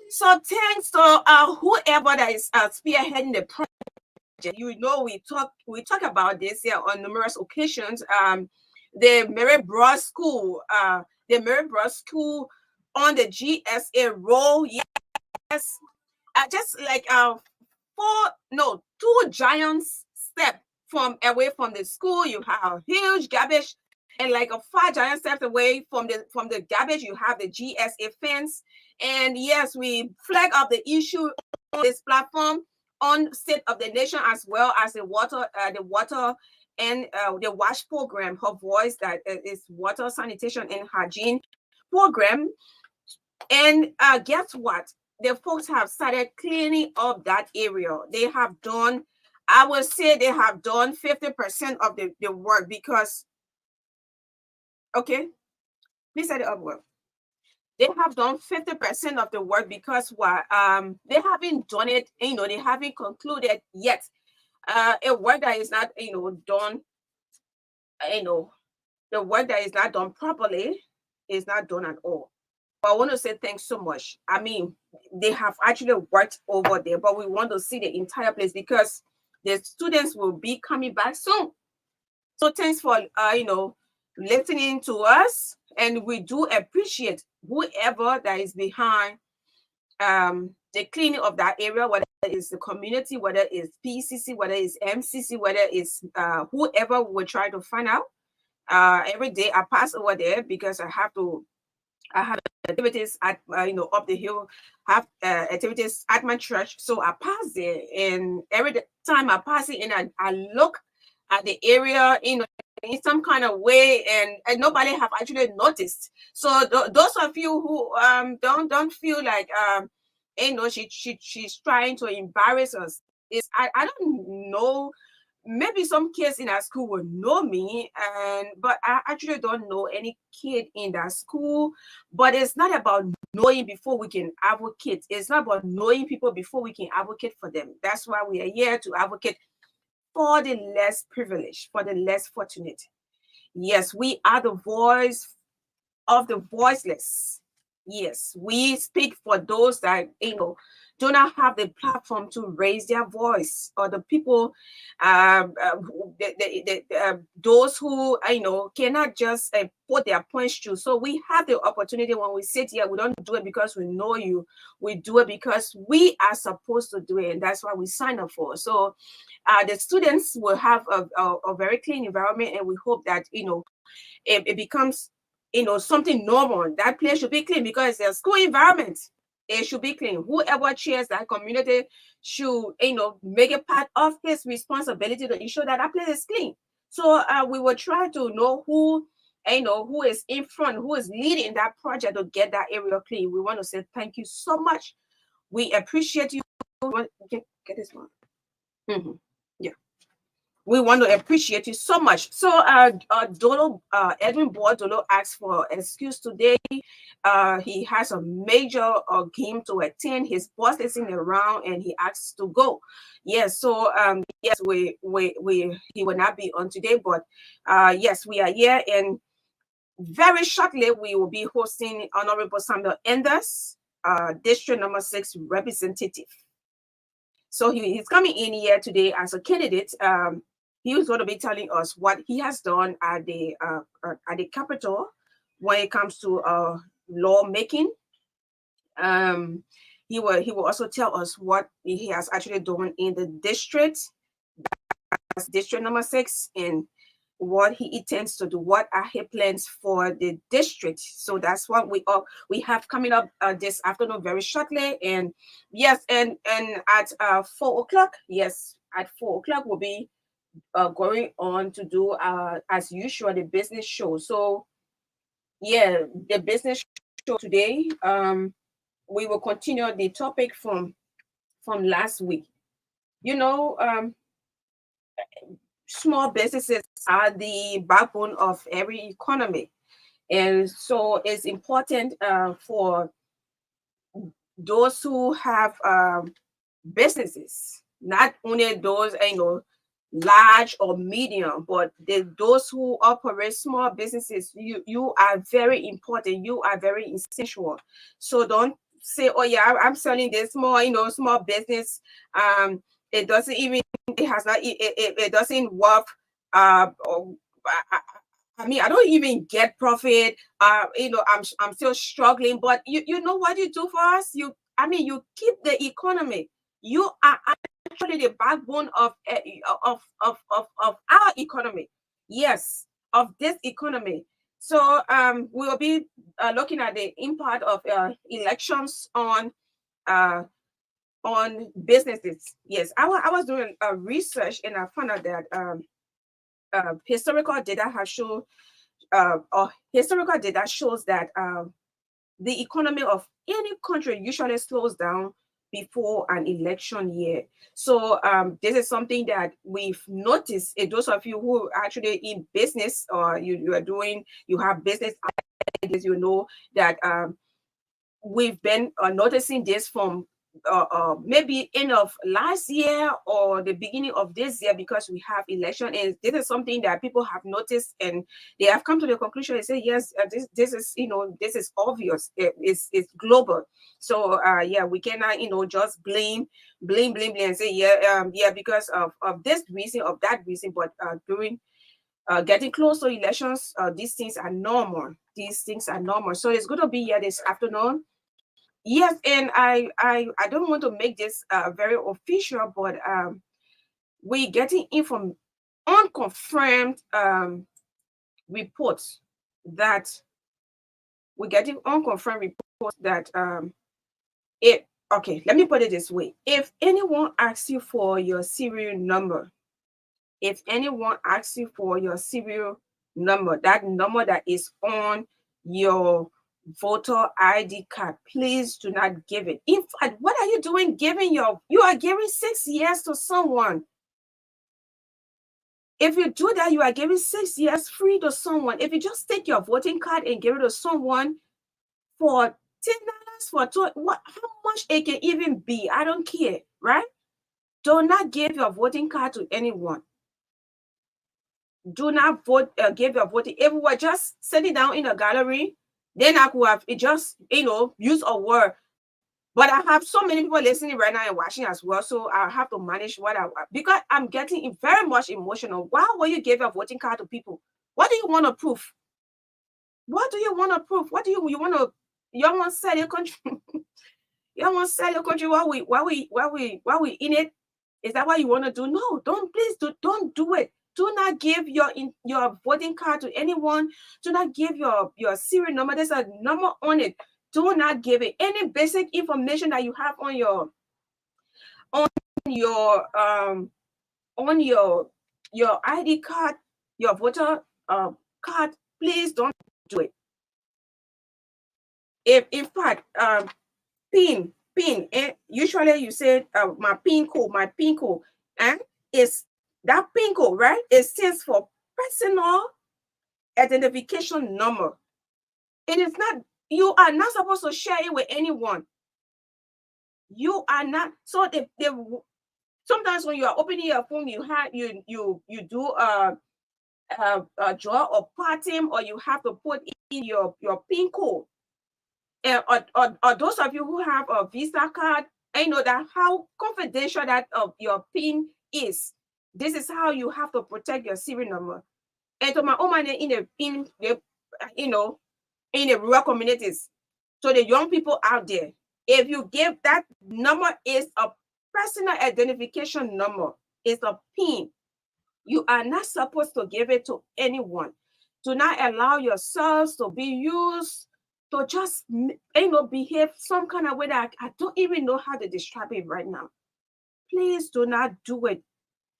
So thanks to whoever that is spearheading the project. We talk about this here on numerous occasions. The Mary Broad School, on the GSA roll. Yes, just like two giants step from away from the school. You have huge garbage, and like a 5 giant steps away from the garbage, you have the GSA fence. And yes, we flag up the issue on this platform on State of the Nation, as well as the water and the WASH program. Her voice, that is water, sanitation, and hygiene program. And guess what? The folks have started cleaning up that area. They have done, I would say, they have done 50% of the work, because, okay, please set it up well. They have done 50% of the work, because what? They haven't done it, they haven't concluded yet. A work that is not, done, the work that is not done properly is not done at all. But I want to say thanks so much. I mean, they have actually worked over there, but we want to see the entire place, because the students will be coming back soon. So thanks for listening to us, and we do appreciate whoever that is behind the cleaning of that area, whether it's the community, whether it's PCC, whether it's MCC, whether it's whoever we will try to find out. Every day I pass over there, because I have activities at up the hill, have activities at my church. So I pass there, and every time I pass it, and I look at the area, in some kind of way, and nobody have actually noticed. So those of you who don't feel like she's trying to embarrass us. I don't know. Maybe some kids in that school will know me, but I actually don't know any kid in that school. But it's not about knowing before we can advocate. It's not about knowing people before we can advocate for them. That's why we are here, to advocate for the less privileged, for the less fortunate. Yes, we are the voice of the voiceless. Yes, we speak for those that do not have the platform to raise their voice, or the people, those who cannot just put their points through. So we have the opportunity. When we sit here, we don't do it because we know you. We do it because we are supposed to do it, and that's why we sign up for. So the students will have a very clean environment, and we hope that it becomes something normal. That place should be clean, because it's a school environment. It should be clean. Whoever chairs that community should make it part of his responsibility to ensure that that place is clean. So we will try to know who is in front, who is leading that project to get that area clean. We want to say thank you so much. We appreciate you. Get this one. Yeah. We want to appreciate you so much. So Dolo, Edwin Dolo asked for excuse today. He has a major game to attend. His boss isn't around, and he asks to go. Yes, so yes, he will not be on today, but yes, we are here, and very shortly we will be hosting Honorable Samuel Enders, District Number 6 representative. So he's coming in here today as a candidate. He was going to be telling us what he has done at the Capitol when it comes to lawmaking. He will also tell us what he has actually done in the district, that's District Number 6, and what he intends to do. What are his plans for the district? So that's what we have coming up this afternoon, very shortly. And yes, and at 4 o'clock, yes, at 4 o'clock we'll be going on to do as usual the business show. So yeah, the business show today, we will continue the topic from last week. Small businesses are the backbone of every economy, and so it's important for those who have businesses, not only those large or medium, but those who operate small businesses. You are very important. You are very essential. So don't say, oh yeah, I'm selling this small, small business. It doesn't even, it has not, it doesn't work. Or, I, I mean, I don't even get profit. I'm still struggling. But you know what you do for us? You keep the economy. You are actually the backbone of our economy. Yes, of this economy. So we'll be looking at the impact of elections uh, on businesses. Yes, I was doing research and I found out that historical data has shown or historical data shows that the economy of any country usually slows down before an election year. So this is something that we've noticed. Those of you who are actually in business or you have business ideas, you know that we've been noticing this from maybe end of last year or the beginning of this year, because we have election, and this is something that people have noticed and they have come to the conclusion and say yes, this is this is obvious. It's global. So yeah, we cannot just blame and say yeah, because of this reason, of that reason. But during getting close to elections, these things are normal. So it's going to be here this afternoon. Yes, and I don't want to make this very official, but we're getting in from unconfirmed reports that it okay, let me put it this way. If anyone asks you for your serial number, that number that is on your voter ID card, please do not give it. In fact, what are you doing you are giving 6 years to someone. If you do that, you are giving 6 years free to someone. If you just take your voting card and give it to someone for $10 for how much it can even be, I don't care, right? Do not give your voting card to anyone. Do not vote, give your voting. If we were just sitting down in a gallery, then I could have just, use a word. But I have so many people listening right now and watching as well, so I have to manage because I'm getting very much emotional. Why will you give your voting card to people? What do you want to prove? What do you want to prove? What do you want to? You want to sell your country? You don't want to sell your country while we in it? Is that what you want to do? No, don't do it. Do not give your voting card to anyone. Do not give your serial number. There's a number on it. Do not give it. Any basic information that you have on your your ID card, your voter card, please don't do it. If in fact pin usually you say my pin code, and is that pin code, right? It stands for personal identification number. It is not, you are not supposed to share it with anyone. You are not. So they sometimes when you are opening your phone, you do draw or pattern, or you have to put in your pin code. Or those of you who have a Visa card, I know that how confidential that your PIN is. This is how you have to protect your serial number. And to my own man in the rural communities, so the young people out there, if you give that number, is a personal identification number, it's a PIN. You are not supposed to give it to anyone. Do not allow yourselves to be used to just behave some kind of way that I don't even know how to describe it right now. Please do not do it.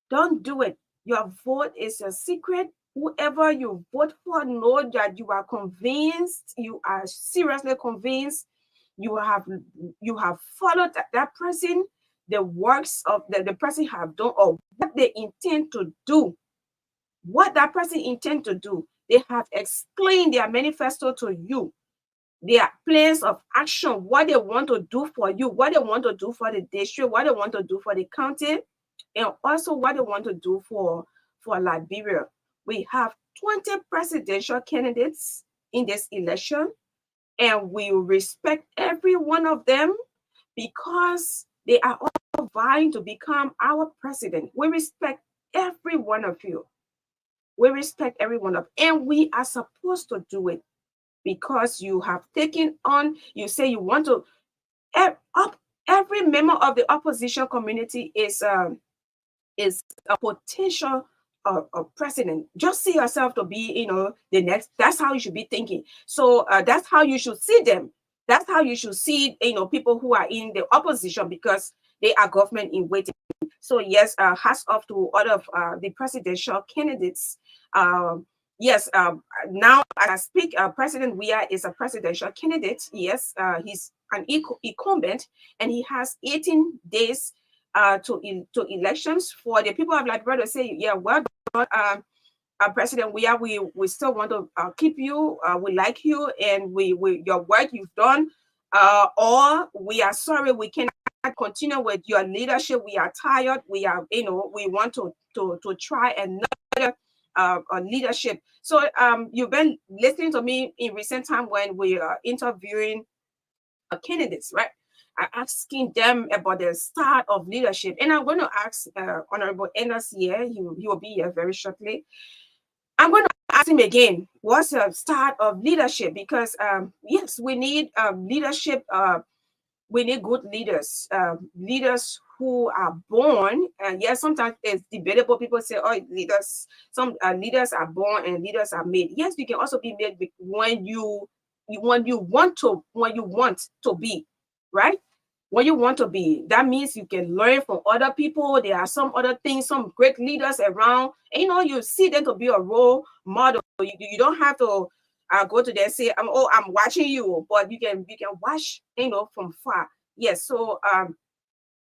Don't do it. Your vote is a secret. Whoever you vote for, know that you are convinced, you are seriously convinced, you have followed that person, the works of the person have done, or what they intend to do. What that person intend to do. They have explained their manifesto to you, their plans of action, what they want to do for you, what they want to do for the district, what they want to do for the county, and also what they want to do for Liberia. We have 20 presidential candidates in this election. and we respect every one of them because they are all vying to become our president. We respect every one of you. We respect every one of, and we are supposed to do it because you have taken on. You say you want to. Every member of the opposition community is a potential president. Just see yourself to be, the next. That's how you should be thinking. So that's how you should see them. That's how you should see, people who are in the opposition because they are government in waiting. So yes, hats off to all of the presidential candidates. Yes, now as I speak, President Weah is a presidential candidate. Yes, he's an incumbent, and he has 18 days to elections. For the people of Liberia to say, yeah, well done, President we still want to keep you. We like you, and we your work you've done. Or we are sorry we cannot continue with your leadership. We are tired. We are, we want to try another leadership. So you've been listening to me in recent time when we are interviewing candidates, right? Asking them about the start of leadership. And I'm going to ask Honorable Enos here, he will be here very shortly. I'm going to ask him again, what's the start of leadership? Because yes, we need leadership. We need good leaders, leaders who are born. And yes, sometimes it's debatable. People say, oh, leaders, some leaders are born and leaders are made. Yes, you can also be made when you want to be, right? When you want to be, that means you can learn from other people. There are some other things, some great leaders around, and you see them to be a role model. You don't have to go to them and say, I'm watching you, but you can watch, from far. Yes, so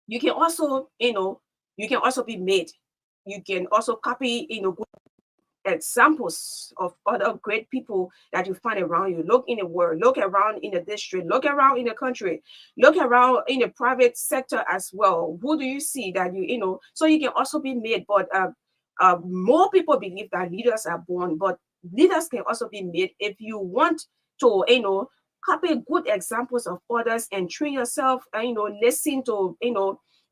you can also, be made. You can also copy, good examples of other great people that you find around you. Look in the world, look around in the district, look around in the country, look around in the private sector as well. Who do you see that so you can also be made? But more people believe that leaders are born, but leaders can also be made if you want to, copy good examples of others and train yourself, and listen to,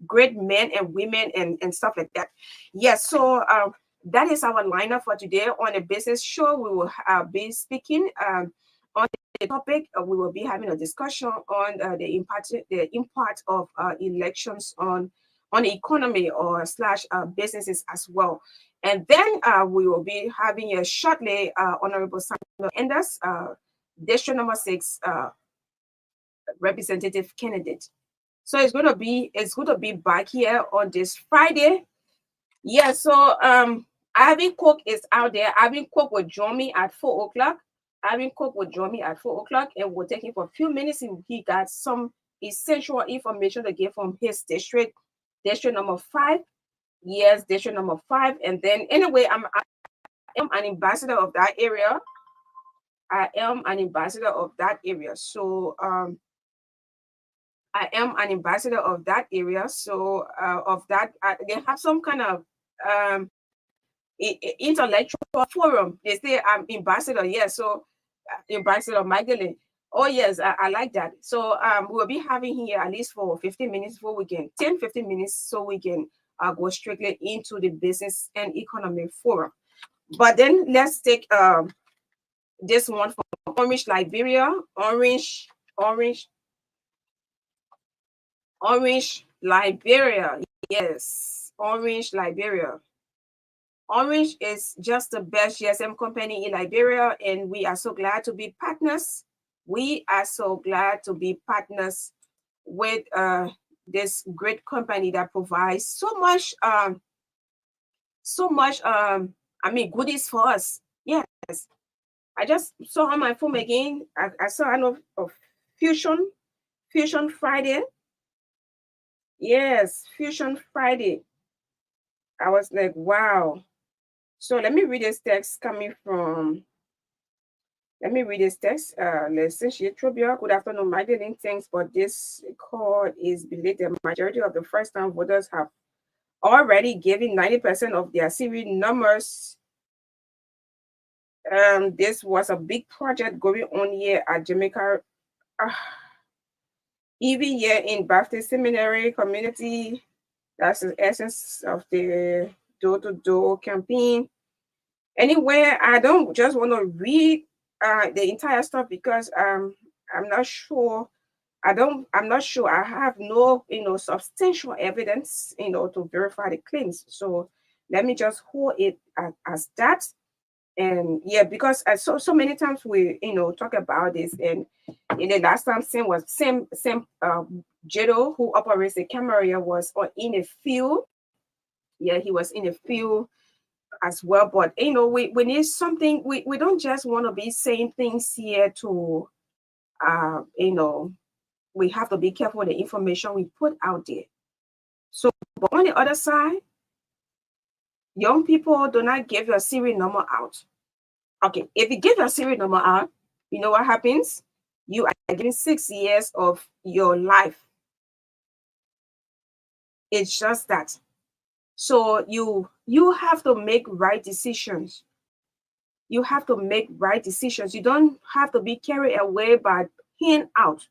great men and women and stuff like that. Yes, so that is our lineup for today on the business show. We will be speaking on the topic. We will be having a discussion on the impact of elections on the economy or slash businesses as well. And then we will be having a shortly Honorable Samuel Enders, District Number 6 representative candidate. So it's going to be back here on this Friday. Yeah, so Ivan Cook is out there. Ivan Cook will join me at 4 o'clock. Ivan Cook will join me at 4 o'clock, and we'll take him for a few minutes. He got some essential information to give from his district number 5. Yes, district number 5. And then anyway, I am an ambassador of that area. I am an ambassador of that area. So I am an ambassador of that area. So of that, they have some kind of intellectual forum. They say I'm ambassador. Yes, so ambassador Magdalene. Oh yes, I like that. So we'll be having here at least for 15 minutes before we can 10-15 minutes so we can go strictly into the business and economy forum. But then let's take this one from Orange, Liberia. Orange, Liberia. Yes, Orange, Liberia. Orange is just the best GSM company in Liberia, and we are so glad to be partners. We are so glad to be partners with this great company that provides so much, goodies for us. Yes, I just saw on my phone again. I saw of Fusion Friday. Yes, Fusion Friday. I was like, wow. So let me read this text coming from. Let me read this text. Licentiate Trobia, good afternoon, Magdalene. Thanks for this call is belated. Majority of the first-time voters have already given 90% of their serial numbers. This was a big project going on here at Jamaica uh, even here in Baptist Seminary community, that's the essence of the door-to-door campaign. Anyway, I don't just want to read the entire stuff because I'm not sure. I'm not sure. I have no, substantial evidence, to verify the claims. So let me just hold it as that. And yeah, because so many times we, talk about this, and in the last time same Jado who operates the camera here was in a field. Yeah, he was in a field as well. But we need something. We don't just want to be saying things here to we have to be careful with the information we put out there. So, but on the other side, young people do not give your serial number out. Okay, if you give your serial number out, you know what happens? You are giving 6 years of your life. It's just that. So you have to make right decisions. You have to make right decisions. You don't have to be carried away by hand out.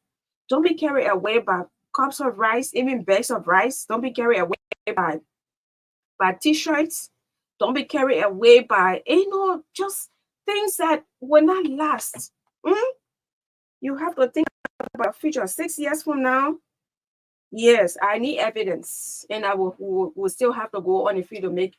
Don't be carried away by cups of rice, even bags of rice. Don't be carried away by t-shirts. Don't be carried away by just things that will not last. Mm? You have to think about the future. 6 years from now, yes, I need evidence, and I will still have to go on the field to make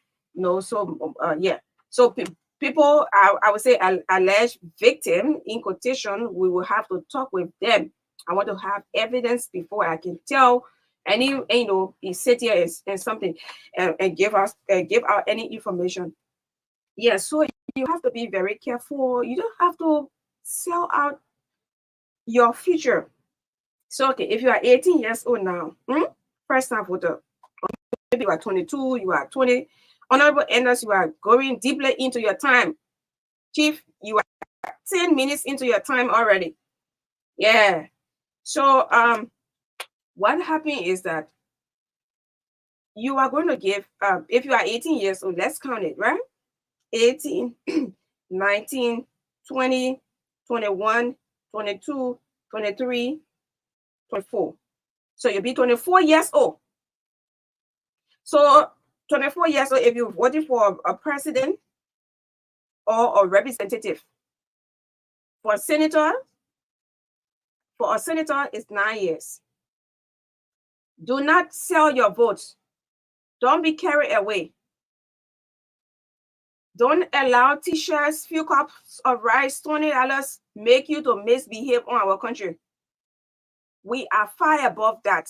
yeah. So people, I would say alleged victim in quotation, we will have to talk with them. I want to have evidence before I can tell any he sit here and something and give out any information. Yeah, so you have to be very careful. You don't have to sell out your future. So okay, if you are 18 years old now, first time voter, maybe you are 22, you are 20. Honorable Enders, you are going deeply into your time. Chief, you are 10 minutes into your time already. Yeah. So what happened is that you are going to give if you are 18 years old, let's count it, right? 18, 19, 20, 21, 22, 23, 24. So you'll be 24 years old. So 24 years old, if you voted for a president or a representative, for a senator, it's 9 years. Do not sell your votes. Don't be carried away. Don't allow t-shirts, few cups of rice, $20 make you to misbehave on our country. We are far above that.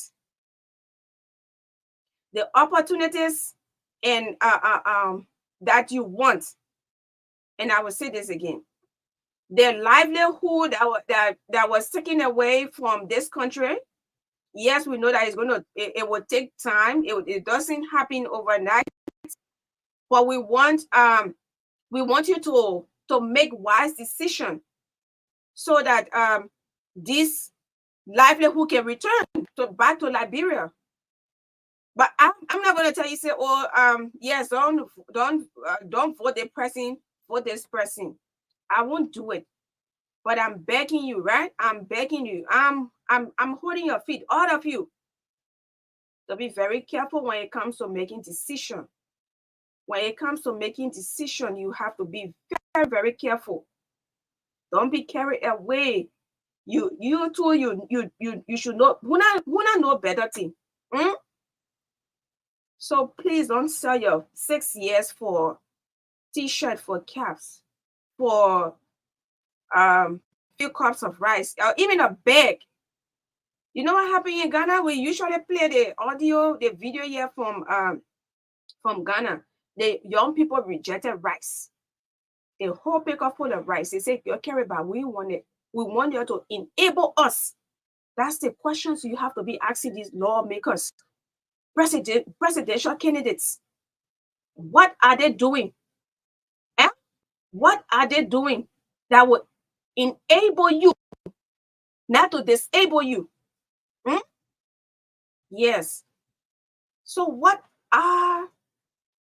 The opportunities and that you want, and I will say this again, the livelihood that was taken away from this country. Yes, we know that it will take time. It doesn't happen overnight, but we want you to make wise decision so that this livelihood can return back to Liberia. But I'm not going to tell you, say, oh, yes, don't vote the person, vote this person. I won't do it. But I'm begging you, right? I'm begging you. I'm holding your feet, all of you, to be very careful when it comes to making decision. When it comes to making decision, you have to be very, very careful. Don't be carried away. You too, you should know. Who not know better thing. So please don't sell your 6 years for t-shirt, for caps, for few cups of rice, or even a bag. You know what happened in Ghana? We usually play the video here from Ghana. The young people rejected rice. A whole pickup full of rice. They say, okay, but we want it. We want you to enable us. That's the questions you have to be asking these lawmakers, presidential candidates. What are they doing? Eh? What are they doing that would enable you, not to disable you? Yes. So what are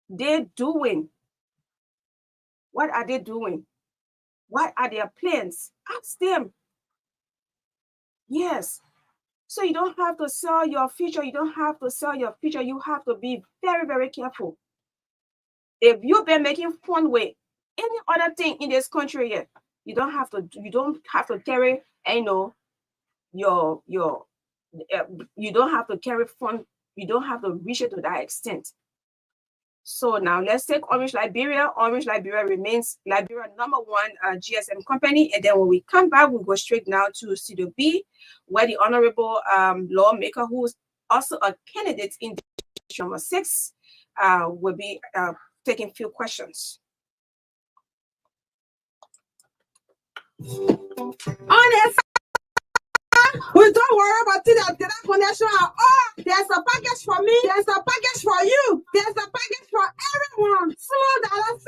they doing? What are they doing? What are their plans? Ask them. Yes. So you don't have to sell your future. You don't have to sell your future. You have to be very, very careful. If you've been making fun with any other thing in this country yet, you don't have to carry, your you don't have to carry fun. You don't have to reach it to that extent. So now let's take Orange Liberia. Orange Liberia remains Liberia #1 GSM company. And then when we come back, we'll go straight now to Studio B, where the honorable lawmaker, who is also a candidate in District number 6, will be taking few questions. Honest. We don't worry about the connection at all. There's a package for me. There's a package for you. There's a package for everyone. Smooth as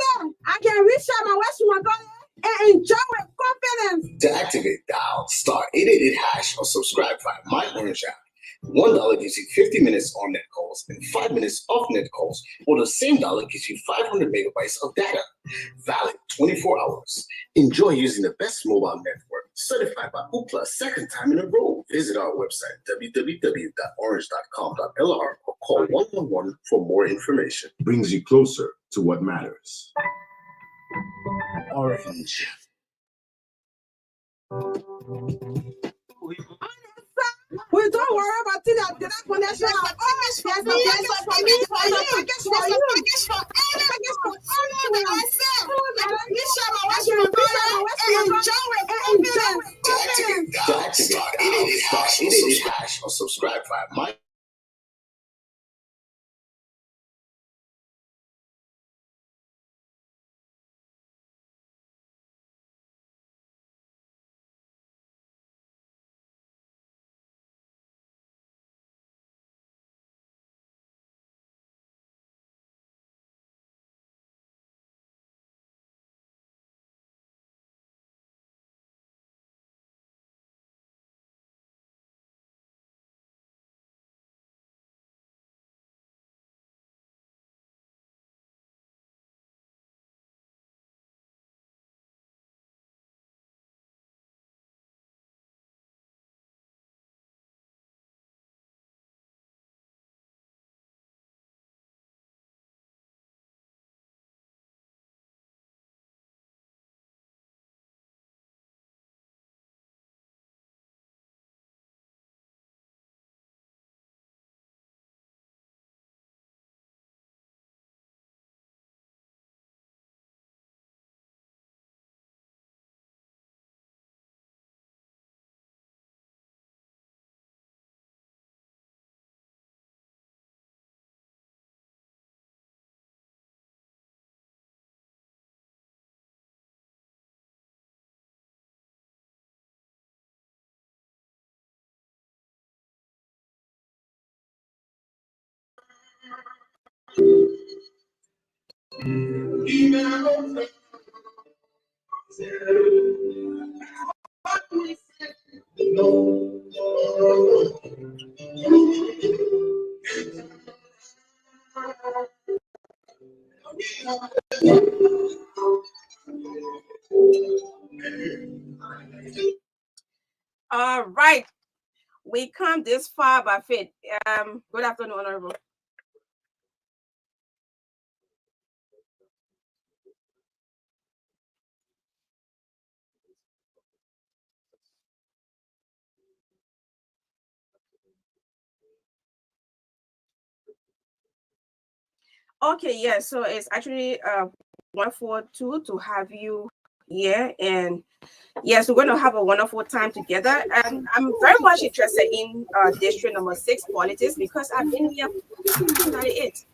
I can reach out my West Magdalene and enjoy with confidence. To activate, dial *888# or subscribe via My Orange app. $1 gives you 50 minutes on net calls and 5 minutes off net calls, or the same dollar gives you 500 megabytes of data. Valid 24 hours. Enjoy using the best mobile network, certified by Ookla second time in a row. Visit our website, www.orange.com.lr, or call 111 for more information. Brings you closer to what matters. Orange. We don't worry about the connection at all. There's a package for me. There's a package for you. There's a package for everyone. To activate, *888# or subscribe via My. All right. We come this far by faith. Good afternoon, Honorable. Okay, yeah, so it's actually wonderful too to have you here, and yes, we're going to have a wonderful time together. And I'm very much interested in District number 6 politics because I've been here from 1998.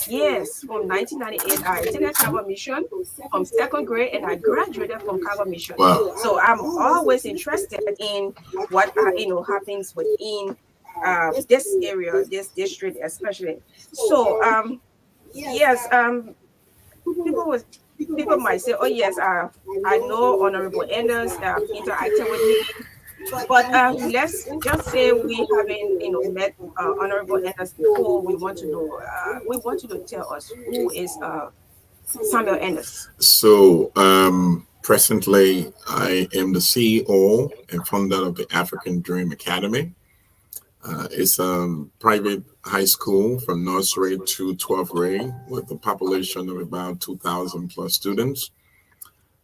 Yes, from 1998, I attended Carver Mission from 2nd grade, and I graduated from Carver Mission. Wow. So I'm always interested in what happens within this area, this district especially. So yes, people might say, oh yes, I know Honorable Enders interacted with me, but let's just say we haven't met Honorable Enders before. We want to know tell us who is Samuel Enders. So Presently, I am the CEO and founder of the African Dream Academy. It's a private high school from nursery to 12th grade with a population of about 2,000 plus students.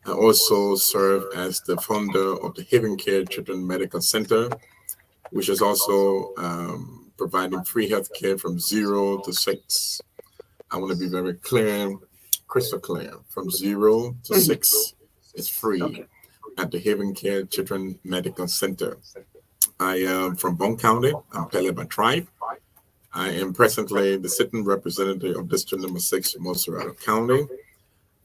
I also serve as the founder of the Haven Care Children Medical Center, which is also providing free health care from 0 to 6. I want to be very clear, crystal clear, from 0 to 6 is free Okay. at the Haven Care Children Medical Center. I am from Bone County. I'm Pele by tribe. I am presently the sitting representative of District Number 6, Montserrat County,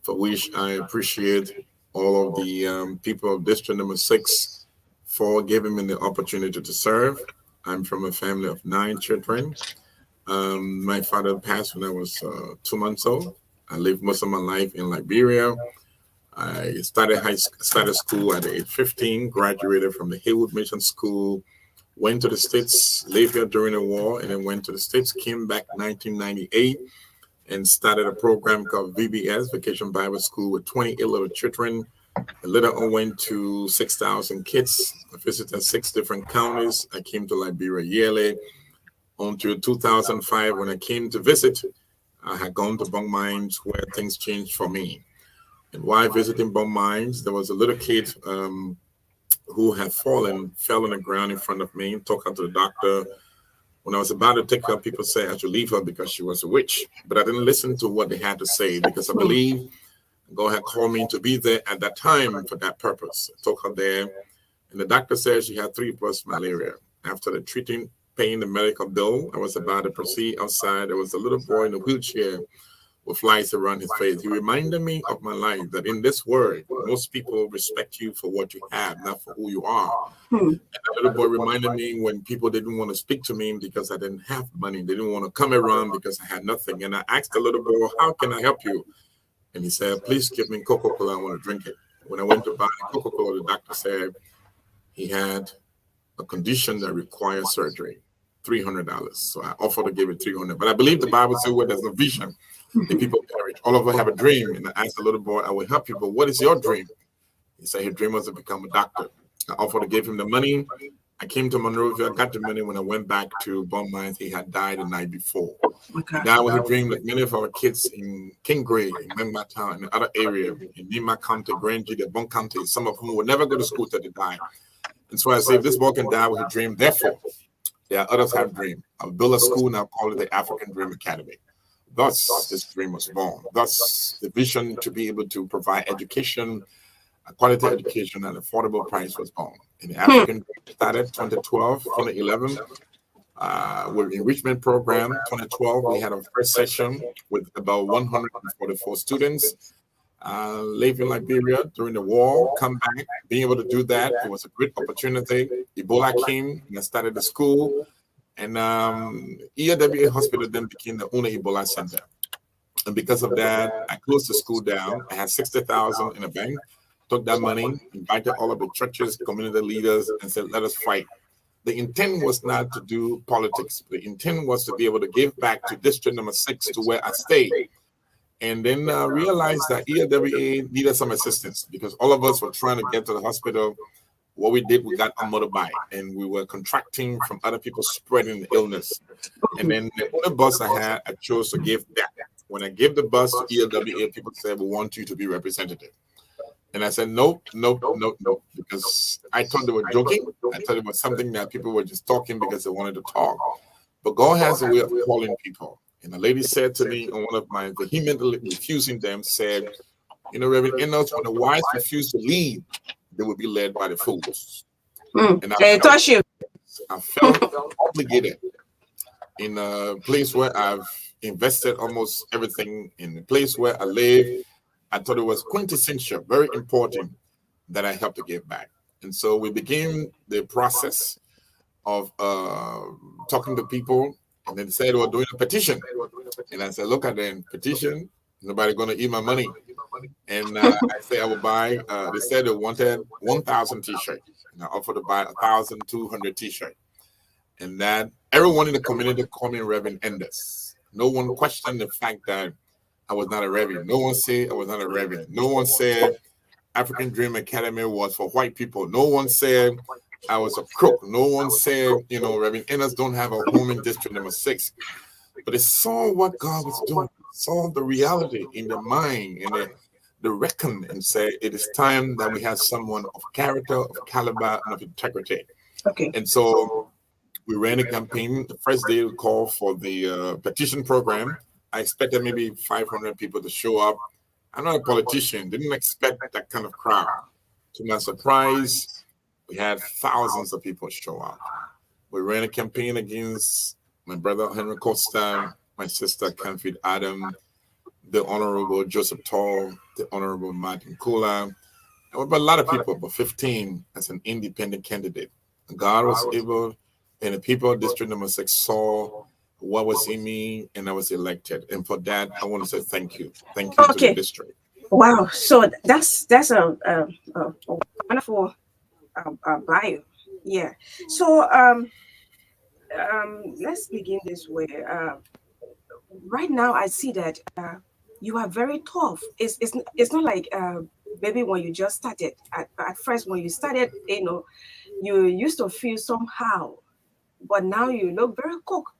for which I appreciate all of the people of District Number 6 for giving me the opportunity to serve. I'm from a family of 9 children. My father passed when I was 2 months old. I lived most of my life in Liberia. I started school at age 15, graduated from the Haywood Mission School, went to the States, lived here during the war, and then went to the States, came back 1998, and started a program called VBS, Vacation Bible School, with 28 little children. And later on went to 6,000 kids. I visited 6 different counties. I came to Liberia yearly. Until 2005, when I came to visit, I had gone to Bong Mines where things changed for me. And while visiting Bong Mines, there was a little kid who had fell on the ground in front of me, took her to the doctor. When I was about to take her, people said I should leave her because she was a witch. But I didn't listen to what they had to say because I believe God had called me to be there at that time for that purpose. I took her there, and the doctor said she had 3+ malaria. After the treating, paying the medical bill, I was about to proceed outside. There was a little boy in a wheelchair with lights around his face. He reminded me of my life that in this world, most people respect you for what you have, not for who you are. And that little boy reminded me when people didn't want to speak to me because I didn't have money. They didn't want to come around because I had nothing. And I asked the little boy, how can I help you? And he said, please give me Coca-Cola. I want to drink it. When I went to buy Coca-Cola, the doctor said he had a condition that requires surgery, $300. So I offered to give it $300. But I believe the Bible says where there's a vision, the people perish. All of us have a dream. And I asked the little boy, I will help you, but what is your dream? He said his dream was to become a doctor. I offered to give him the money. I came to Monrovia, got the money. When I went back to Bond Mines, he had died the night before. Okay. That was a dream like many of our kids in King Gray, in Memba Town, in other area, in Nima County, Grand G, Bon County, some of whom will never go to school till they die. And so I say, if this boy can die with a dream, therefore, there are others have dream. I'll build a school now, call it the African Dream Academy. Thus, this dream was born. Thus, the vision to be able to provide education, a quality education at an affordable price was born. And the African Dream started 2012, 2011, with enrichment program. 2012, we had our first session with about 144 students. Live in Liberia during the war, come back, being able to do that, it was a great opportunity. Ebola came, and I started the school, and EAWA Hospital then became the only Ebola center. And because of that, I closed the school down. I had 60,000 in the bank, took that money, invited all of the churches, community leaders, and said, let us fight. The intent was not to do politics. The intent was to be able to give back to District Number 6 to where I stayed. And then realized that EAWA needed some assistance because all of us were trying to get to the hospital. What we did, we got a motorbike and we were contracting from other people spreading the illness. And then the only bus I had, I chose to give that. When I gave the bus to EAWA, people said, we want you to be representative. And I said, nope, because I thought they were joking. I thought it was something that people were just talking because they wanted to talk. But God has a way of calling people. And a lady said to me on one of my vehemently refusing them, said, you know, Reverend Enos, when the wise refuse to lead, they will be led by the fools. And I felt obligated in a place where I've invested almost everything, in the place where I live. I thought it was quintessential, very important that I helped to give back. And so we began the process of talking to people. And then said, we're doing a petition. And I said, look at the petition. Nobody going to eat my money. And I said, I will buy, they said they wanted 1,000 t-shirts. And I offered to buy 1,200 t-shirts. And that everyone in the community called me Reverend Enders. No one questioned the fact that I was not a reverend. No one said I was not a reverend. No one said African Dream Academy was for white people. No one said I was a crook. No one said, Reverend Ennis don't have a home in District Number 6. But they saw what God was doing, saw the reality in the mind and the reckon, and said, it is time that we have someone of character, of caliber, and of integrity. Okay. And so we ran a campaign. The first day we called for the petition program. I expected maybe 500 people to show up. I'm not a politician, didn't expect that kind of crowd. To my surprise, we had thousands of people show up. We ran a campaign against my brother Henry Costa, my sister Canfield Adam, the Honorable Joseph Tall, the Honorable Martin Kula, and a lot of people, about 15 as an independent candidate. God was able, and the people of District Number 6 saw what was in me, and I was elected. And for that, I want to say thank you. Thank you to the district. Wow. So that's a wonderful bio. Yeah. So let's begin this way. Right now, I see that you are very tough. It's not like maybe when you just started. At first, when you started, you used to feel somehow, but now you look very cook.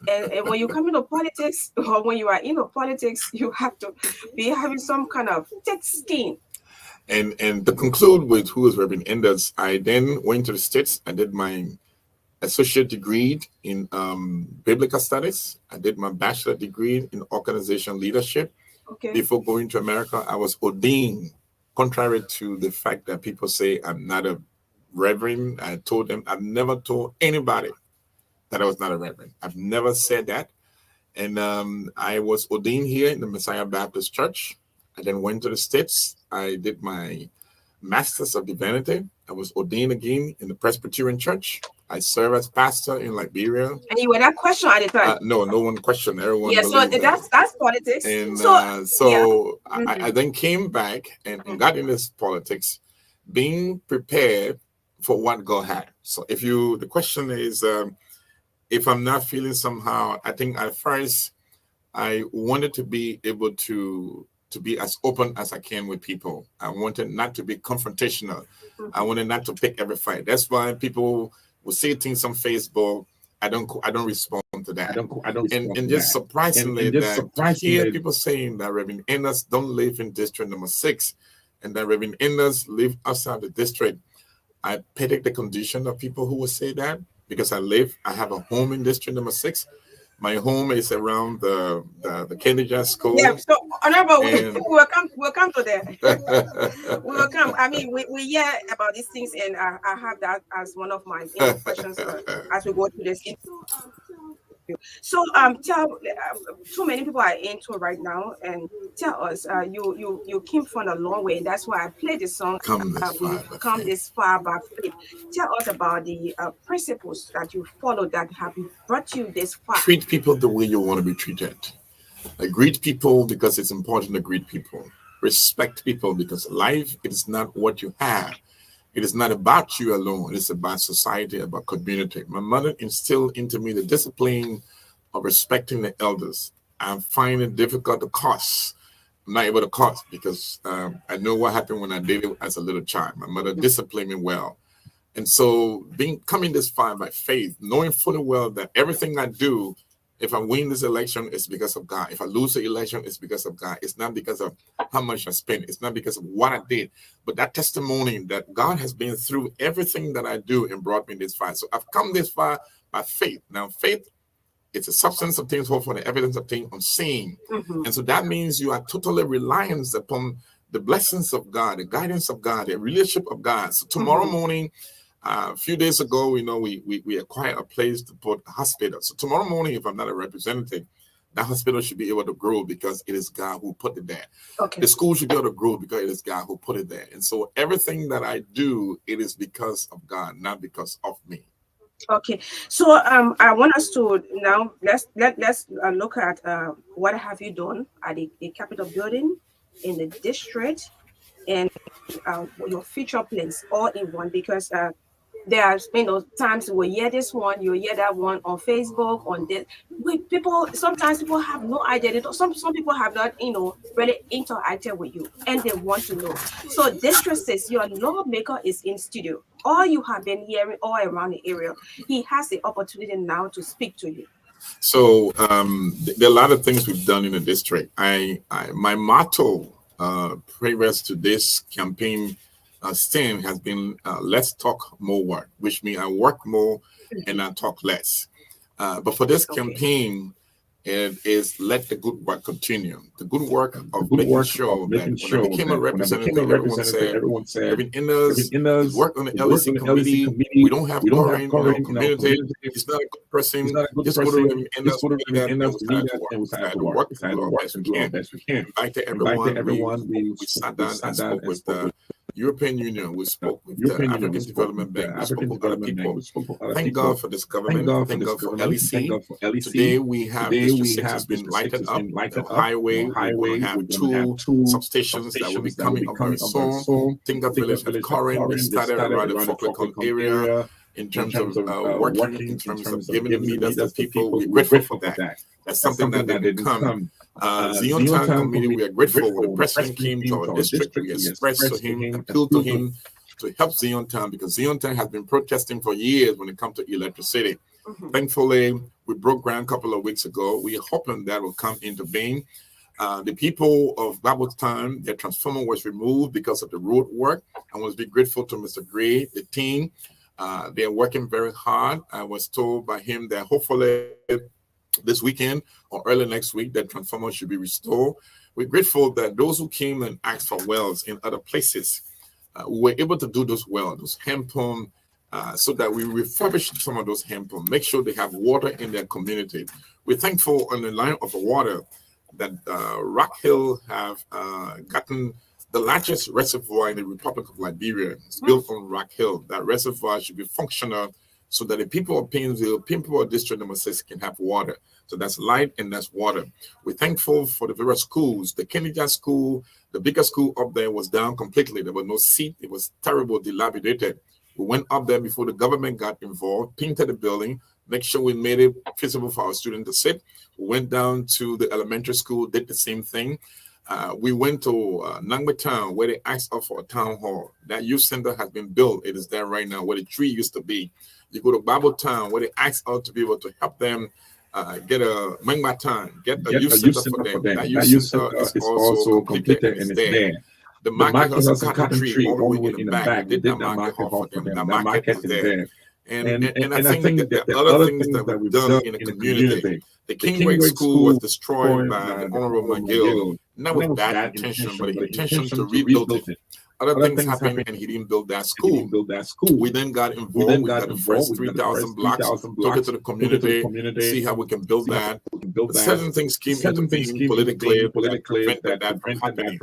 And when you come into politics, or when you are in politics, you have to be having some kind of thick skin. And to conclude with who is Reverend Enders, I then went to the States. I did my associate degree in biblical studies. I did my bachelor degree in organization leadership. Okay. Before going to America, I was ordained, contrary to the fact that people say I'm not a reverend. I told them, I've never told anybody that I was not a reverend. I've never said that. And I was ordained here in the Messiah Baptist Church. I then went to the States. I did my Master's of Divinity. I was ordained again in the Presbyterian Church. I serve as pastor in Liberia. And you were not questioned at the time? No one questioned. Everyone. Yeah, so that's politics. And yeah. I then came back and got in this politics, being prepared for what God had. So the question is, if I'm not feeling somehow, I think at first I wanted to be able to be as open as I can with people. I wanted not to be confrontational. I wanted not to pick every fight. That's why people will say things on Facebook. I don't respond to that. And just surprisingly, to hear people saying that Reverend Enders don't live in District Number 6, and that Reverend Enders live outside the district. I pity the condition of people who will say that, because I have a home in District Number 6. My home is around the Kennedy School. Yeah, so Honorable, we'll come to that. We'll come. I mean, we hear about these things, and I have that as one of my questions as we go through this. So tell too many people are into right now, and tell us you came from a long way, and that's why I played this song. Come this far by faith. Tell us about the principles that you follow that have brought you this far. Treat people the way you want to be treated. Greet people because it's important to greet people. Respect people because life is not what you have. It is not about you alone. It's about society, about community. My mother instilled into me the discipline of respecting the elders. I find it difficult to curse. I'm not able to curse because I know what happened when I did it as a little child. My mother disciplined me well. And so coming this far by faith, knowing fully well that everything I do, if I win this election, it's because of God. If I lose the election, it's because of God. It's not because of how much I spent. It's not because of what I did. But that testimony that God has been through everything that I do and brought me this far. So I've come this far by faith. Now, faith, it's a substance of things hoped for, the evidence of things unseen. And so that means you are totally reliant upon the blessings of God, the guidance of God, the relationship of God. So tomorrow morning, a few days ago, we acquired a place to put a hospital. So tomorrow morning, if I'm not a representative, that hospital should be able to grow because it is God who put it there. Okay. The school should be able to grow because it is God who put it there. And so everything that I do, it is because of God, not because of me. Okay, so I want us to now let's look at what have you done at the Capitol building, in the district, and your future plans all in one, because There are times you will hear this one, you hear that one on Facebook, on this. People sometimes people have no idea. Some people have not really interacted with you, and they want to know. So District 6, your lawmaker is in studio. All you have been hearing all around the area, he has the opportunity now to speak to you. So there are a lot of things we've done in the district. My motto previous to this campaign stand has been let's talk more work, which means I work more and I talk less. But for this campaign, it is let the good work continue. The good work of making sure that when I became a representative, everyone said, Kevin Innes worked on the LEC committee. We don't have chlorine in our community. He's not a good person. Just go to Kevin Innes, and we started to work. We started to work and do our best we can. Invited everyone. We sat down and spoke with the European Union. We spoke with the African Development Bank. We spoke with other people. Thank God for this government. Thank God for LEC. Today we have District 6 has been lighted up. The highway, we're going to have two substations that will be coming up very soon. Tinga Village and Corin, we started around the Falkland area in terms of working, in terms of giving the leaders to people. We're grateful for that. That's something that didn't come. Zion Town Committee, we are grateful when the president came to our district. We expressed to him, appealed to him to help Zion Town because Zion Town has been protesting for years when it comes to electricity. Thankfully, we broke ground a couple of weeks ago. We are hoping that will come into being. The people of Babelstown, their transformer was removed because of the road work. I want to be grateful to Mr. Gray, the team. They are working very hard. I was told by him that hopefully this weekend or early next week that transformer should be restored. We're grateful that those who came and asked for wells in other places, we were able to do those wells, those hand pump, so that we refurbish some of those hand pumps, make sure they have water in their community. We're thankful on the line of the water that Rock Hill have gotten the largest reservoir in the Republic of Liberia. It's built on Rock Hill. That reservoir should be functional so that the people of Painesville, Pimple District number 6 can have water. So that's light and that's water. We're thankful for the various schools. The Kennedy School, the bigger school up there was down completely. There was no seat. It was terrible, dilapidated. We went up there before the government got involved, painted the building, make sure we made it feasible for our students to sit. We went down to the elementary school, did the same thing. We went to Nangbe Town where they asked us for a town hall. That youth center has been built. It is there right now where the tree used to be. You go to Bible Town where they asked us to be able to help them get a Mangba Town, get a youth center for them. That youth center is also completed and it's there. The market has a carpentry all the way in the back. They did that market hall for them. That market is there. And I think that there are other things that we've done in the community. The Kingway School was destroyed by the Honorable McGill, not with bad intention, but the intention to rebuild it. Other things happened and he didn't build that school. We then got involved. We got the first 3,000 blocks, took it to the community, see how we can build that. But certain things came into being politically that prevented that from happening.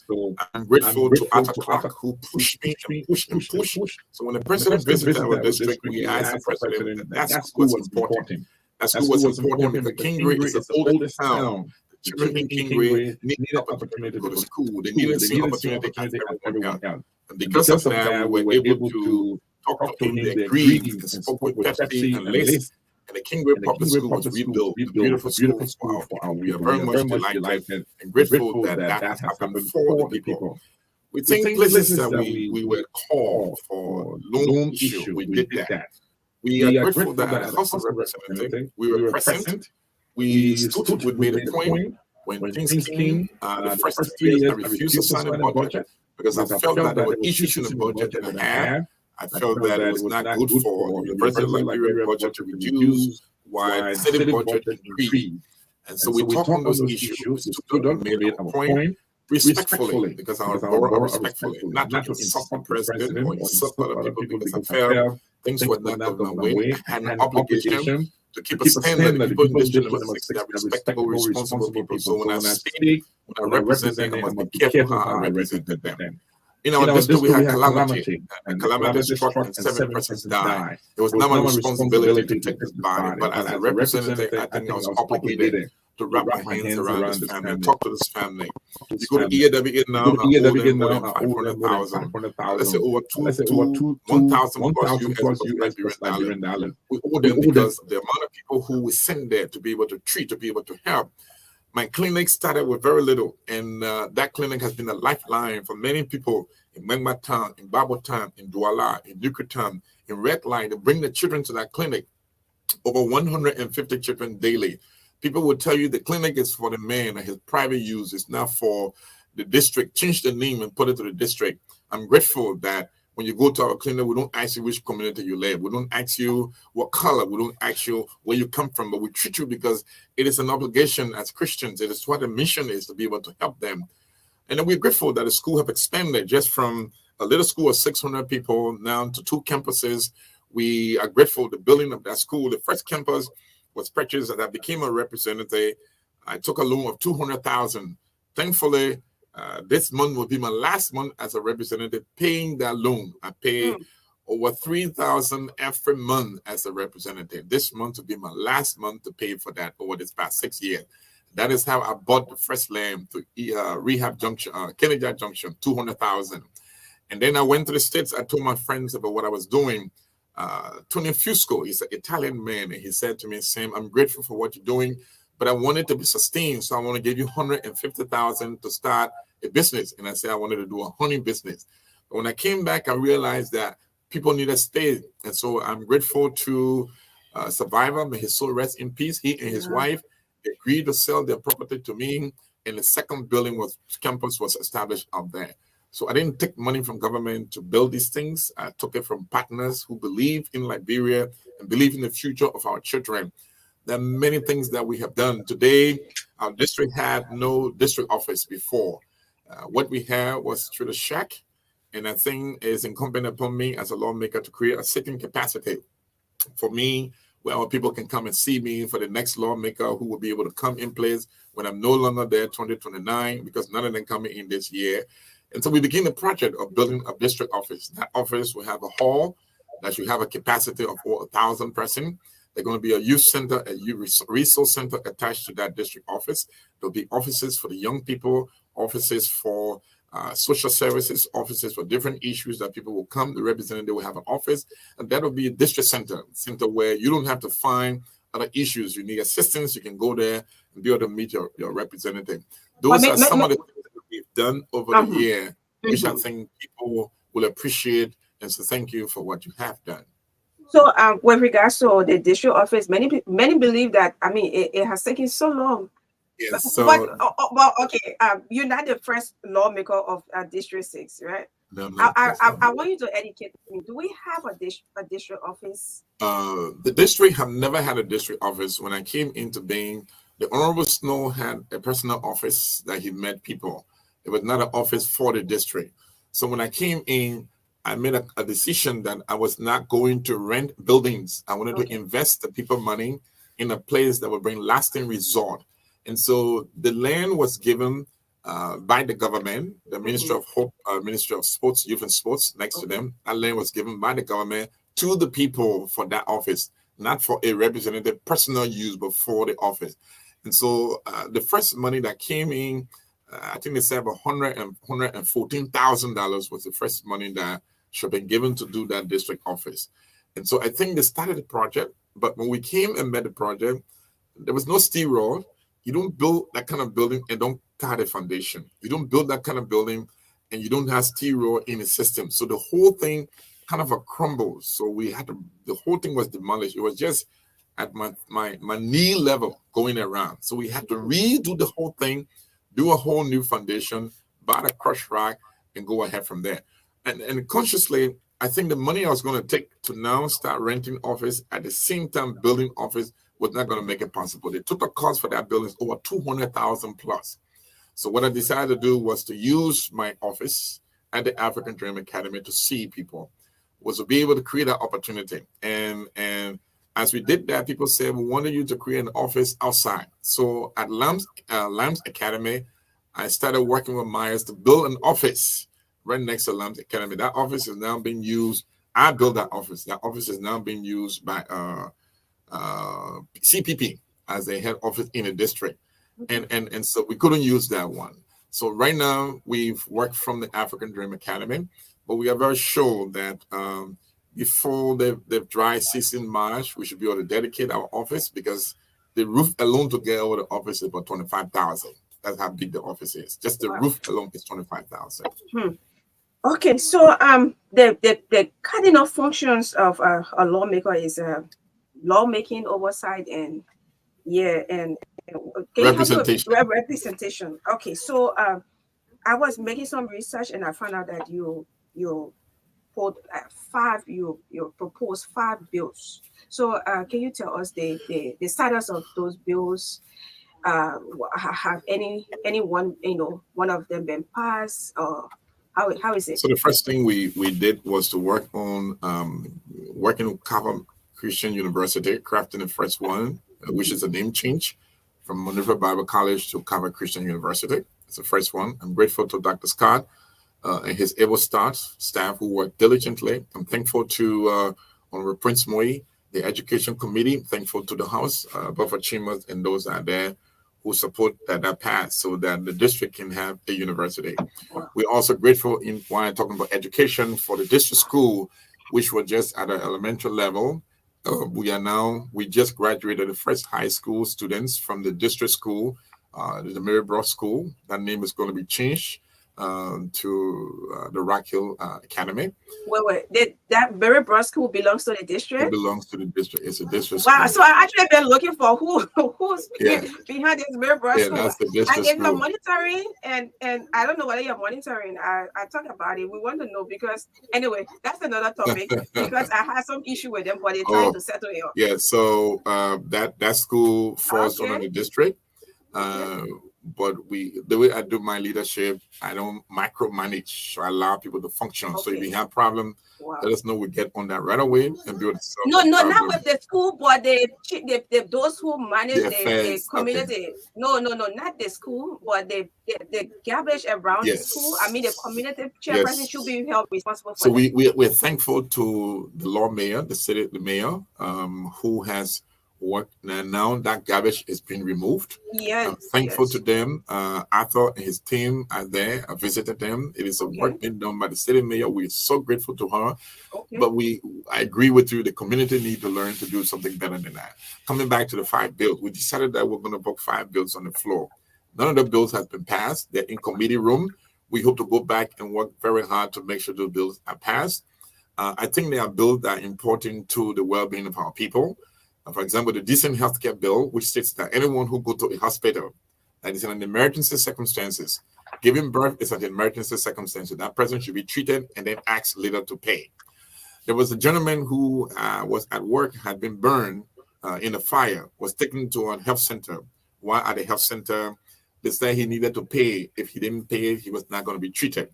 So I'm grateful to Atta Clark who pushed me and pushed. So when the president visited our district, we asked the president that school was important. That school was important because Kingway is the oldest town. Children in Kingway need the opportunity to go to school. They need the same opportunity as everyone else. And because of that, we were able to talk to him. They agreed and spoke with Pepsi and Lace. And the Kingway Public School was rebuilt. A beautiful school for our. We are very much delighted and grateful that that happened for the people. We think places that we were called for loan issue, we did that. We are grateful that as a House of Representatives, we were present. We stood, we made a point when things came, the first 3 years I refused to sign a budget because I felt that there were issues in the budget that I had. I felt that it was not good for the University of Liberia budget to reduce while the city budget increased. And so we talked on those issues. We stood up, made a point respectfully, because I was brought up respectfully, not to insult the president or insult other people because I felt things were not going my way. I had an obligation to keep a standard that people in this district are respectable, responsible people. So when I speak, when I represent them, I must be careful how I represent them. In our district, we had calamity. A calamity struck and 7 persons died. It was not my responsibility to take this body, but as a representative, I think I was obligated to wrap my hands around this family and talk to this family. You go to EAWA now, I owe them more than 500,000. Let's say over 1,000 plus US Liberian dollar. We owe them because the amount of people who we send there to be able to treat, to be able to help. My clinic started with very little, and that clinic has been a lifeline for many people in Mengma Town, in Babo Town, in Douala, in Duke Town, in Red Line, to bring the children to that clinic. Over 150 children daily. People will tell you the clinic is for the man and his private use. It's not for the district. Change the name and put it to the district. I'm grateful that when you go to our clinic, we don't ask you which community you live. We don't ask you what color. We don't ask you where you come from, but we treat you because it is an obligation as Christians. It is what the mission is, to be able to help them. And then we're grateful that the school have expanded just from a little school of 600 people now to 2 campuses. We are grateful the building of that school. The first campus was purchased and I became a representative. I took a loan of 200,000. Thankfully, this month will be my last month as a representative paying that loan. I pay over 3,000 every month as a representative. This month will be my last month to pay for that over this past 6 years. That is how I bought the first land to Rehab Junction, Kennedy Junction, 200,000. And then I went to the States. I told my friends about what I was doing. Tony Fusco, he's an Italian man, and he said to me, Sam, I'm grateful for what you're doing, but I want it to be sustained, so I want to give you 150,000 to start a business. And I said I wanted to do a honey business. But when I came back, I realized that people need a space, and so I'm grateful to Survivor. May his soul rest in peace. He and his wife agreed to sell their property to me, and the second campus was established out there. So I didn't take money from government to build these things. I took it from partners who believe in Liberia and believe in the future of our children. There are many things that we have done. Today, our district had no district office before. What we had was through the shack, and I think it is incumbent upon me as a lawmaker to create a sitting capacity for me, where our people can come and see me, for the next lawmaker who will be able to come in place when I'm no longer there 2029, because none of them coming in this year. And so we began the project of building a district office. That office will have a hall that should have a capacity of 1,000 persons. There's going to be a youth center, a youth resource center attached to that district office. There'll be offices for the young people, offices for social services, offices for different issues that people will come. The representative will have an office, and that will be a district center where you don't have to find other issues. You need assistance, you can go there and be able to meet your representative. Those are some of the things that we've done over the year, which I think people will appreciate. And so thank you for what you have done. So with regards to the district office, many believe that, I mean, it has taken so long. Yes. So, well, okay. You're not the first lawmaker of District 6, right? No, I want you to educate me. Do we have a district office? The district have never had a district office. When I came into being, the Honorable Snow had a personal office that he met people. It was not an office for the district. So when I came in, I made a decision that I was not going to rent buildings. I wanted to invest the people money in a place that would bring lasting result. And so the land was given by the government, the Ministry of Hope, Ministry of Sports, Youth and Sports, next to them. That land was given by the government to the people for that office, not for a representative personal use, but for the office. And so the first money that came in, I think they said about $114,000 was the first money that should have been given to do that district office. And so I think they started the project, but when we came and met the project, there was no steel road. You don't build that kind of building and don't cut a foundation. You don't build that kind of building and you don't have steel road in the system. So the whole thing kind of crumbled. So the whole thing was demolished. It was just at my knee level going around. So we had to redo the whole thing, do a whole new foundation, buy the crushed rock, and go ahead from there. And consciously, I think the money I was going to take to now start renting office at the same time building office was not going to make it possible. They took the cost for that building over $200,000 plus. So what I decided to do was to use my office at the African Dream Academy to see people, was to be able to create that opportunity. And as we did that, people said, we wanted you to create an office outside. So at Lamb's Academy, I started working with Myers to build an office right next to Lamb's Academy. That office is now being used. I built that office. That office is now being used by CPP as a head office in the district. and so we couldn't use that one. So right now we've worked from the African Dream Academy, but we are very sure that before the dry season March, we should be able to dedicate our office, because the roof alone to get over the office is about 25,000. That's how big the office is. Just the Wow. roof alone is 25,000. Okay, so the cardinal functions of a lawmaker is lawmaking, oversight, and and can you help me with Representation. representation? Okay, so I was making some research and I found out that you put you proposed 5 bills. So can you tell us the status of those bills? Have any one one of them been passed, or how is it? So the first thing we did was to work on working with Calvary Christian University, crafting the first one, which is a name change from Monroe Bible College to Calvary Christian University. It's the first one. I'm grateful to Dr. Scott and his able staff who worked diligently. I'm thankful to Honorable Prince Moy, the Education Committee. Thankful to the House, Buffer Chambers, and those that are there who support that path so that the district can have a university. We're also grateful while I'm talking about education for the district school, which were just at an elementary level. We just graduated the first high school students from the district school, the Mary Brock School. That name is going to be changed to the Rock Hill Academy. Wait, that Mary Brock School belongs to the district? It belongs to the district. It's a district Wow, school. so I actually been looking for who's behind this Mary Brock Yeah, School. that's the district And if you're school. monitoring, and I don't know whether you're monitoring, I talk about it. We want to know, because anyway, that's another topic, because I had some issue with them, but they're trying to settle it up. Yeah, so that school falls under the district. But the way I do my leadership, I don't micromanage. So I allow people to function. So if you have problem, let us know. We get on that right away and be able to solve No, the not problem. with the school, but those who manage the community. Okay. No, not the school, but the garbage around the school. I mean, the community chairperson should be held responsible for. So we're thankful to the Lord Mayor, the mayor, who has worked, and now that garbage is being removed. I'm thankful to them. Arthur and his team are there. I visited them. It is a work being done by the city mayor. We're so grateful to her. But I agree with you. The community need to learn to do something better than that. Coming back to the 5 bills, we decided that we're going to book 5 bills on the floor. None of the bills have been passed. They're in committee room. We hope to go back and work very hard to make sure those bills are passed. I think they are bills that are important to the well-being of our people. For example, the decent healthcare bill, which states that anyone who go to a hospital that is in an emergency circumstances, giving birth is an emergency circumstance, that person should be treated and then asked later to pay. There was a gentleman who was at work, had been burned in a fire, was taken to a health center. While at the health center, they said he needed to pay. If he didn't pay, he was not going to be treated.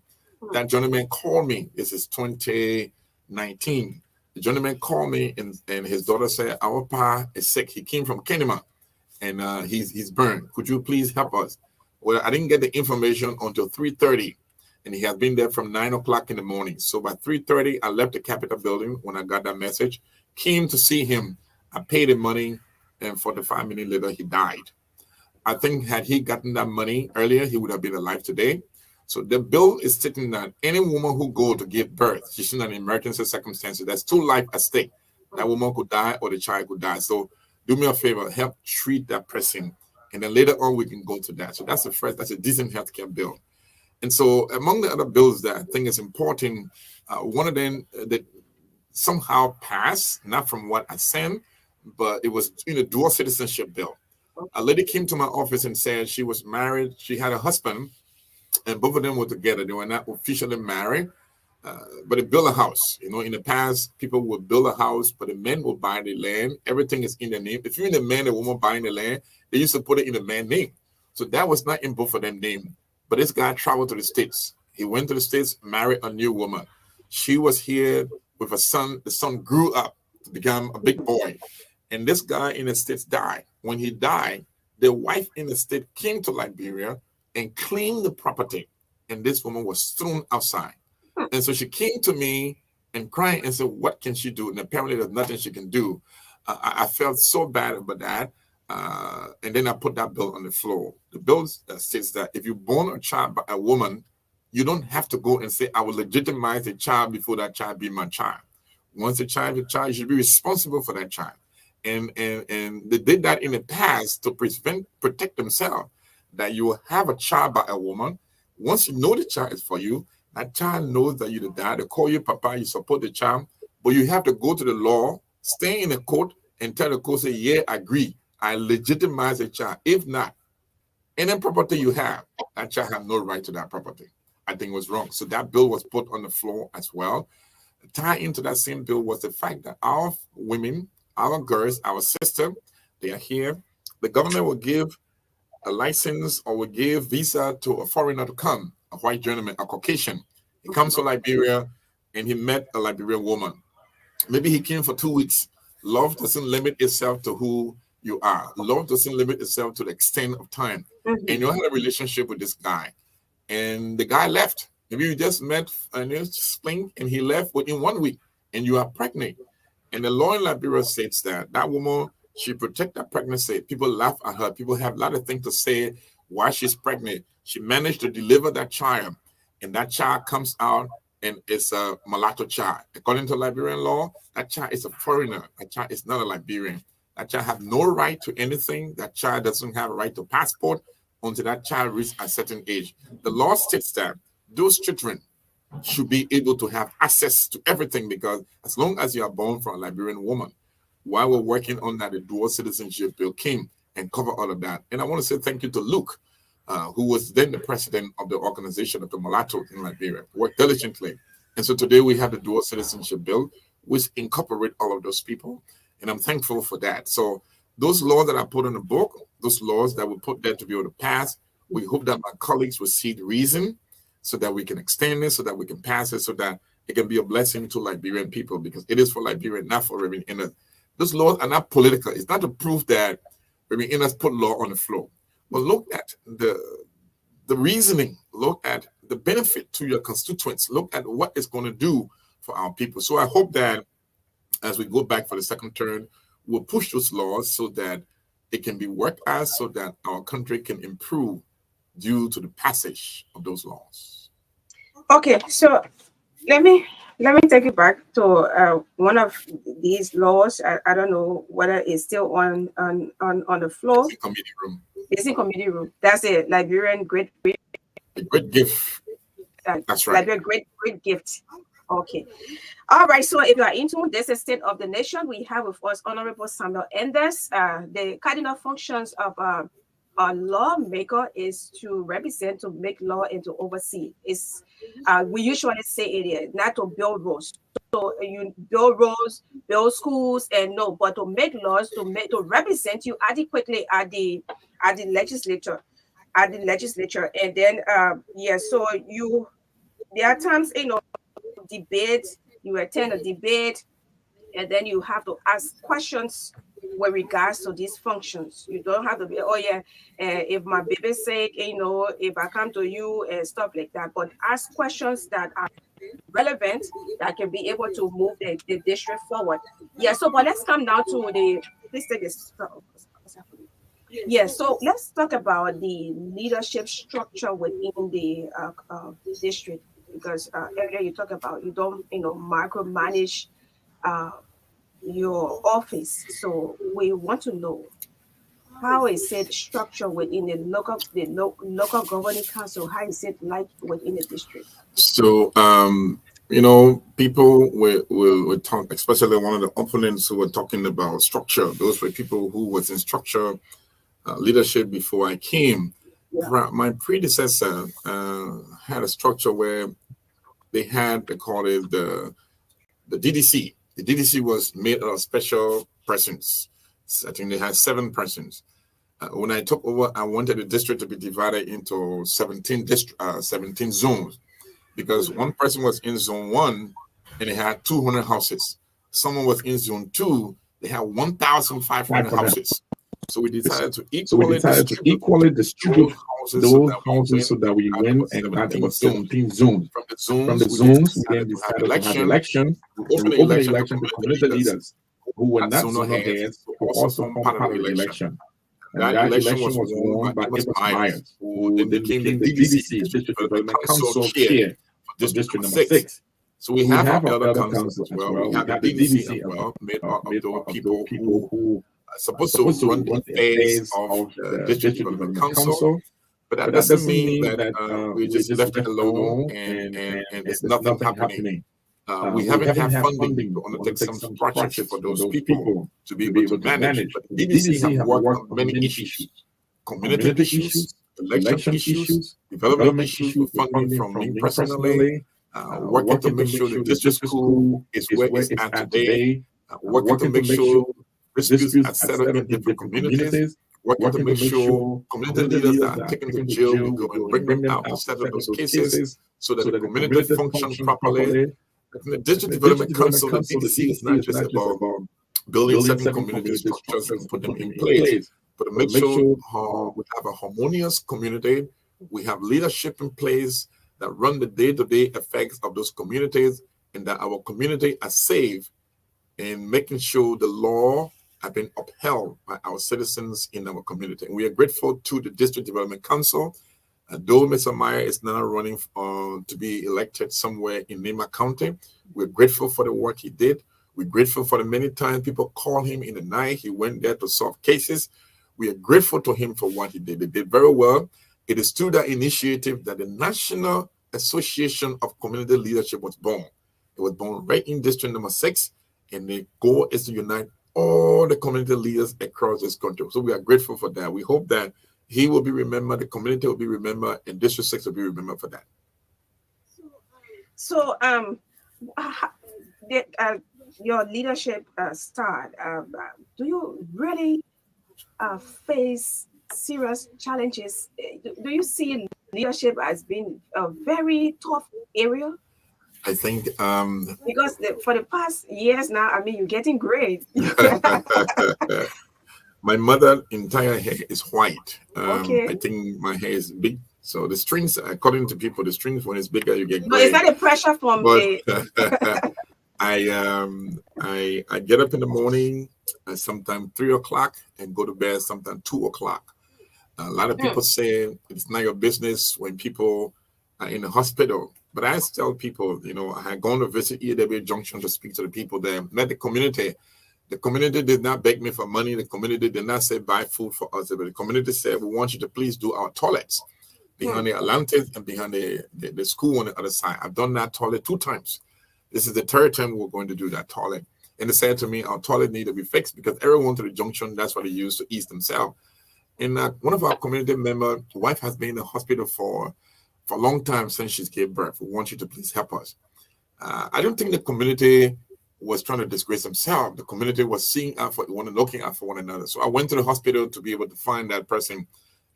That gentleman called me. This is 2019. The gentleman called me and his daughter said, our pa is sick. He came from Kenema and he's burned. Could you please help us? Well, I didn't get the information until 3:30 and he has been there from 9 o'clock in the morning. So by 3:30, I left the Capitol building when I got that message, came to see him. I paid him money and 45 minutes later, he died. I think had he gotten that money earlier, he would have been alive today. So the bill is stating that any woman who go to give birth, she's in an emergency circumstances, there's 2 lives at stake. That woman could die or the child could die. So do me a favor, help treat that person. And then later on, we can go to that. So that's that's a decent healthcare bill. And so among the other bills that I think is important, one of them that somehow passed, not from what I sent, but it was dual citizenship bill. A lady came to my office and said she was married. She had a husband. And both of them were together. They were not officially married, but they built a house. In the past, people would build a house, but the men would buy the land. Everything is in their name. If you're in the man and woman buying the land, they used to put it in the man's name. So that was not in both of them name. But this guy traveled to the States. He went to the States, married a new woman. She was here with a son. The son grew up to become a big boy. And this guy in the States died. When he died, the wife in the States came to Liberia and claimed the property, and this woman was thrown outside. And so she came to me and crying and said, what can she do? And apparently there's nothing she can do. I felt so bad about that. And then I put that bill on the floor. The bill states that if you born a child by a woman, you don't have to go and say, I will legitimize a child before that child be my child. Once a child is a child, you should be responsible for that child. And they did that in the past to protect themselves, that you will have a child by a woman. Once you know the child is for you, that child knows that you're the dad. They call you papa, you support the child, but you have to go to the law, stay in the court, and tell the court, say, yeah, I agree. I legitimize a child. If not, any property you have, that child have no right to that property. I think it was wrong. So that bill was put on the floor as well. Tie into that same bill was the fact that our women, our girls, our sister, they are here. The government will give a license or will give visa to a foreigner to come, a white gentleman, a Caucasian. He comes to Liberia and he met a Liberian woman. Maybe he came for 2 weeks. Love doesn't limit itself to who you are. Love doesn't limit itself to the extent of time. And you had a relationship with this guy, and the guy left. Maybe you just met and you spring, and he left within 1 week, and you are pregnant. And the law in Liberia states that woman, she protect that pregnancy. People laugh at her. People have a lot of things to say why she's pregnant. She managed to deliver that child, and that child comes out and it's a mulatto child. According to Liberian law, that child is a foreigner. That child is not a Liberian. That child have no right to anything. That child doesn't have a right to passport until that child reaches a certain age. The law states that those children should be able to have access to everything, because as long as you are born from a Liberian woman, while we're working on that, the dual citizenship bill came and covered all of that. And I want to say thank you to Luke, who was then the president of the organization of the mulatto in Liberia, worked diligently. And so today we have the dual citizenship bill, which incorporate all of those people. And I'm thankful for that. So those laws that I put in the book, those laws that we put there to be able to pass, we hope that my colleagues will see the reason so that we can extend it, so that we can pass it, so that it can be a blessing to Liberian people, because it is for Liberia, not for Reverend Innes. Those laws are not political. It's not to prove that Reverend Innes put law on the floor. But look at the reasoning, look at the benefit to your constituents, look at what it's going to do for our people. So I hope that as we go back for the second term, we'll push those laws so that it can be worked as, so that our country can improve due to the passage of those laws. Okay, so let me take you back to one of these laws. I don't know whether it's still on the floor. It's in committee room. It's in committee room. That's a Liberian great gift. That's right. Liberian great gift. Okay. All right. So if you are into this state of the nation, we have with us Honorable Samuel Enders. The cardinal functions of a lawmaker is to represent, to make law, and to oversee. It's we usually say it is not to build roads. So you build roads, build schools, and no, but to make laws, to represent you adequately at the legislature, and then so there are times, debate, you attend a debate, and then you have to ask questions with regards to these functions. You don't have to be, if my baby's sick, if I come to you and stuff like that, but ask questions that are relevant, that can be able to move the district forward. Yeah, so but let's come now to please take this. Yeah, so let's talk about the leadership structure within the district, because earlier you talked about you don't micromanage your office. So we want to know how is it structured within the local governing council? How is it like within the district? So people will talk, especially one of the opponents who were talking about structure. Those were people who was in structure leadership before I came. Yeah. My predecessor had a structure where they call it the DDC. The DDC was made of special persons. I think they had 7 persons. When I took over, I wanted the district to be divided into 17 zones, because one person was in zone 1 and they had 200 houses. Someone was in zone 2, they had 1,500 houses. So we decided to equally distribute those houses so that we win and got about 17 zones. From the zones, we then decided to have elections. We opened the election to community leaders who were not zonal heads, who also formed part of the election. That election was won by Amos Myers, who then became the DDC, District Development Council Chair for District number 6. So we have our elder council as well. We have the DDC as well, made up of those people who are supposed to run the affairs of the District Development Council. But that doesn't mean that we just left it alone and there's nothing happening. We haven't had funding to undertake some projects for those people to be able to manage. But the DDC have worked on many issues: community issues, election issues, development issues with funding from me personally, working to make sure the district school is where it's at today, working to make sure disputes are settled in different communities, working to make sure community leaders that are taken to jail, we go and bring them out to settle those cases so that the community functions properly. The District Development Council, the DDC, is not just about building certain community structures and put them in place, but to make sure we have a harmonious community, we have leadership in place that run the day-to-day effects of those communities, and that our community are safe in making sure the law have been upheld by our citizens in our community. And we are grateful to the District Development Council. Though Mr. Meyer is now running to be elected somewhere in Nema County, we're grateful for the work he did. We're grateful for the many times people call him in the night. He went there to solve cases. We are grateful to him for what he did. He did very well. It is through that initiative that the National Association of Community Leadership was born. It was born right in District number 6, and the goal is to unite all the community leaders across this country. So we are grateful for that. We hope that he will be remembered, the community will be remembered, and District 6 will be remembered for that. So, your leadership start. Do you really face serious challenges? Do you see leadership as being a very tough area? I think because for the past years now, I mean, you're getting great. My mother's entire hair is white. Okay. I think my hair is big. So the strings, according to people, the strings when it's bigger, you get gray. But is that a pressure from I get up in the morning, sometimes 3 o'clock, and go to bed sometimes 2 o'clock. A lot of people say it's not your business when people are in the hospital. But I tell people, you know, I had gone to visit EAW Junction to speak to the people there, met the community. The community did not beg me for money. The community did not say buy food for us. But the community said, we want you to please do our toilets behind the Atlantis and behind the school on the other side. I've done that toilet 2 times. This is the 3rd time we're going to do that toilet. And they said to me, our toilet need to be fixed because everyone to the junction, that's what they use to ease themselves. And one of our community members' wife has been in the hospital for a long time since she gave birth. We want you to please help us. I don't think the community was trying to disgrace themselves. The community was seeing out for one and looking out for one another. So I went to the hospital to be able to find that person.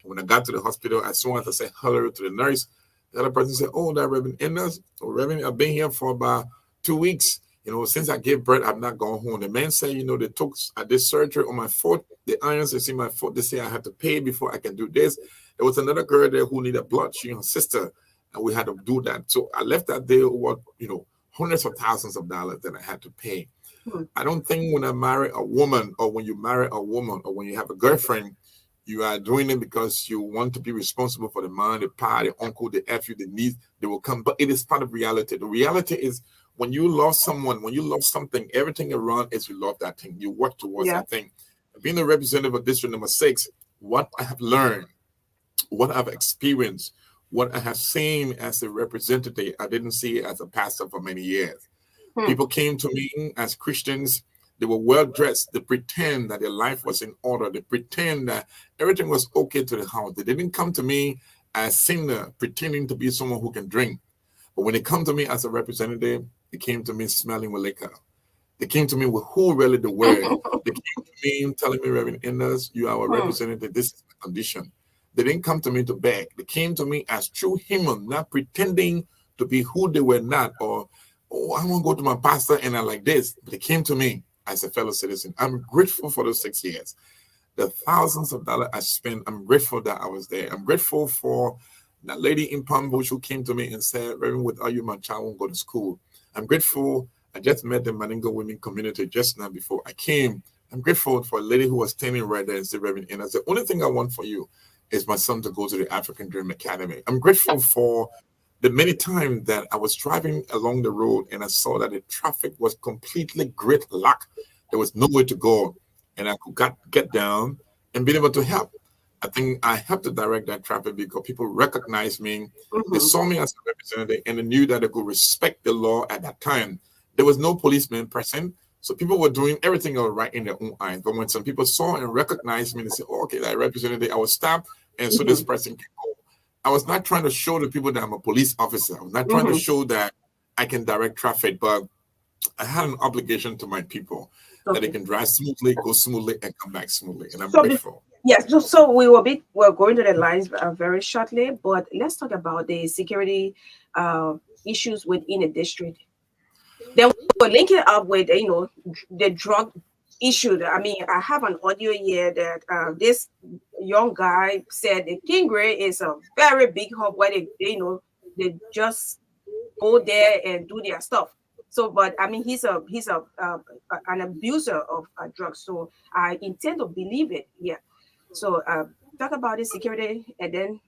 When I got to the hospital, as soon as I said hello to the nurse, the other person said, "Oh, that Reverend Enders, Reverend, I've been here for about 2 weeks. You know, since I gave birth, I've not gone home." The man said, "You know, I did surgery on my foot. The irons is in my foot. They say I have to pay before I can do this." There was another girl there who needed blood. She and her sister, and we had to do that. So I left that day with, you know, hundreds of thousands of dollars that I had to pay. I don't think when I marry a woman, or when you marry a woman, or when you have a girlfriend, you are doing it because you want to be responsible for the mom, the pa, the uncle, the nephew, the niece. They will come, but it is part of reality. The reality is when you love someone, when you love something, everything around is you love that thing. You work towards that thing. Being a representative of District number 6, what I have learned, what I've experienced, what I have seen as a representative, I didn't see it as a pastor for many years. People came to me as Christians. They were well dressed. They pretend that their life was in order. They pretend that everything was okay to the house. They didn't come to me as sinner, pretending to be someone who can drink. But when they come to me as a representative, they came to me smelling with liquor. They came to me with who really the word. They came to me telling me, "Reverend Enders, you are our representative. This is my condition." They didn't come to me to beg. They came to me as true human, not pretending to be who they were not, or, "Oh, I want to go to my pastor and I like this." But they came to me as a fellow citizen. I'm grateful for those 6 years. The thousands of dollars I spent, I'm grateful that I was there. I'm grateful for that lady in Palm Bush who came to me and said, "Reverend, without you, my child won't go to school." I'm grateful. I just met the Maningo women community just now before I came. I'm grateful for a lady who was standing right there and said, Reverend, and I said, the only thing I want for you is my son to go to the African Dream Academy. I'm grateful for the many times that I was driving along the road and I saw that the traffic was completely gridlock. There was nowhere to go, and I could get down and be able to help. I think I helped to direct that traffic because people recognized me. They Mhm. saw me as a representative and they knew that they could respect the law at that time. There was no policeman present. So people were doing everything all right in their own eyes. But when some people saw and recognized me, they said, oh, okay, that representative, I was stopped. And so this Mhm. person can go. I was not trying to show the people that I'm a police officer. I was not trying to Mhm. show that I can direct traffic, but I had an obligation to my people that they Okay. can drive smoothly, go smoothly, and come back smoothly. And I'm So grateful. yes, so we're going to the lines very shortly, but let's talk about the security issues within a district. Then we'll link it up with the drug issue. I mean, I have an audio here that this young guy said the King Gray is a very big hub where they just go there and do their stuff. So, but I mean, he's an abuser of drugs. So I intend to believe it. Yeah. So talk about the security and then.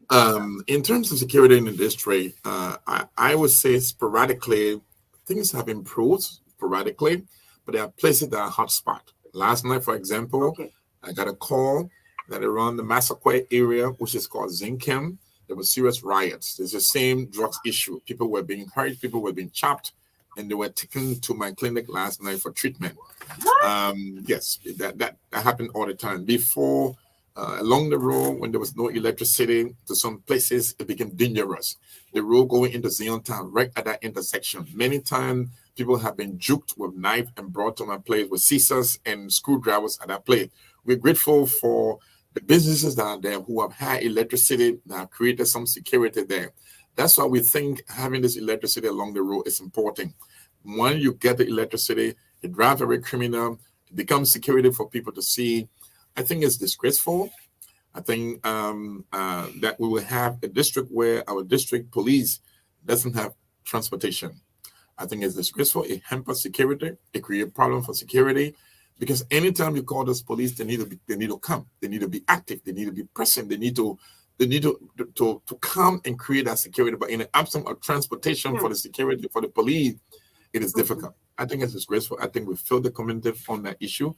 In terms of security in the district, I would say sporadically things have improved sporadically, but there are places that are hotspot. Last night, for example, Okay. I got a call that around the Massaquoi area, which is called Zinkem, there were serious riots. There's the same drugs issue. People were being hurt, people were being chopped, and they were taken to my clinic last night for treatment. What? Yes, that happened all the time. Before, along the road, when there was no electricity, to some places it became dangerous. The road going into Zion Town, right at that intersection, many times people have been juked with knife and brought to my place with scissors and screwdrivers at that place. We're grateful for the businesses that are there who have had electricity that have created some security there. That's why we think having this electricity along the road is important. When you get the electricity, it drives every criminal, it becomes security for people to see. I think it's disgraceful. I think that we will have a district where our district police doesn't have transportation. I think it's disgraceful. It hampers security. It creates problems for security because anytime you call those police, they need to come. They need to be active. They need to be present. They need to come and create that security. But in the absence of transportation for Hmm. the security for the police, it is difficult. I think it's disgraceful. I think we feel the community on that issue.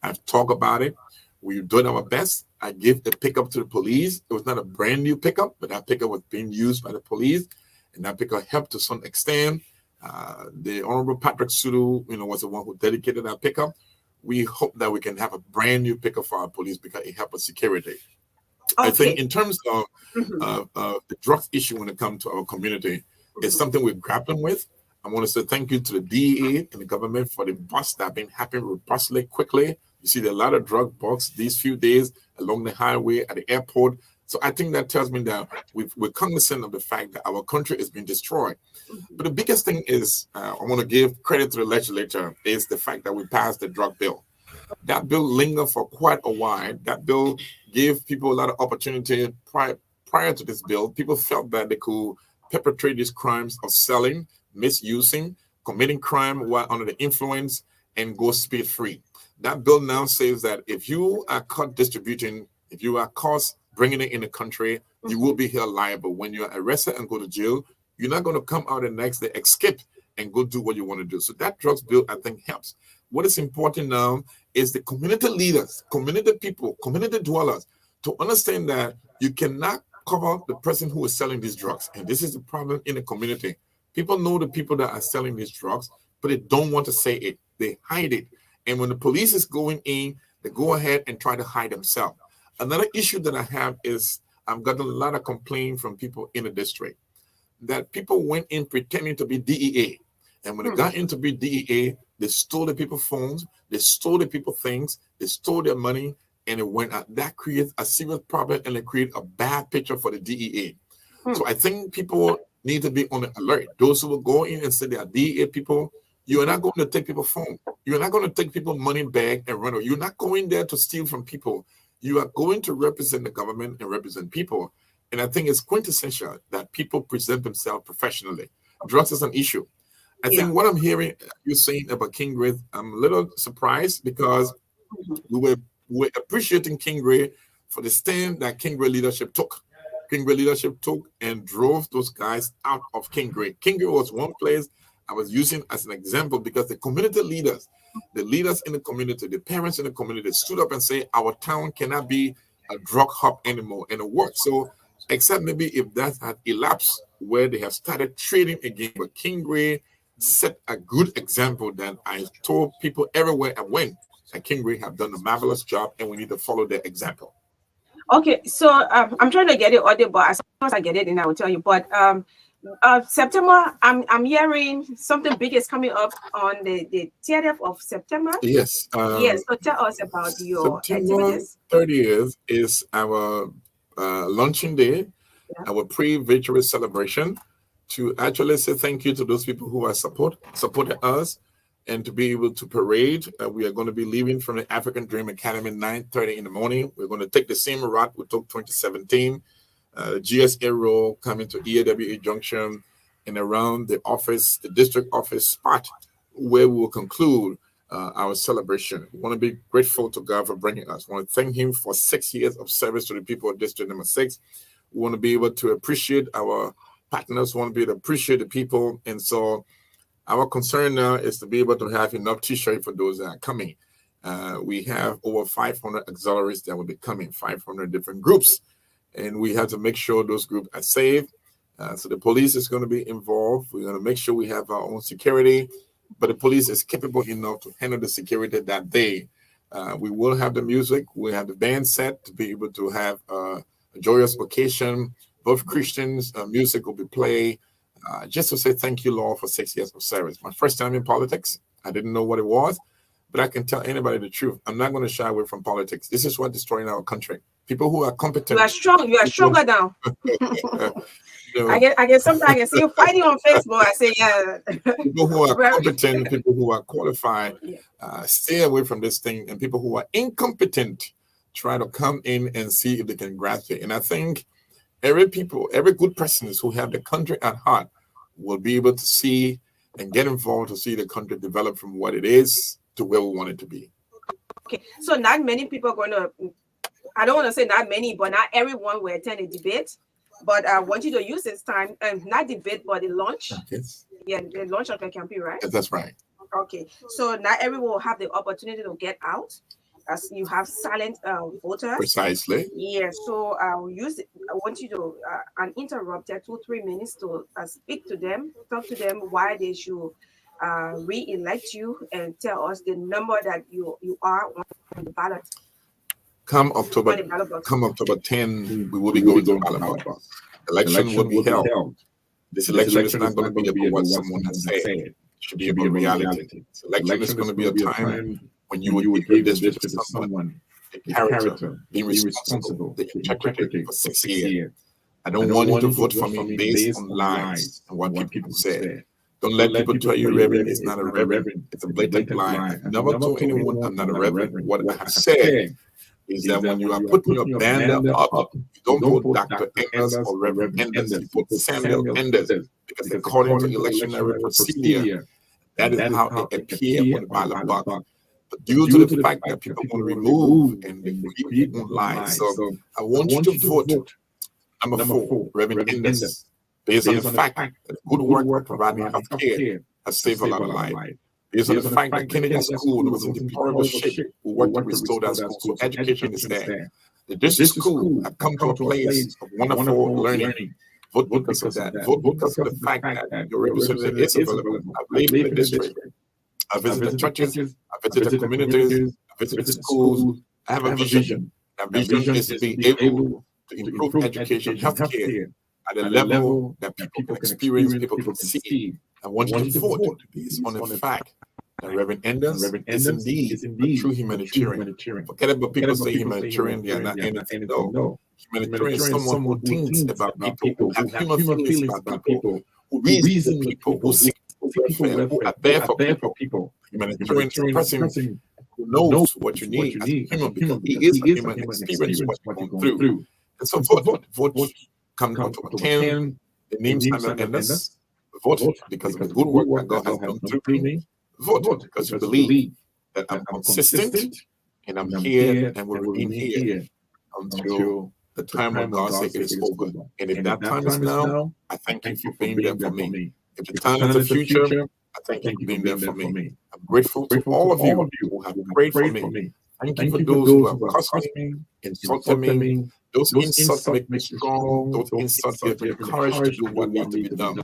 I've talked about it. We've done our best. I gave the pickup to the police. It was not a brand new pickup, but that pickup was being used by the police, and that pickup helped to some extent. The Honorable Patrick Sudu, was the one who dedicated that pickup. We hope that we can have a brand new pickup for our police because it helps us security. I think Okay. in terms of Mhm. the drugs issue when it comes to our community, it's something we're grappling with. I want to say thank you to the DEA and the government for the bust that have been happening robustly, quickly. You see, there are a lot of drug busts these few days along the highway at the airport. So I think that tells me that we're cognizant of the fact that our country is being destroyed. But the biggest thing is, I want to give credit to the legislature, is the fact that we passed the drug bill. That bill lingered for quite a while. That bill gave people a lot of opportunity prior to this bill. People felt that they could perpetrate these crimes of selling, misusing, committing crime while under the influence and go speed free. That bill now says that if you are caught distributing, if you are caught bringing it in the country, you will be held liable. When you're arrested and go to jail, you're not going to come out the next day, escape, and go do what you want to do. So that drugs bill, I think, helps. What is important now is the community leaders, community people, community dwellers to understand that you cannot cover the person who is selling these drugs. And this is the problem in the community. People know the people that are selling these drugs, but they don't want to say it. They hide it. And when the police is going in, they go ahead and try to hide themselves. Another issue that I have is I've gotten a lot of complaints from people in the district that people went in pretending to be DEA. And when they Hmm. got into be DEA, they stole the people's phones, they stole the people's things, they stole their money, and it went out. That creates a serious problem and it creates a bad picture for the DEA. Hmm. So I think people need to be on the alert. Those who will go in and say they are DEA people, you are not going to take people's phone. You're not going to take people's money bag and run away. You're not going there to steal from people. You are going to represent the government and represent people. And I think it's quintessential that people present themselves professionally. Drugs is an issue. I Yeah. think what I'm hearing you saying about King Grid, I'm a little surprised because we were appreciating King Gray for the stand that King Gray leadership took. King Gray leadership took and drove those guys out of King Gray. King Gray was one place I was using as an example because the community leaders, the leaders in the community, the parents in the community stood up and say, our town cannot be a drug hub anymore, and it worked. So, except maybe if that had elapsed where they have started trading again, but King Gray set a good example that I told people everywhere I went that King Gray have done a marvelous job, and we need to follow their example. Okay, so I'm trying to get it audio, but as soon as I get it, then I will tell you. But September, I'm hearing something big is coming up on the 30th of September. Yes. Yes. So tell us about your September activities. 30th is our launching day, our pre-victory celebration, to actually say thank you to those people who are supported us, and to be able to parade. We are going to be leaving from the African Dream Academy 9:30 in the morning. We're going to take the same route we took 2017. GSA Road coming to EAWA Junction and around the office, the district office spot where we will conclude our celebration. We want to be grateful to God for bringing us. We want to thank Him for 6 years of service to the people of District Number 6. We want to be able to appreciate our partners, we want to be able to appreciate the people. And so our concern now is to be able to have enough t-shirts for those that are coming. We have over 500 auxiliaries that will be coming, 500 different groups. And we have to make sure those groups are safe. So the police is going to be involved. We're going to make sure we have our own security, but the police is capable enough to handle the security that day. We will have the music. We have the band set to be able to have a joyous occasion. Both Christians, music will be played. Just to say thank you, Lord, for 6 years of service. My first time in politics, I didn't know what it was, but I can tell anybody the truth. I'm not going to shy away from politics. This is what's destroying our country. People who are competent. You are strong. You are stronger now. I get sometimes I can see you fighting on Facebook. I say, yeah. People who are competent, people who are qualified, stay away from this thing. And people who are incompetent, try to come in and see if they can grasp it. And I think every good person who have the country at heart will be able to see and get involved to see the country develop from what it is to where we want it to be. Okay, so not many people are going to, I don't want to say not many, but not everyone will attend a debate. But I want you to use this time, not debate, but the launch. Yes. Yeah, the launch of the campaign, right? Yes, that's right. Okay, so not everyone will have the opportunity to get out, as you have silent voters. Precisely. Yeah, so I want you to uninterrupted 2-3 minutes to speak to them, talk to them why they should re-elect you, and tell us the number that you are on the ballot. Come October 10, we will be going to the ballot box. Election will be held. This election is not going to be about what someone has said. It should be about reality. This election is going to be a time when you would give this to someone, the character, being responsible, the integrity for 6 years. I don't want you to vote for me based on lies and what people say. Don't let people tell you Reverend is not a Reverend. It's a blatant lie. I never told anyone I'm not a Reverend. What I have said is that when you are putting your banner up, you don't put Dr. Enders or Reverend Enders, you put Samuel Enders, because according to electionary procedure, that is how it appears on the ballot box. But due to the fact that people want to remove and they create their own lies, so I want you to vote number 4, Reverend Enders, based on the fact that good work providing health care has saved a lot of lives. Based on the fact that Kennedy School was in deplorable shape, we worked to restore that school, so education is there. The district school have come to a place of wonderful learning. Vote because of that. Vote because of the fact that your representative is available. I've lived in the district. I visit the churches, I visit the communities, I visit the schools. I have a vision. That vision is to be able to improve education, healthcare at a level that people can experience, people can see. I want you to vote based on the fact that Reverend Enders is indeed a true humanitarian. Forget about people say humanitarian, they are not anything. No. Humanitarian is someone who thinks about people, who have human feelings about people, who reason people, who seek welfare, who are there for people. Humanitarian is a person who knows what you need as a human, because he is a human, experience what you're going through. And so vote come October 10, the name Samuel Enders. Vote because of the good work that God has done through me. Vote because you believe that I'm consistent And I'm here and will remain here until the time when God says it is over. And if that time is now, I thank you for being there for me. If the time is the future, I thank you for being there for me. I'm grateful to all of you who have prayed for me. Thank you for those who have cursed me, insulted me. Those insults make me strong. Those insults give me the courage to do what needs to be done.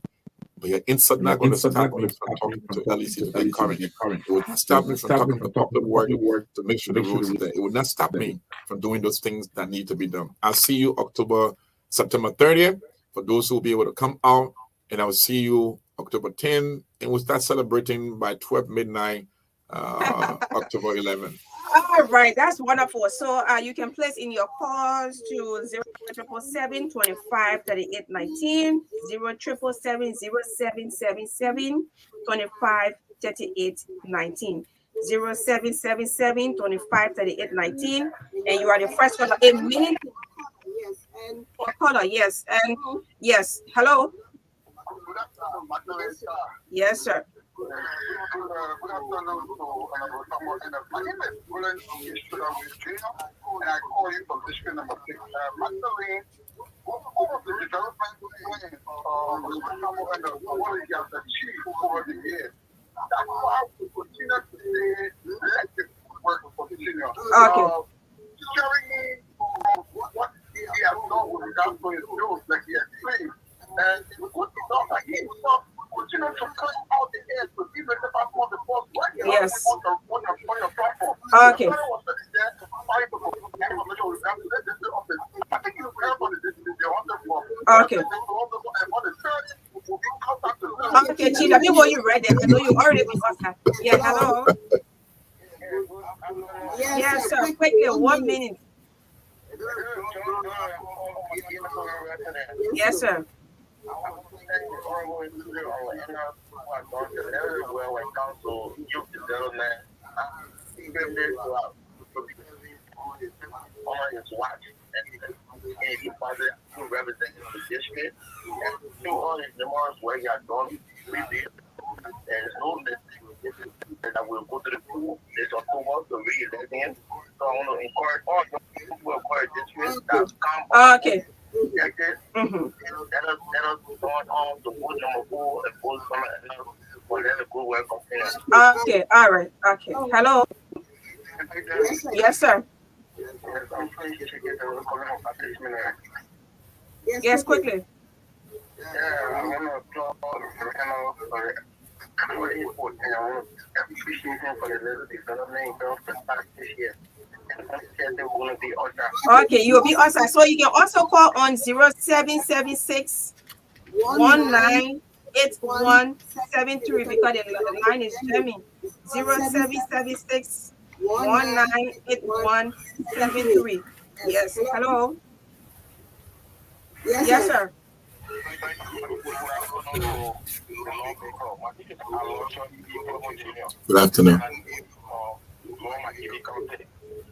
But your insult not going to stop me from talking to LEC to get current. It would not stop me from talking to public work to make sure the roads are there. It would not stop me from doing those things that need to be done. I'll see you September 30th for those who will be able to come out, and I will see you October 10th, and we'll start celebrating by 12 midnight, October 11th. All right, that's wonderful. So you can place in your calls to 0777 25 38 19, 0777 0777 25 38 19, 0777 25 38 19, and you are the first caller. A minute. Yes, and caller, yes, and yes. Hello. Yes, sir. Good afternoon to my name is Bullen and I call you from district number 6. Magdalene, what was the development plan and what you have achieved over the years? That's why we continue to say, let the work continue. Okay. Sharing me what he has done with regards to his bills, like he explained. And it's good to know that he will continue to cut out the air to give it about what the boss yes. Okay. Okay. Okay, Chief, let me know you read it. I know you already got that. Yeah, hello. Yes, sir. Quickly, 1 minute. Yes, sir. That will go to the pool this October to re-election. So I want to encourage all the people who acquire districts that come. Okay. Let us go on to vote number 4 and vote for the good work of Okay, all right. Okay. Hello. Yes, sir. Yes, quickly. Yeah, I want to applaud for and I want to appreciate him for the little development for this year. Okay, you'll be awesome. So you can also call on 0776 198173 because the line is jamming. 0776 198173. Yes, hello. Yes, sir. Good afternoon.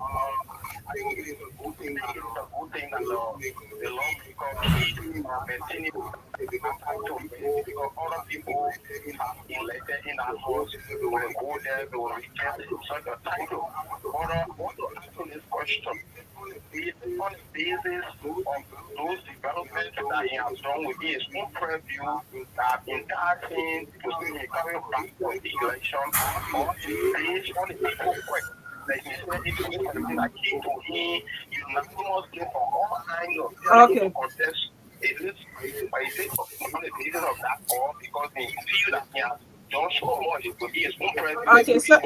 I think it is a good thing that the law maintaining because other people have elected in our house, they will go there, they will reject such a title. But I want to answer this question. On the basis of those developments that he has done with his own preview that enticing to see coming back from the election, or based on the people question. Like he said, if you something that came to him, you unanimously from all angles. Okay. Contest it is by saying on the basis of that, or because they feel that he has done so much to be his own president. Okay, so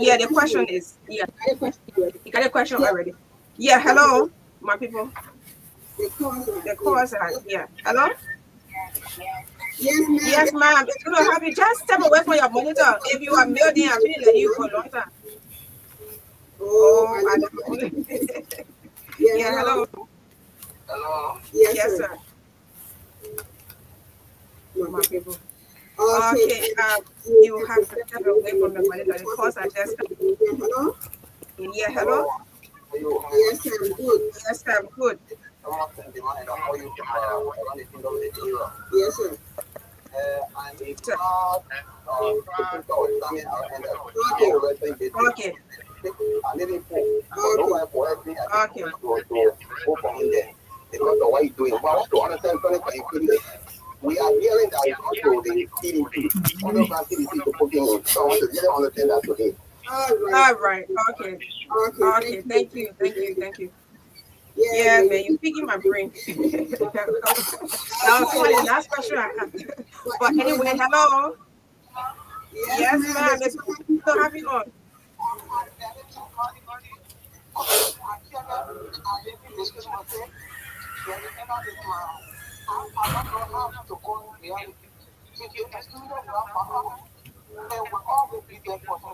the question is you got a question already. Yeah, hello, my people. The calls are hello. Yes, ma'am. It's good to have you. Just step away from your monitor. If you are building, I'm really letting you for a long time. Oh, I don't know. Yeah, hello. Hello. Yes, sir. My people. Okay, you have to step away from the monitor. The calls are just. Hello. Yeah, hello. Yes, I'm good. Yes, I'm good. Yes, sir. Okay. Okay. to hope on them because of what he's doing. But I want to understand something quickly. We are hearing that it's also the CDC, underground CDC to put in. So I want to really understand that today. All right. Okay. Okay. Thank you. Yeah, man, you're picking my brain. That was probably the last question I had. But anyway, hello. Yes, ma'am. It's good to have you on.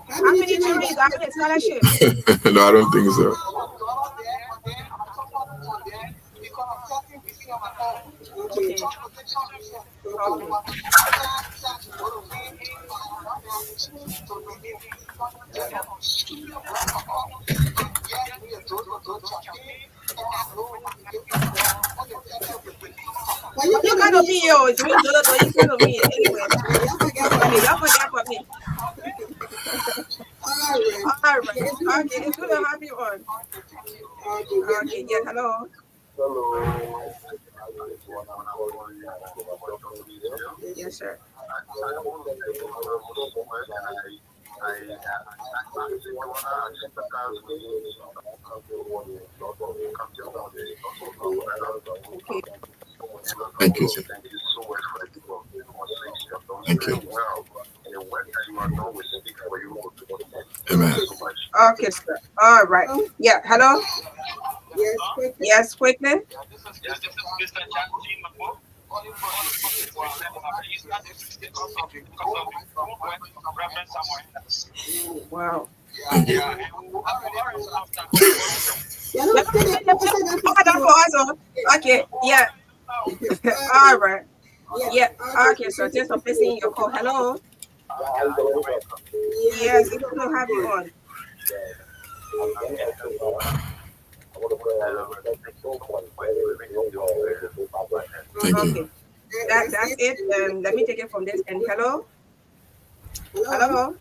How many children you got in scholarship? No, I don't think so. Okay. You kind of me, yo. It's me, Jonathan. You kind of me. Anyway. Okay, y'all forget about me. All right. Okay, it's good to have you on. Okay, yeah, hello. Yes, sir. Okay. Thank you, sir. Thank you. Amen. Okay, sir. All right. Yeah, hello. Yes, quickly. Wow. Thank you. Okay, yeah. All right. Yeah. Okay, so just for placing your call. Hello. Yes, it's good to have you on. Thank Okay. you. That's it. Let me take it from this end. Hello. Hello.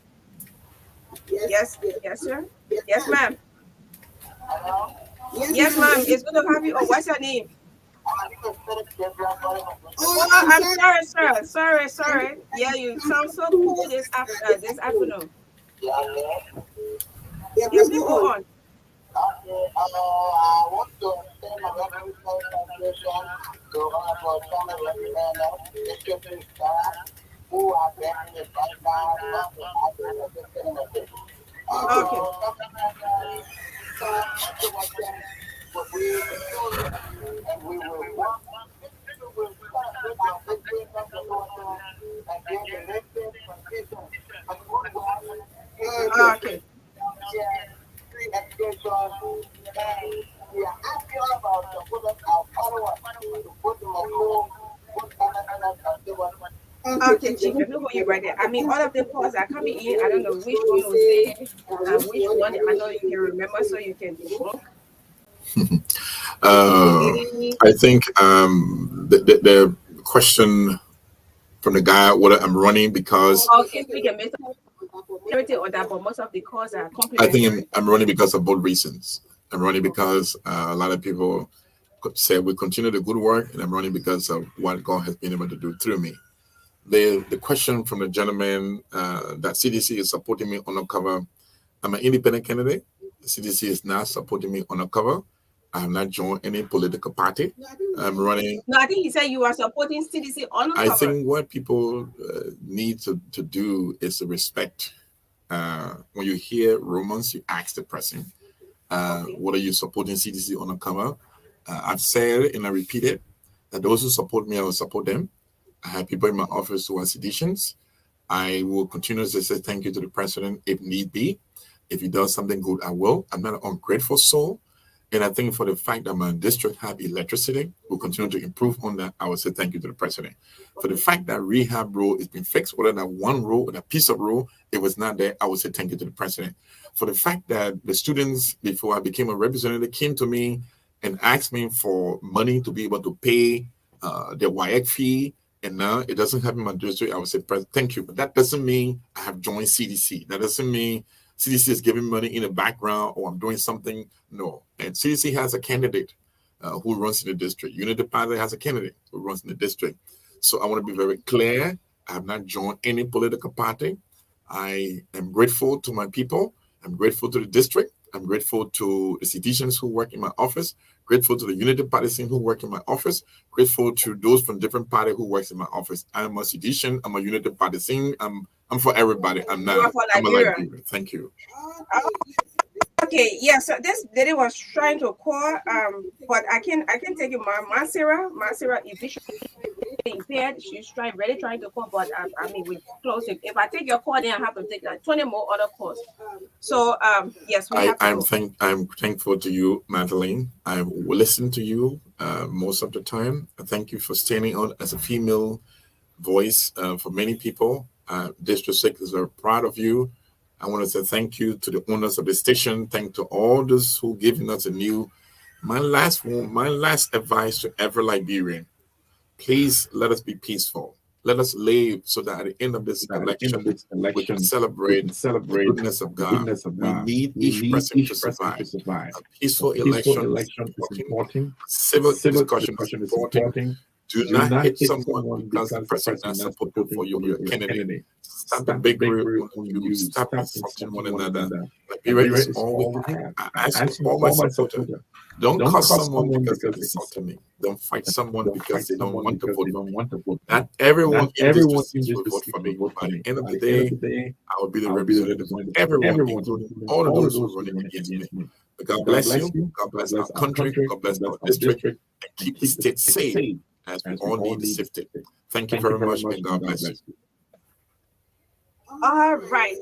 Yes. Yes, sir. Yes, ma'am. Yes, ma'am. It's good to have you on. What's your name? Oh, I'm sorry, sir. Sorry. Yeah, you sound so cool this afternoon. Yeah, please go on. Okay. Okay. Okay, Chief, let me hold you right there. I mean, all of the calls are coming in. I don't know which one will say, which one I know you can remember, so you can debunk. I think the question from the guy whether I'm running because Okay, we can make majority or that, but most of the calls are I complimentary. think I'm running because of both reasons. I'm running because a lot of people say we continue the good work, and I'm running because of what God has been able to do through me. The question from the gentleman that CDC is supporting me on a cover. I'm an independent candidate. The CDC is not supporting me on a cover. I have not joined any political party. I'm running. No, I think he said you are supporting CDC on I cover. think what people need to do is to respect. When you hear rumors, you ask the person, what are you supporting CDC on a cover? I've said and I repeat it that those who support me, I will support them. I have people in my office who are seditionists. I will continue to say thank you to the president if need be. If he does something good, I will. I'm not an ungrateful soul. And I think for the fact that my district have electricity, we'll continue to improve on that. I will say thank you to the president. For the fact that rehab road has been fixed, whether that one road or a piece of road, it was not there, I will say thank you to the president. For the fact that the students, before I became a representative, came to me and asked me for money to be able to pay their WIAC fee, and now it doesn't happen in my district, I would say thank you. But that doesn't mean I have joined CDC. That doesn't mean CDC is giving money in the background or I'm doing something. No. And CDC has a candidate who runs in the district. Unity Party has a candidate who runs in the district. So I want to be very clear. I have not joined any political party. I am grateful to my people. I'm grateful to the district. I'm grateful to the citizens who work in my office. Grateful to the Unity Party team who work in my office. Grateful to those from different party who works in my office. I'm a citizen. I'm a Unity Party team. I'm for everybody. I'm You are not. for I'm a Liberia. Liberian. Thank you. Okay, yeah. So this lady was trying to call, but I can take you, Masira is visually impaired. She's really trying to call, but I mean we close it. If I take your call, then I have to take like 20 more other calls. So yes, we have to go. I'm thankful to you, Magdalene. I will listen to you most of the time. Thank you for standing on as a female voice for many people. District 6 is very proud of you. I want to say thank you to the owners of the station. Thank to all those who giving us a new. My last advice to every Liberian: please let us be peaceful. Let us live so that at the end of this election, we can celebrate the goodness of God. We need each person to survive. A peaceful election is important. Civil discussion is important. Do not hit someone because the person not supporting for you or your candidate. Stop the bigotry on you. Stop insulting one another. Liberia is all we have. I ask all my supporters, don't curse someone because they insulted me. Don't fight someone because they don't want to vote for me. Not everyone in this district will vote for me. By the end of the day, I will be the representative of everyone, including all of those who are running against me. But God bless you. God bless our country. God bless our district. And keep the state safe as we all need safety. Thank you very much, and God bless you. All right.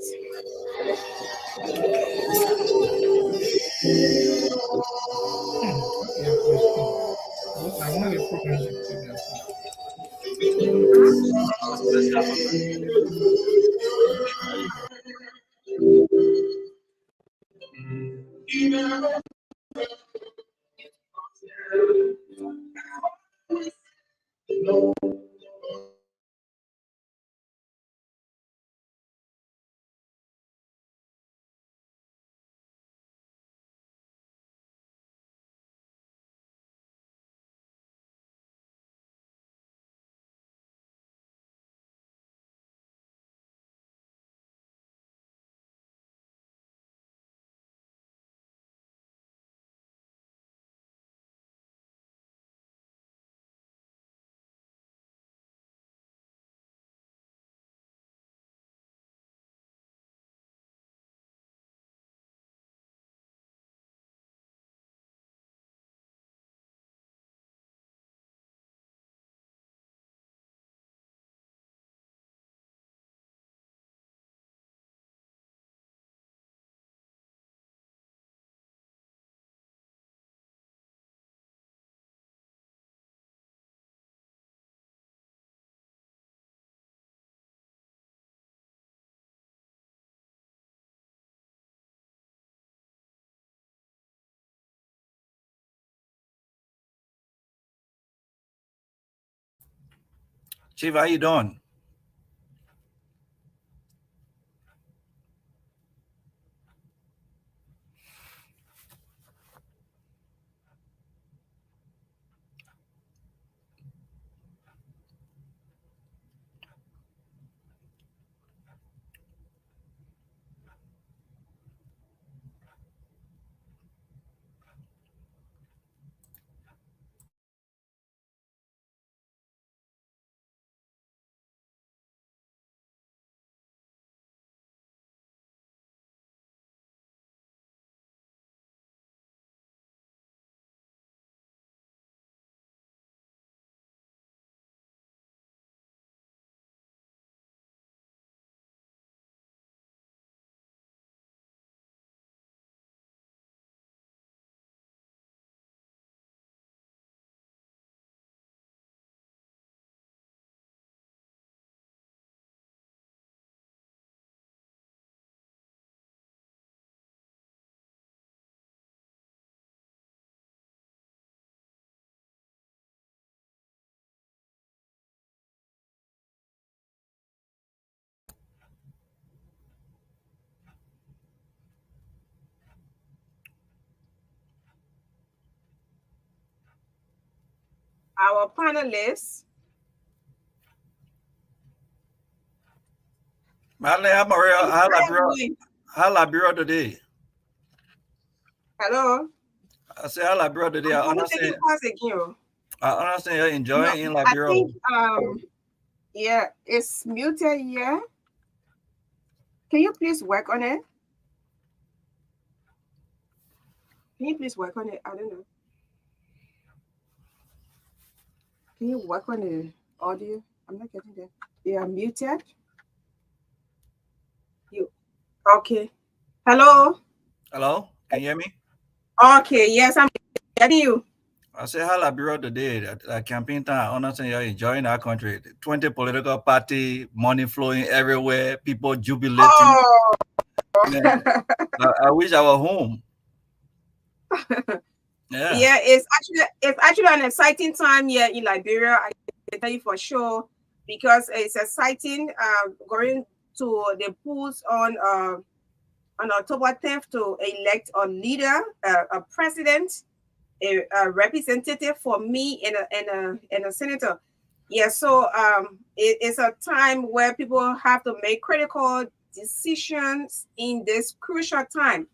Chief, how you doing? our panelists. Magdalene, how Liberia today? Hello. I say how Liberia today. I'm taking calls again. I understand you're enjoying in I Liberia. think yeah, it's muted here. Can you please work on it? Can you please work on it? I don't know. Can you work on the audio? I'm not getting that. You are muted. You okay? Hello. Hello, can you hear me? Okay. Yes, I'm getting you. I say how Liberia today. That campaign time. I understand you're enjoying our country. 20 political party, money flowing everywhere, people jubilating. Oh. Man, I wish I were home. Yeah, it's actually an exciting time here in Liberia. I can tell you for sure because it's exciting. Going to the polls on October 10th to elect a leader, a president, a representative for me, and a senator. Yeah, so it's a time where people have to make critical decisions in this crucial time.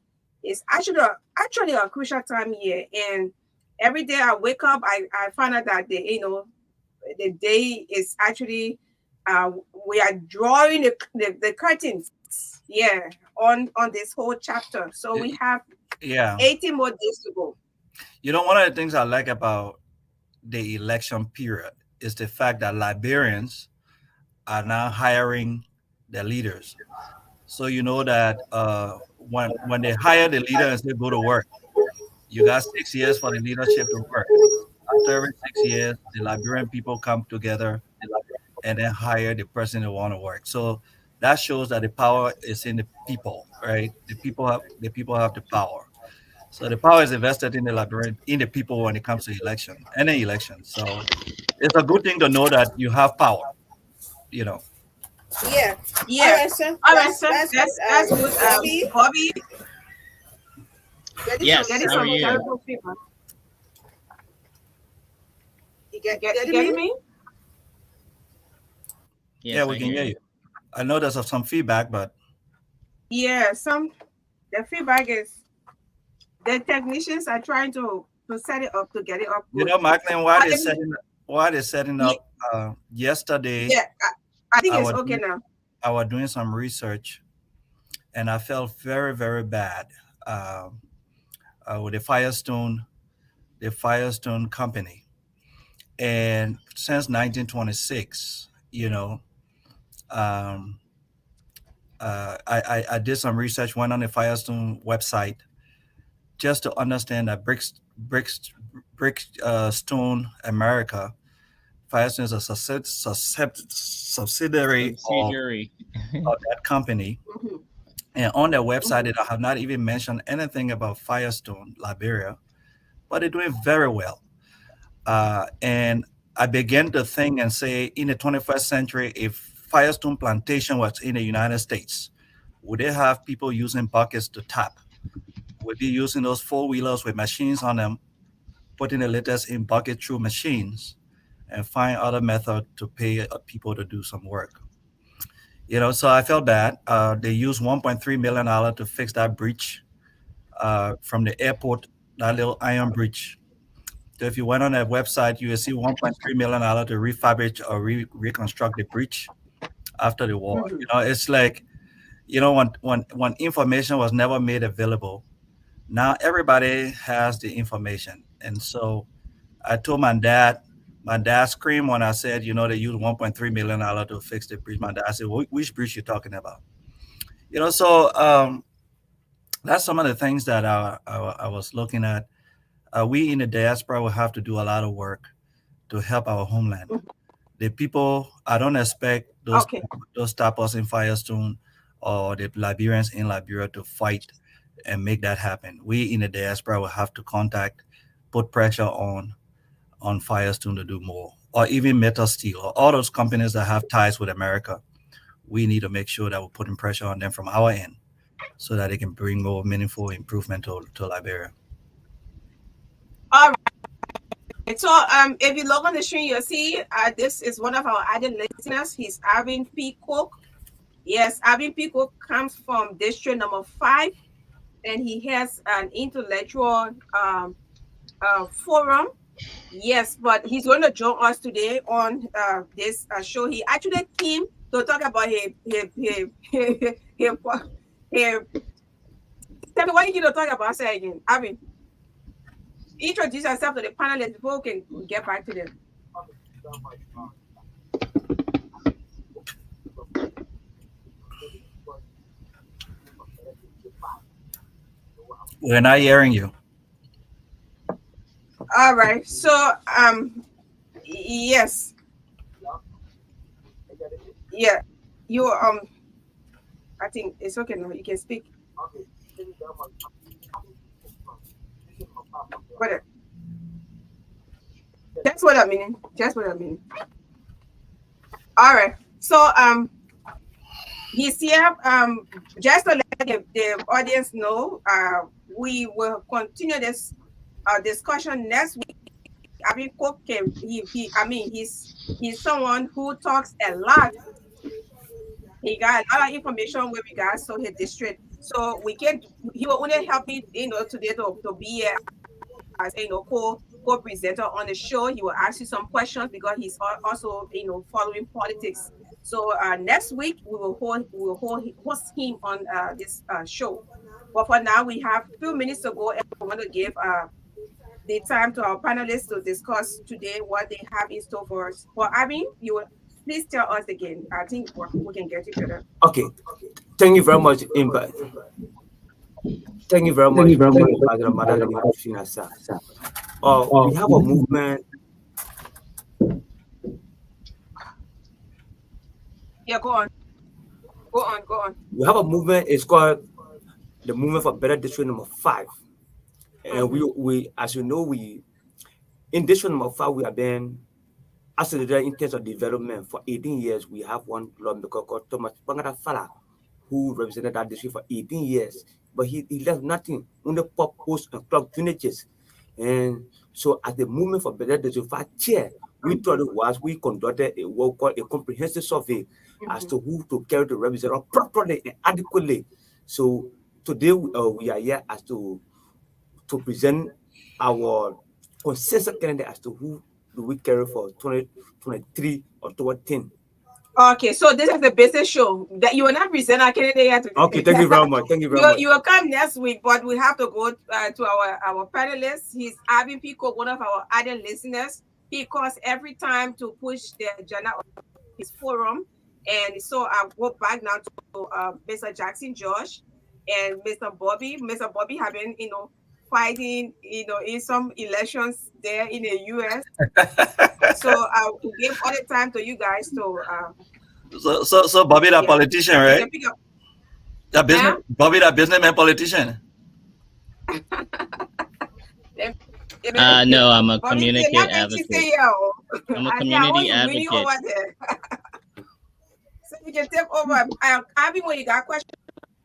It's actually a crucial time here, and every day I wake up, I find out that the day is actually we are drawing the curtains, yeah, on this whole chapter. So we have 80 more days to go. You know, one of the things I like about the election period is the fact that Liberians are now hiring their leaders. So you know that when they hire the leader and say go to work, you got 6 years for the leadership to work. After every 6 years, the Liberian people come together and then hire the person they want to work. So that shows that the power is in the people, right? The people have the power. So the power is invested in the Liberian, in the people when it comes to any election. So it's a good thing to know that you have power, you know. Yeah. All right, sir. That's good. Bobby. Yes, how are you? You getting me? Yes, Yeah, we can hear you. I know there's some feedback, but yeah, the feedback is the technicians are trying to set it up to get it up. You know, Magdalene, why they setting up yesterday. Yeah, I think it's okay now. I was doing some research, and I felt very, very bad with the Firestone company. And since 1926, you know, I did some research, went on the Firestone website just to understand that Stone America, Firestone is a subsidiary of that company. Mm-hmm. And on their website, they have not even mentioned anything about Firestone, Liberia, but they're doing very well. And I began to think and say, in the 21st century, if Firestone plantation was in the United States, would they have people using buckets to tap? Would be using those 4-wheelers with machines on them, putting the litters in bucket through machines, and find other method to pay people to do some work. You know, so I felt bad. They used $1.3 million to fix that breach from the airport, that little iron breach. So if you went on their website, you will see $1.3 million to refabricate or reconstruct the breach after the war. Mm-hmm. You know, it's like, you know, when information was never made available, now everybody has the information. And so I told my dad screamed when I said, you know, they used $1.3 million to fix the breach. My dad said, which breach you talking about? You know, so that's some of the things that I was looking at. We in the diaspora will have to do a lot of work to help our homeland. Mm-hmm. The people, I don't expect those tappers in Firestone or the Liberians in Liberia to fight and make that happen. We in the diaspora will have to put pressure on Firestone to do more, or even Metal Steel, or all those companies that have ties with America. We need to make sure that we're putting pressure on them from our end so that they can bring more meaningful improvement to Liberia. All right. So if you log on the screen, you'll see this is one of our added listeners. He's Arvin P. Cook. Yes, Arvin P. Cook comes from district number 5, and he has an intellectual forum. Yes, but he's going to join us today on this show. He actually came to talk about his tell me what you to talk about. Say again, Arvin. Introduce yourself to the panelists before we can get back to them. We're not hearing you. All right. So yes. Yeah. You I think it's okay now. You can speak. But that's what I mean. That's what I mean. All right. So he's here. Just to let the audience know, we will continue this discussion next week. I mean, Cook can he's someone who talks a lot. He got a lot of information with regards to his district. So he will only help me, today to be here as co-presenter on the show. He will ask you some questions because he's also following politics. So next week we will host him on this show. But for now, we have a few minutes to go, and we want to give the time to our panelists to discuss today what they have in store for us. For Abby, you will please tell us again. I think we can get it better. Okay. Thank you very much, Impact. Thank you very much, Magdalene Saah. We have a movement. Yeah, go on. Go on. We have a movement. It's called the Movement for Better District number 5. And we as you know, we in district number 5 we have been accelerated in terms of development for 18 years. We have one lawmaker called Thomas Pangata Fala, who represented that district for 18 years. But he left nothing, only pop posts and club finishes. And so as the Movement for Better District 5 chair, we thought it was, we conducted what we call a comprehensive survey as to who to carry the representative properly and adequately. So today we are here as to present our consensus candidate as to who do we carry for 2023 or 2010. Okay, so this is the business show that you will not present our candidate yet. Okay, thank you very much. Thank you very much. You will come next week, but we have to go to our panelists. He's Abby Pico, one of our other listeners. He calls every time to push the agenda of his forum. And so I go back now to Mr. Jackson George and Mr. Bobby. Mr. Bobby have been, fighting, in some elections there in the US. So I will give all the time to you guys to. So Bobby, that politician, right? That business, Bobby, that businessman politician. No, I'm a community advocate. I'm a community advocate. So you can take over. Abby, when you got questions.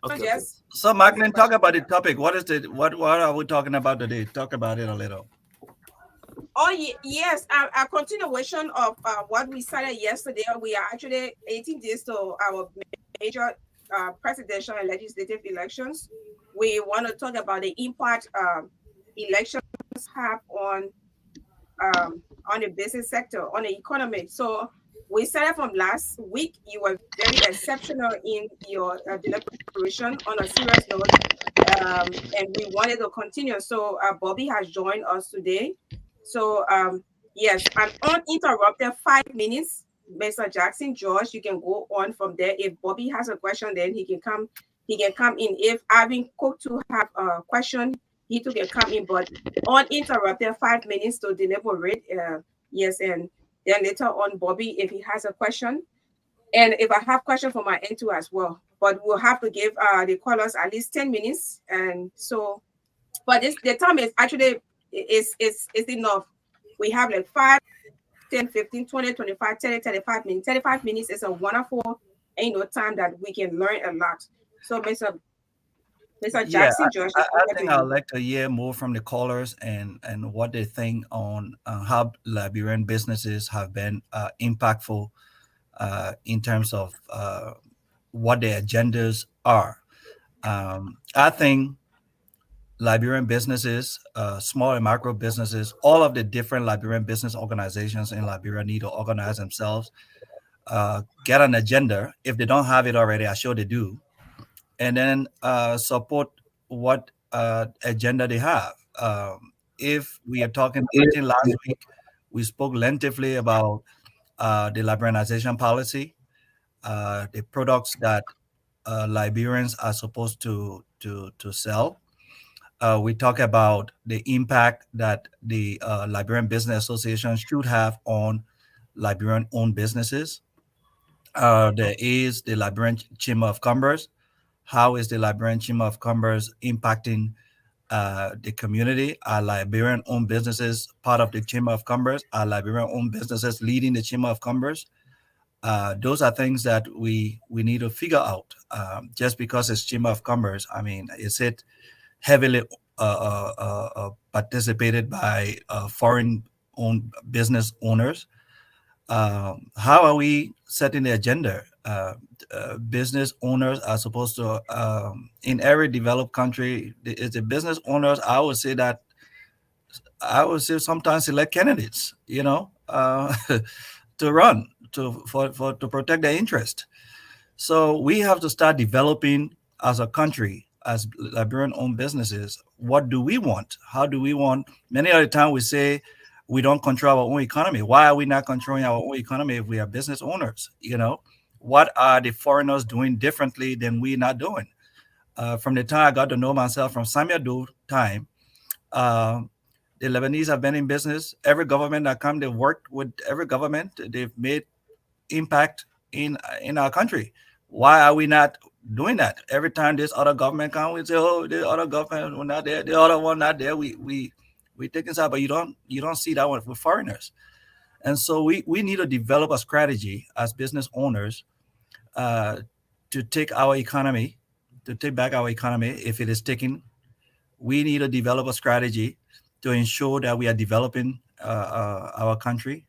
Okay. Yes. So Magdalene, talk about the topic. What are we talking about today? Talk about it a little. Oh yes, a continuation of what we started yesterday. We are actually 18 days to our major presidential and legislative elections. We want to talk about the impact elections have on the business sector, on the economy. So we started from last week. You were very exceptional in your deliberation on a serious note, and we wanted to continue. So Bobby has joined us today. So yes, an uninterrupted 5 minutes. Mr. Jackson George, you can go on from there. If Bobby has a question, then he can come. He can come in. If Arvin Cook to have a question, he too can come in. But uninterrupted 5 minutes to deliberate. Yes, and then later on, Bobby, if he has a question, and if I have question from my end too as well. But we'll have to give the callers at least 10 minutes. And so, but the time is actually is enough. We have like 5, 10, 15, 20, 25, 30, 35 minutes. 35 minutes is a wonderful, time that we can learn a lot. So, Mr. Mr. Yeah, Jackson George, I, let's go I ahead think with I'd you. like to hear more from the callers and what they think on how Liberian businesses have been impactful in terms of what their agendas are. I think Liberian businesses, small and micro businesses, all of the different Liberian business organizations in Liberia need to organize themselves, get an agenda. If they don't have it already, I'm sure they do, and then support what agenda they have. If we are talking, I think last week we spoke lengthily about the liberalization policy, the products that Liberians are supposed to sell. We talk about the impact that the Liberian Business Association should have on Liberian-owned businesses. There is the Liberian Chamber of Commerce. How is the Liberian Chamber of Commerce impacting the community? Are Liberian-owned businesses part of the Chamber of Commerce? Are Liberian-owned businesses leading the Chamber of Commerce? Those are things that we need to figure out. Just because it's Chamber of Commerce, I mean, is it heavily participated by foreign-owned business owners? How are we setting the agenda? Business owners are supposed to, in every developed country, it's the business owners. I would say sometimes select candidates, to run to protect their interest. So we have to start developing as a country, as Liberian-owned businesses. What do we want? How do we want? Many of the time we say we don't control our own economy. Why are we not controlling our own economy if we are business owners? What are the foreigners doing differently than we not doing? From the time I got to know myself, from Samuel Doe time, the Lebanese have been in business. Every government that come, they've worked with every government. They've made impact in our country. Why are we not doing that? Every time this other government comes, we say, "Oh, the other government were not there. The other one not there." We take inside, but you don't see that one with foreigners. And so we need to develop a strategy as business owners to take our economy, to take back our economy if it is taken. We need to develop a strategy to ensure that we are developing our country.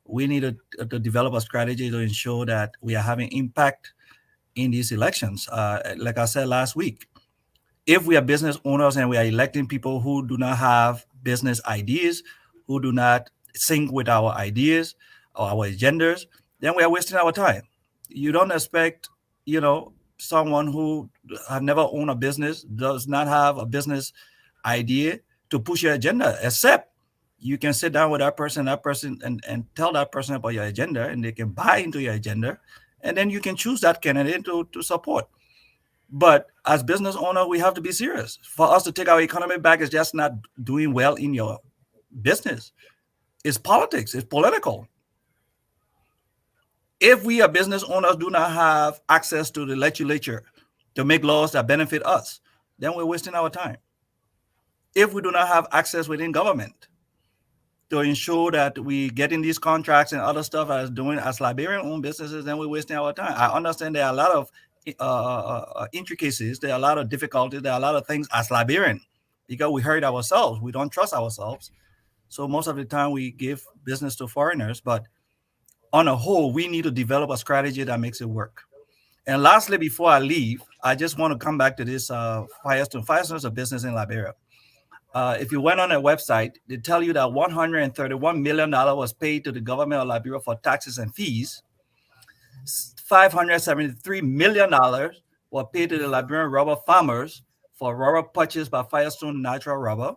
We need to develop a strategy to ensure that we are having impact in these elections. Like I said last week, if we are business owners and we are electing people who do not have business ideas, who do not sync with our ideas or our agendas, then we are wasting our time. You don't expect, someone who have never owned a business, does not have a business idea to push your agenda, except you can sit down with that person, and tell that person about your agenda, and they can buy into your agenda, and then you can choose that candidate to support. But as business owner, we have to be serious. For us to take our economy back is just not doing well in your business. It's politics. It's political. If we as business owners do not have access to the legislature to make laws that benefit us, then we're wasting our time. If we do not have access within government to ensure that we get in these contracts and other stuff as doing as Liberian-owned businesses, then we're wasting our time. I understand there are a lot of intricacies, there are a lot of difficulties, there are a lot of things as Liberian, because we hurt ourselves, we don't trust ourselves. So most of the time we give business to foreigners, but on a whole, we need to develop a strategy that makes it work. And lastly, before I leave, I just want to come back to this Firestone. Firestone is a business in Liberia. If you went on their website, they tell you that $131 million was paid to the government of Liberia for taxes and fees. $573 million were paid to the Liberian rubber farmers for rubber purchased by Firestone Natural Rubber.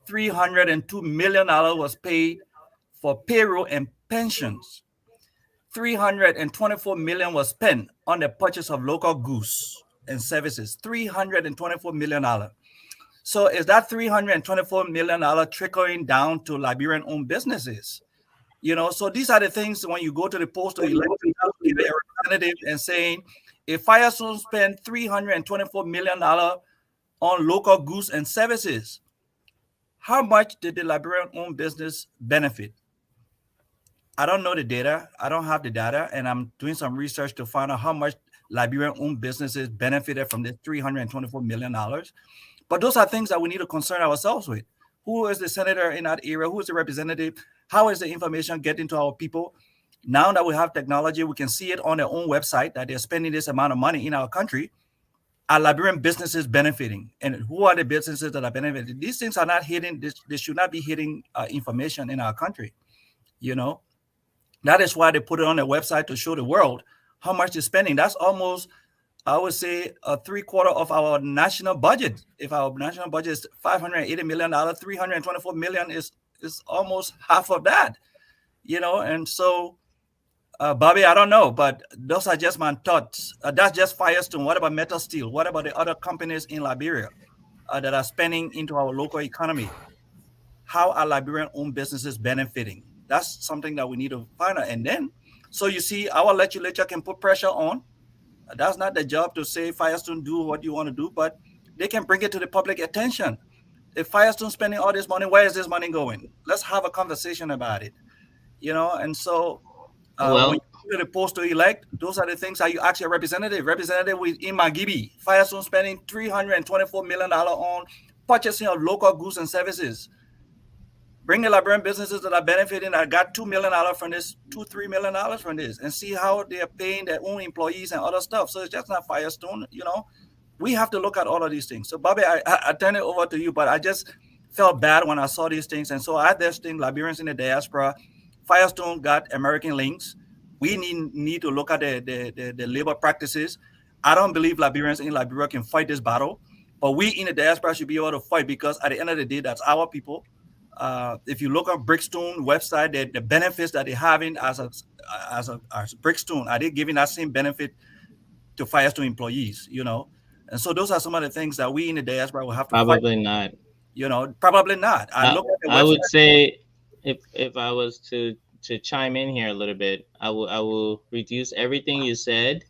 $302 million was paid for payroll and pensions. $324 million was spent on the purchase of local goods and services. $324 million. So is that $324 million trickling down to Liberian-owned businesses? So these are the things when you go to the postal election, a representative and saying, if Firestone spent $324 million on local goods and services, how much did the Liberian-owned business benefit? I don't know the data. I don't have the data, and I'm doing some research to find out how much Liberian-owned businesses benefited from this $324 million. But those are things that we need to concern ourselves with. Who is the senator in that area? Who is the representative? How is the information getting to our people? Now that we have technology, we can see it on their own website that they're spending this amount of money in our country. Are Liberian businesses benefiting? And who are the businesses that are benefiting? These things are not hidden. They should not be hidden information in our country. That is why they put it on their website to show the world how much they're spending. That's almost, I would say, a 3/4 of our national budget. If our national budget is $580 million, $324 million is almost half of that. And so, Bobby, I don't know, but those are just my thoughts. That's just Firestone. What about Metal Steel? What about the other companies in Liberia that are spending into our local economy? How are Liberian-owned businesses benefiting? That's something that we need to find out. And then, so you see, our legislature can put pressure on. That's not the job to say, Firestone, do what you want to do, but they can bring it to the public attention. If Firestone spending all this money, where is this money going? Let's have a conversation about it. And so when you go to the post to elect, those are the things that you ask your representative. Representative in Magibi, Firestone spending $324 million on purchasing of local goods and services. Bring the Liberian businesses that are benefiting that got $2 million from this, $2-3 million from this, and see how they are paying their own employees and other stuff. So it's just not Firestone, We have to look at all of these things. So, Bobby, I turn it over to you, but I just felt bad when I saw these things. And so I had this thing, Liberians in the diaspora, Firestone got American links. We need to look at the labor practices. I don't believe Liberians in Liberia can fight this battle, but we in the diaspora should be able to fight, because at the end of the day, that's our people. If you look at Brickstone website, the benefits that they're having as Brickstone, are they giving that same benefit to Firestone employees? And so those are some of the things that we in the diaspora will have to probably fight. Not. Probably not. I would say, if I was to chime in here a little bit, I will reduce everything you said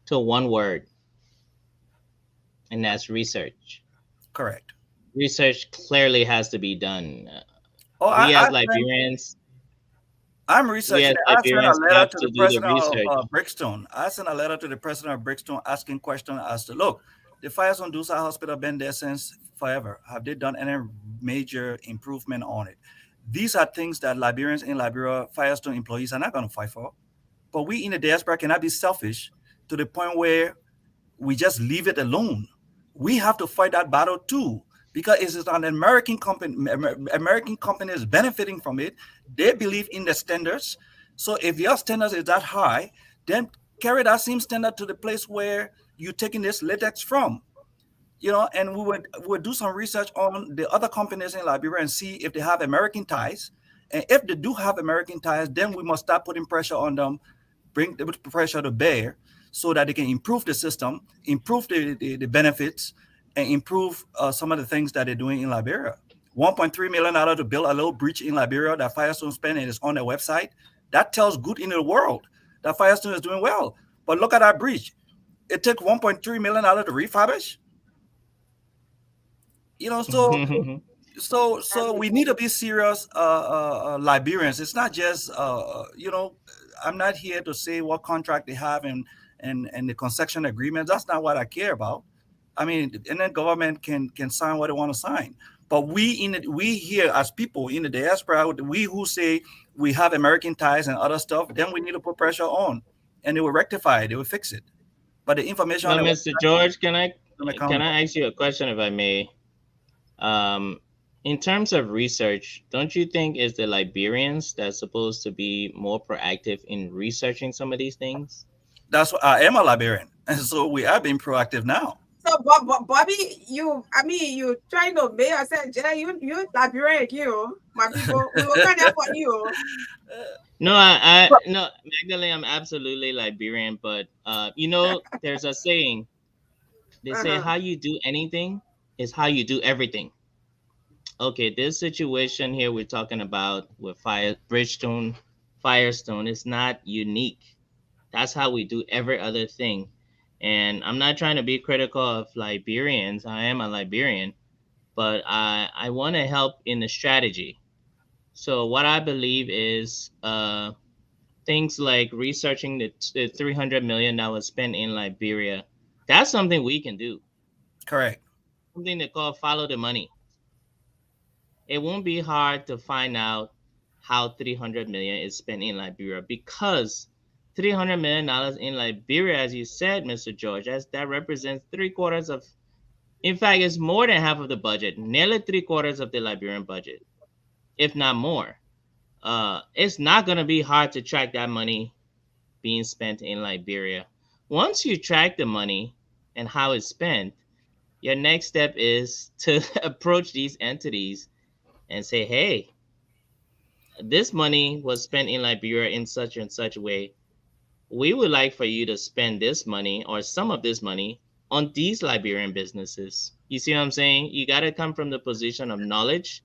to one word, and that's research. Correct. Research clearly has to be done. As Liberians, I'm researching. I sent a letter to the president of Brickstone. I sent a letter to the president of Brickstone asking questions as to, look, the Firestone Dusa Hospital been there since forever. Have they done any major improvement on it? These are things that Liberians in Liberia, Firestone employees, are not going to fight for. But we in the diaspora cannot be selfish to the point where we just leave it alone. We have to fight that battle too, because it's an American company. American company is benefiting from it. They believe in the standards. So if your standards is that high, then carry that same standard to the place where you're taking this latex from. And we would do some research on the other companies in Liberia and see if they have American ties. And if they do have American ties, then we must start putting pressure on them, bring the pressure to bear, so that they can improve the system, improve the benefits, and improve some of the things that they're doing in Liberia. $1.3 million to build a little bridge in Liberia that Firestone spent, and is on their website. That tells good in the world that Firestone is doing well. But look at that bridge. It took $1.3 million to refurbish. So we need to be serious Liberians. It's not just, I'm not here to say what contract they have and the concession agreement. That's not what I care about. I mean, and then government can sign what they want to sign. But we here as people in the diaspora, we who say we have American ties and other stuff, then we need to put pressure on, and they will rectify it. They will fix it. But the information. Well, Mr. George, can I ask you a question, if I may? In terms of research, don't you think it's the Liberians that's supposed to be more proactive in researching some of these things? That's what I am a Liberian, and so we are being proactive now. So, Bobby, you trying to make us say, Jay, you Liberian, my people, we will find out for you. No, no, Magdalene, I'm absolutely Liberian, but there's a saying. They say how you do anything is how you do everything. Okay, this situation here we're talking about with Firestone is not unique. That's how we do every other thing. And I'm not trying to be critical of Liberians. I am a Liberian, but I want to help in the strategy. So what I believe is things like researching the 300 million that was spent in Liberia. That's something we can do. Correct. Something they call follow the money. It won't be hard to find out how 300 million is spent in Liberia, because $300 million in Liberia, as you said, Mr. George, that represents 3/4 of, in fact, it's more than half of the budget, nearly 3/4 of the Liberian budget, if not more. It's not going to be hard to track that money being spent in Liberia. Once you track the money and how it's spent, your next step is to approach these entities and say, hey, this money was spent in Liberia in such and such a way. We would like for you to spend this money or some of this money on these Liberian businesses. You see what I'm saying? You got to come from the position of knowledge,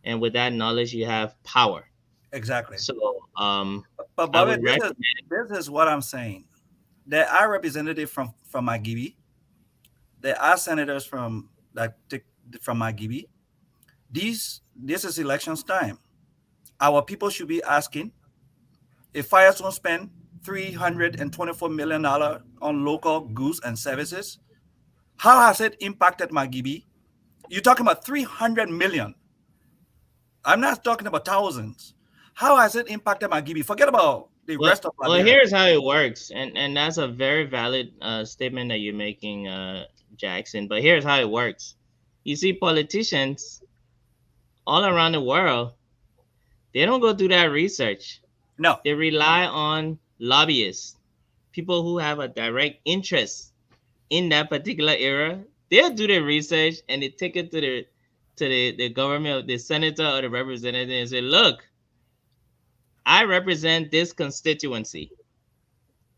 and with that knowledge, you have power. Exactly. So, but I Bobby, would recommend. this is what I'm saying. There are representatives from Magibi. There are senators from Magibi. This is elections time. Our people should be asking if Firestone spend $324 million on local goods and services. How has it impacted Magibi? You're talking about 300 million. I'm not talking about thousands. How has it impacted Magibi? Forget about the rest of Liberia. Well, here's how it works, and that's a very valid statement that you're making, Jackson. But here's how it works. You see, politicians all around the world, they don't go do that research. No. They rely on lobbyists, people who have a direct interest in that particular area. They'll do the research and they take it to the government, the senator or the representative, and say, look, I represent this constituency.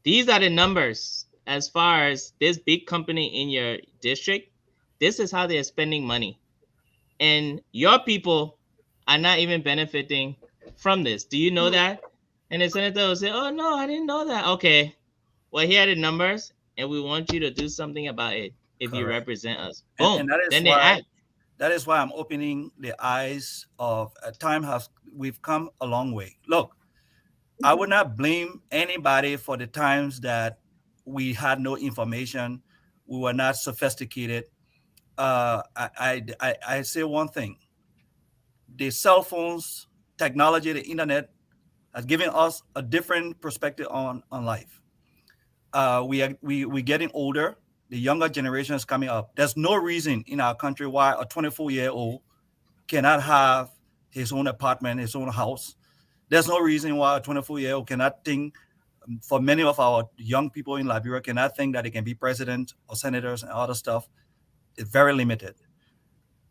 These are the numbers as far as this big company in your district. This is how they're spending money. And your people are not even benefiting from this. Do you know that? And the senator will say, oh, no, I didn't know that. Okay, well, here are the numbers, and we want you to do something about it if you represent us. Boom. And that is then why, they act. That is why I'm opening the eyes of we've come a long way. Look, I would not blame anybody for the times that we had no information, we were not sophisticated. I say one thing: the cell phones, technology, the internet has given us a different perspective on life. We're getting older. The younger generation is coming up. There's no reason in our country why a 24-year-old cannot have his own apartment, his own house. There's no reason why a 24-year-old cannot think, for many of our young people in Liberia, cannot think that they can be president or senators and other stuff. It's very limited.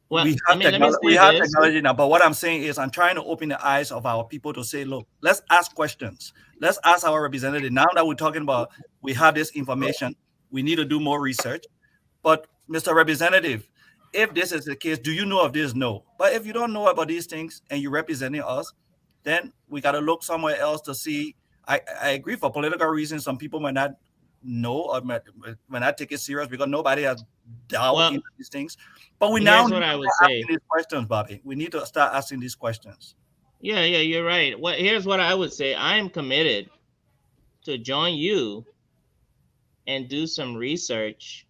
Well, we have technology now, but what I'm saying is I'm trying to open the eyes of our people to say, look, let's ask questions. Let's ask our representative. Now that we're talking about, we have this information, we need to do more research. But Mr. Representative, if this is the case, do you know of this? No. But if you don't know about these things and you're representing us, then we got to look somewhere else to see. I agree, for political reasons, some people might not know or might not take it serious because nobody has doubt in these things. But we now need to start asking these questions, Bobby. We need to start asking these questions. Yeah, you're right. Well, here's what I would say. I am committed to join you and do some research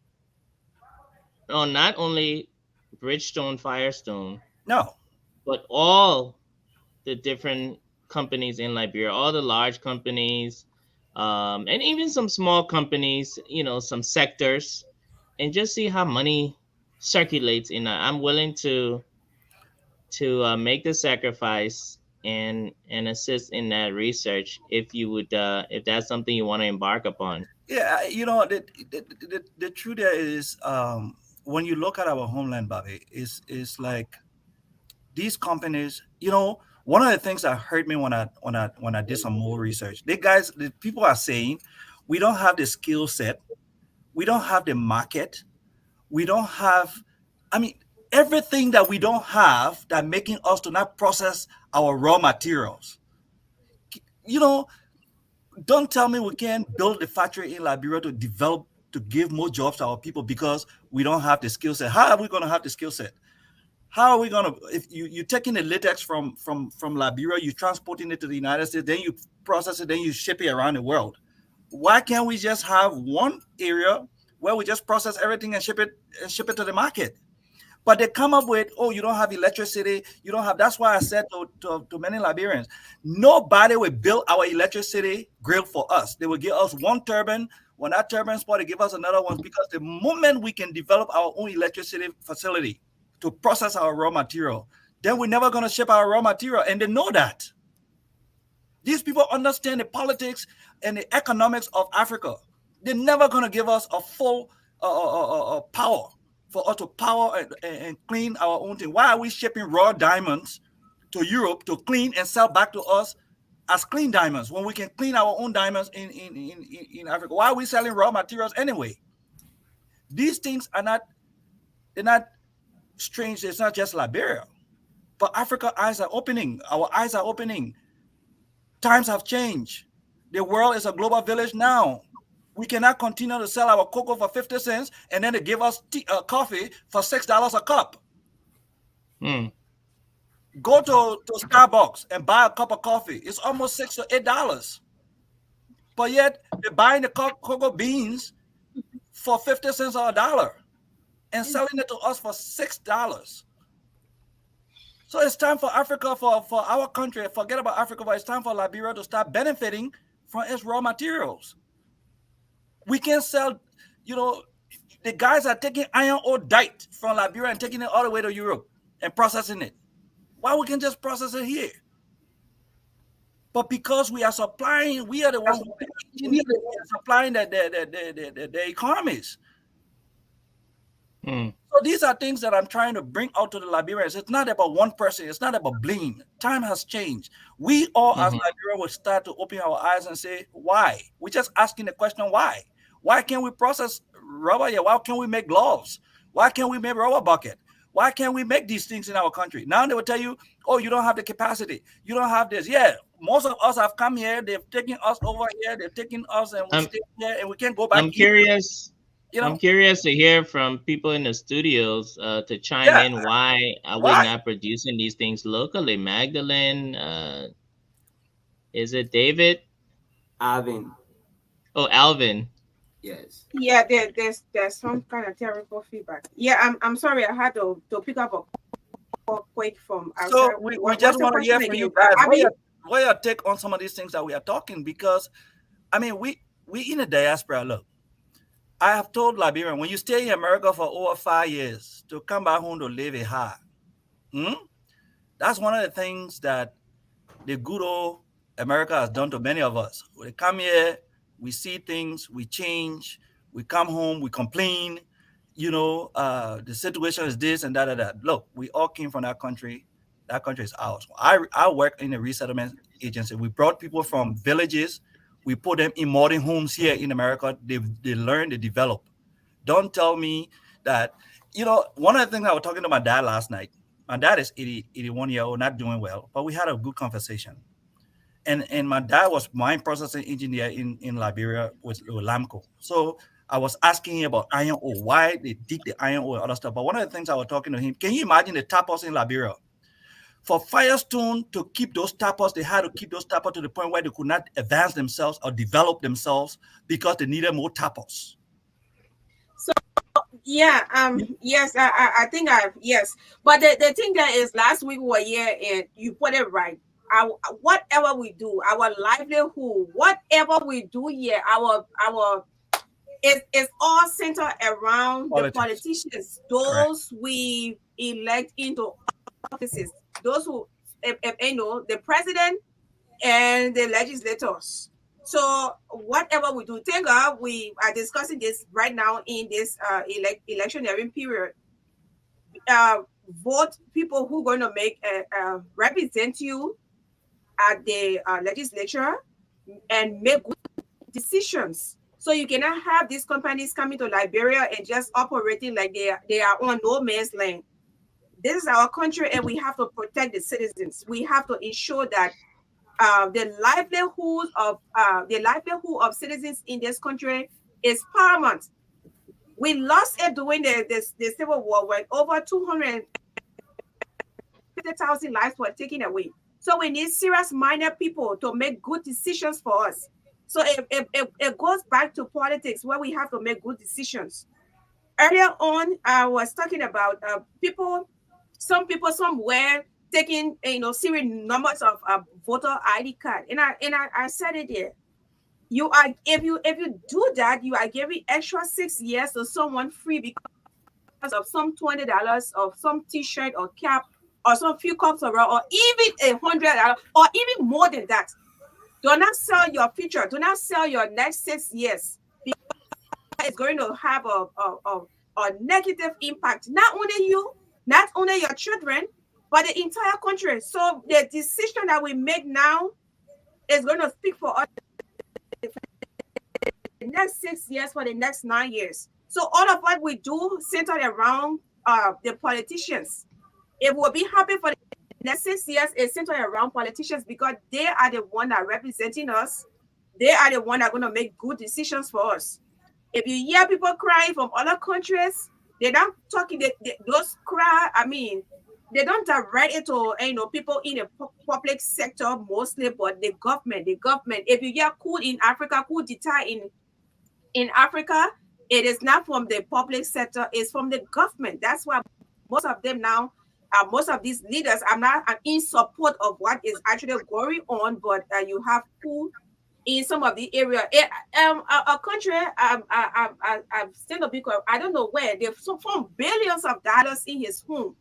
on not only Bridgestone, Firestone, no, but all the different companies in Liberia, all the large companies, and even some small companies, some sectors, and just see how money circulates in that. I'm willing to make the sacrifice and assist in that research if you would, if that's something you want to embark upon. Yeah, the truth there is, when you look at our homeland, Bobby, is like these companies. One of the things that hurt me when I did some more research, the people are saying we don't have the skill set, we don't have the market, we don't have, everything that we don't have that making us to not process our raw materials. Don't tell me we can't build the factory in Liberia to develop, to give more jobs to our people because we don't have the skill set. How are we going to have the skill set? How are we going to, if you're taking the latex from Liberia, you're transporting it to the United States, then you process it, then you ship it around the world. Why can't we just have one area where we just process everything and ship it to the market? But they come up with, oh, you don't have electricity, you don't have. That's why I said to many Liberians, nobody will build our electricity grid for us. They will give us one turbine. When that turbine spot, they give us another one, because the moment we can develop our own electricity facility to process our raw material, then we're never going to ship our raw material. And they know that. These people understand the politics and the economics of Africa. They're never going to give us a full power for us to power and clean our own thing. Why are we shipping raw diamonds to Europe to clean and sell back to us as clean diamonds when we can clean our own diamonds in Africa? Why are we selling raw materials anyway? These things they're not strange. It's not just Liberia, but Africa's eyes are opening. Our eyes are opening. Times have changed. The world is a global village now. We cannot continue to sell our cocoa for 50 cents and then they give us coffee for $6 a cup. Go to Starbucks and buy a cup of coffee. It's almost $6 to $8. But yet they're buying the cocoa beans for 50 cents or $1 and selling it to us for $6. So it's time for Africa, for our country, forget about Africa, but it's time for Liberia to start benefiting from its raw materials. We can sell, the guys are taking iron ore dite from Liberia and taking it all the way to Europe and processing it. Why we can just process it here? But because we are supplying, we are the ones who are supplying the economies. So these are things that I'm trying to bring out to the Liberians. It's not about one person. It's not about blame. Time has changed. We all as Liberians will start to open our eyes and say, why? We're just asking the question, why? Why can't we process rubber here? Why can't we make gloves? Why can't we make rubber bucket? Why can't we make these things in our country? Now they will tell you, oh, you don't have the capacity. You don't have this. Yeah, most of us have come here. They've taken us over here. They've taken us and we stay here and we can't go back. I'm curious. I'm curious to hear from people in the studios to chime in. Why are we not producing these things locally? Magdalene, is it David? Alvin. Oh, Alvin. Yes. Yeah, there's some kind of terrible feedback. Yeah, I'm sorry, I had to pick up a call quick from outside. So we just want to hear from you guys. What your take on some of these things that we are talking? Because I mean, we in the diaspora. Look, I have told Liberian, when you stay in America for over 5 years, to come back home to live it hard. That's one of the things that the good old America has done to many of us. We come here, we see things, we change, we come home, we complain, the situation is this and that. Look, we all came from that country. That country is ours. I work in a resettlement agency. We brought people from villages. We put them in modern homes here in America. They learn, they develop. Don't tell me that, one of the things I was talking to my dad last night. My dad is 81-year-old, not doing well, but we had a good conversation. And my dad was mine processing engineer in Liberia with Lamco. So I was asking him about iron ore, why they dig the iron ore and other stuff. But one of the things I was talking to him, can you imagine the tappers in Liberia? For Firestone to keep those tappers, they had to keep those tappers to the point where they could not advance themselves or develop themselves because they needed more tappers. So yeah, yes, I think yes. But the thing that is, last week we were here and you put it right. Whatever we do, our livelihood, whatever we do here, it's all centered around the politicians, those we elect into offices, those who, the president and the legislators. So whatever we do, thank God we are discussing this right now in this electioneering period. Vote people who are going to make represent you at the legislature and make good decisions. So you cannot have these companies coming to Liberia and just operating like they are on no man's land. This is our country and we have to protect the citizens. We have to ensure that the livelihood of citizens in this country is paramount. We lost it during the Civil War when over 250,000 lives were taken away. So we need serious-minded people to make good decisions for us. So it goes back to politics where we have to make good decisions. Earlier on, I was talking about some people somewhere taking serial numbers of voter ID card, and I said it there. You are if you do that, you are giving extra 6 years to someone free because of some $20 of some T-shirt or cap or some few cups of rum or even $100 or even more than that. Do not sell your future. Do not sell your next 6 years because it's going to have a negative impact. Not only you, not only your children, but the entire country. So the decision that we make now is going to speak for us the next 6 years, for the next 9 years. So all of what we do centered around the politicians. It will be happy for the next 6 years is centered around politicians because they are the one that are representing us. They are the one that are going to make good decisions for us. If you hear people crying from other countries, they're not talking. Those cry. I mean, they don't direct it to people in the public sector mostly, but the government. The government. If you hear coup in Africa, coup d'etat in Africa, it is not from the public sector. It's from the government. That's why most of them now. Most of these leaders, I'm in support of what is actually going on, but you have coup in some of the area. A country, I've seen a because I don't know where they've found billions of dollars in his home,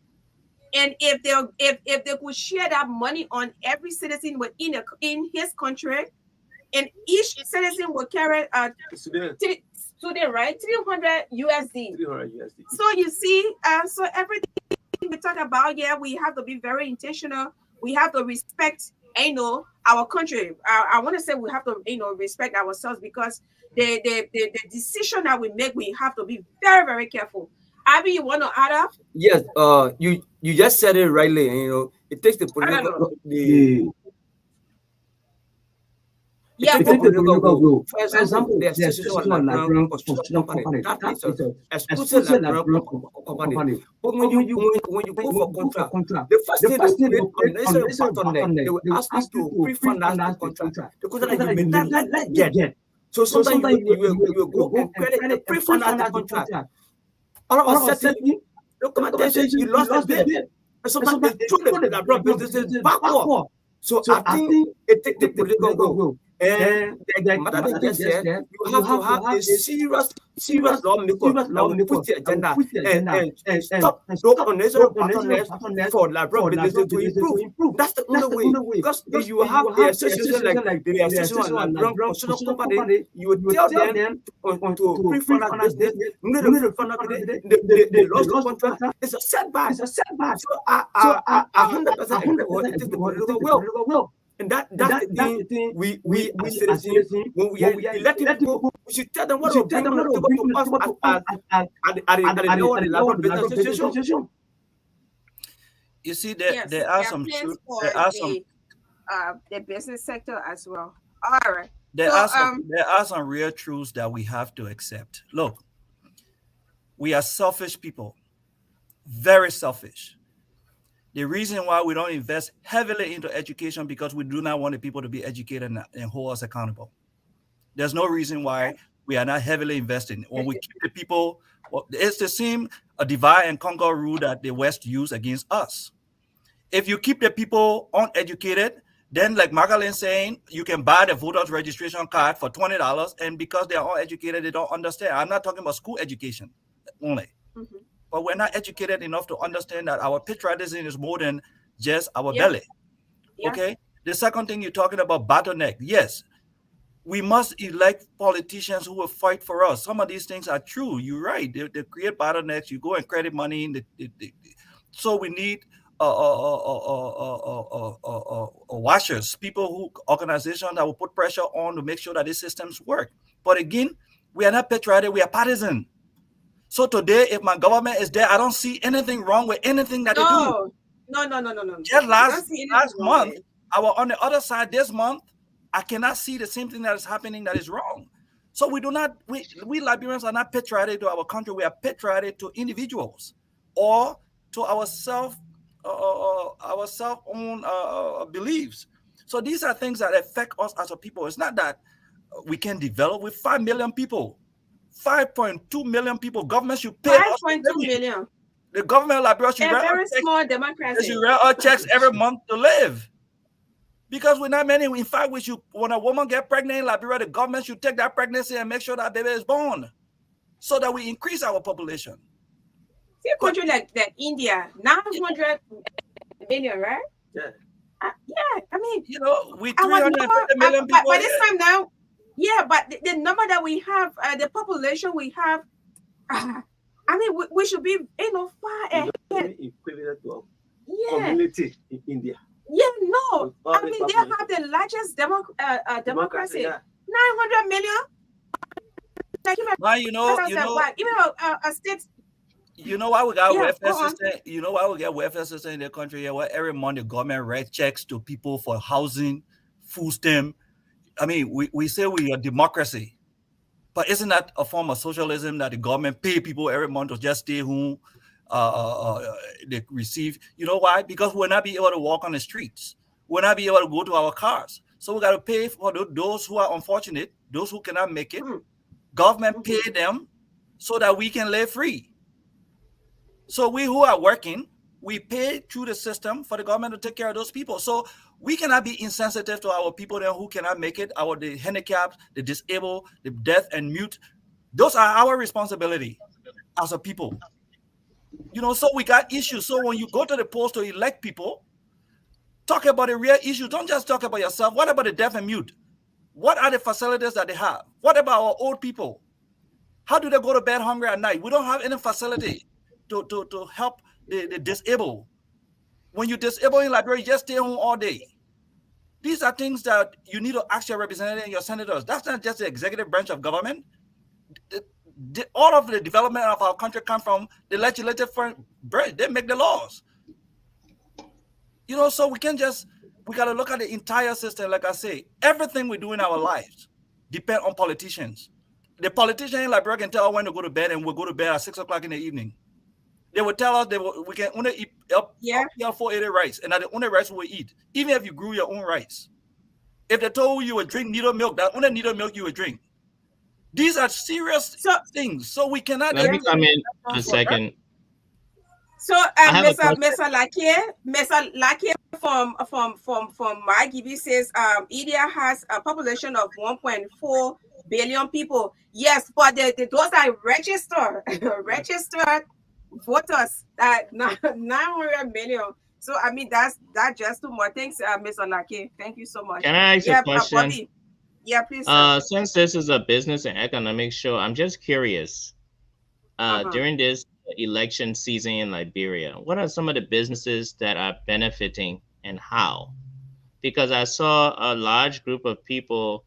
and if they could share that money on every citizen within in his country, and each citizen will carry student right 300 USD. 300 USD. So you see, so everything we talk about, yeah, we have to be very intentional. We have to respect, our country. I want to say we have to, respect ourselves because the decision that we make, we have to be very, very careful. Abby, you want to add up? Yes. You just said it rightly. It takes the political Yeah, For example, the Association of Liberian Construction Company, that is an exclusive Liberian company. But when you go for contract, the first thing they do is they will ask you to pre-finance the contract. The contract you may not get. So sometimes you will go and credit the pre-finance the contract. All of a sudden, documentation, you lost the bid. And sometimes they throw the Liberian businesses backward. So I think it takes the political will. And like Madam just said, you have to have a serious lawmaker that will push the agenda and stop those unnecessary patronage for Liberian businesses to improve. That's the only way. Because if you have the association like the Association of Liberian Construction Company, you would tell them to pre-finance this. The lost contract is a setback. So I 100% agree with it is the political will. And that's the thing we as citizens, when we are elected people, we should tell them what to bring to us at the level of the association. You see, there are some truth. The business sector as well. All right. There are some real truths that we have to accept. Look, we are selfish people, very selfish. The reason why we don't invest heavily into education because we do not want the people to be educated and hold us accountable. There's no reason why we are not heavily investing. When we keep the people, it's the same divide and conquer rule that the West used against us. If you keep the people uneducated, then like Magdalene saying, you can buy the voters registration card for $20, and because they are uneducated, they don't understand. I'm not talking about school education only. Mm-hmm. But we're not educated enough to understand that our patriotism is more than just our belly. Yeah. Okay. The second thing you're talking about, bottleneck. Yes, we must elect politicians who will fight for us. Some of these things are true. You're right. They create bottlenecks. You go and credit money. So we need watchers, organizations that will put pressure on to make sure that these systems work. But again, we are not patriotic. We are partisan. So today, if my government is there, I don't see anything wrong with anything that they do. No. Just last month, I was on the other side. This month, I cannot see the same thing that is happening that is wrong. So we Liberians are not patriotic to our country. We are patriotic to individuals or to our our self-own beliefs. So these are things that affect us as a people. It's not that we can develop with 5 million people, 5.2 million people. Government should pay us. 5.2 million. The government of Liberia should A write very us checks. small They democracy. should write us checks every month to live. Because we're not many. In fact, we should, when a woman gets pregnant in Liberia, the government should take that pregnancy and make sure that baby is born, so that we increase our population. See a country like India, 900 million, right? Yeah. Yeah, I mean, You know, we our 350 million people. by this time now, yeah, but the number that we have, the population we have, I mean, we should be, far ahead. Equivalent to Yeah, community in India. yeah, no, With all I the mean, they population. have the largest democracy. Yeah. 900 million. Like, Now, even a state. you know why we got Yeah, welfare go on. system? You know why we get welfare system in the country? Yeah, where every month the government write checks to people for housing, food stamp. I mean, we say we are democracy, but isn't that a form of socialism that the government pay people every month to just stay home? They receive. You know why? Because we'll not be able to walk on the streets. We'll not be able to go to our cars. So we got to pay for those who are unfortunate, those who cannot make it. Government pay them so that we can live free. So we who are working, we pay through the system for the government to take care of those people. So we cannot be insensitive to our people then who cannot make it, the handicapped, the disabled, the deaf and mute. Those are our responsibility as a people. So we got issues. So when you go to the polls to elect people, talk about the real issue. Don't just talk about yourself. What about the deaf and mute? What are the facilities that they have? What about our old people? How do they go to bed hungry at night? We don't have any facility to help the disabled. When you're disabled in Liberia, you just stay home all day. These are things that you need to ask your representatives and your senators. That's not just the executive branch of government. All of the development of our country come from the legislative branch. They make the laws. So we got to look at the entire system. Like I say, everything we do in our lives depend on politicians. The politician in Liberia can tell us when to go to bed, and we'll go to bed at 6 o'clock in the evening. They will tell us we can only eat up 480 rice, and that's the only rice we will eat, even if you grew your own rice. If they told you would drink needle milk, that only needle milk you would drink. These are serious things. So we cannot. Let me come in a second. So, Mr. Lakie from MyGB says, India has a population of 1.4 billion people. Yes, but those are registered voters, that 900 million. So, I mean, that's just too much. Thanks, Mr. Lakie. Thank you so much. Can I ask a question? Bobby. Yeah, please. Since this is a business and economic show, I'm just curious. During this election season in Liberia, what are some of the businesses that are benefiting and how? Because I saw a large group of people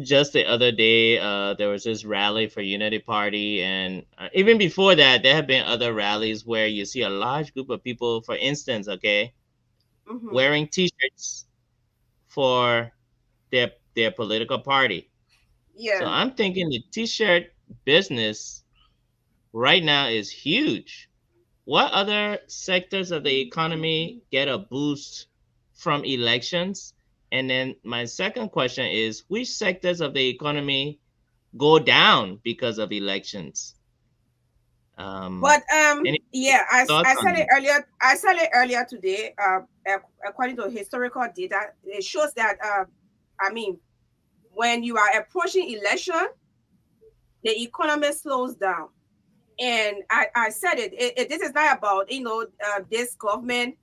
just the other day. There was this rally for Unity Party, and even before that, there have been other rallies where you see a large group of people, for instance, wearing T-shirts for their political party. Yeah. So I'm thinking the T-shirt business right now is huge. What other sectors of the economy get a boost from elections? And then my second question is, which sectors of the economy go down because of elections? I said it earlier. I said it earlier today. According to historical data, it shows that when you are approaching election, the economy slows down. And I said it. This is not about this government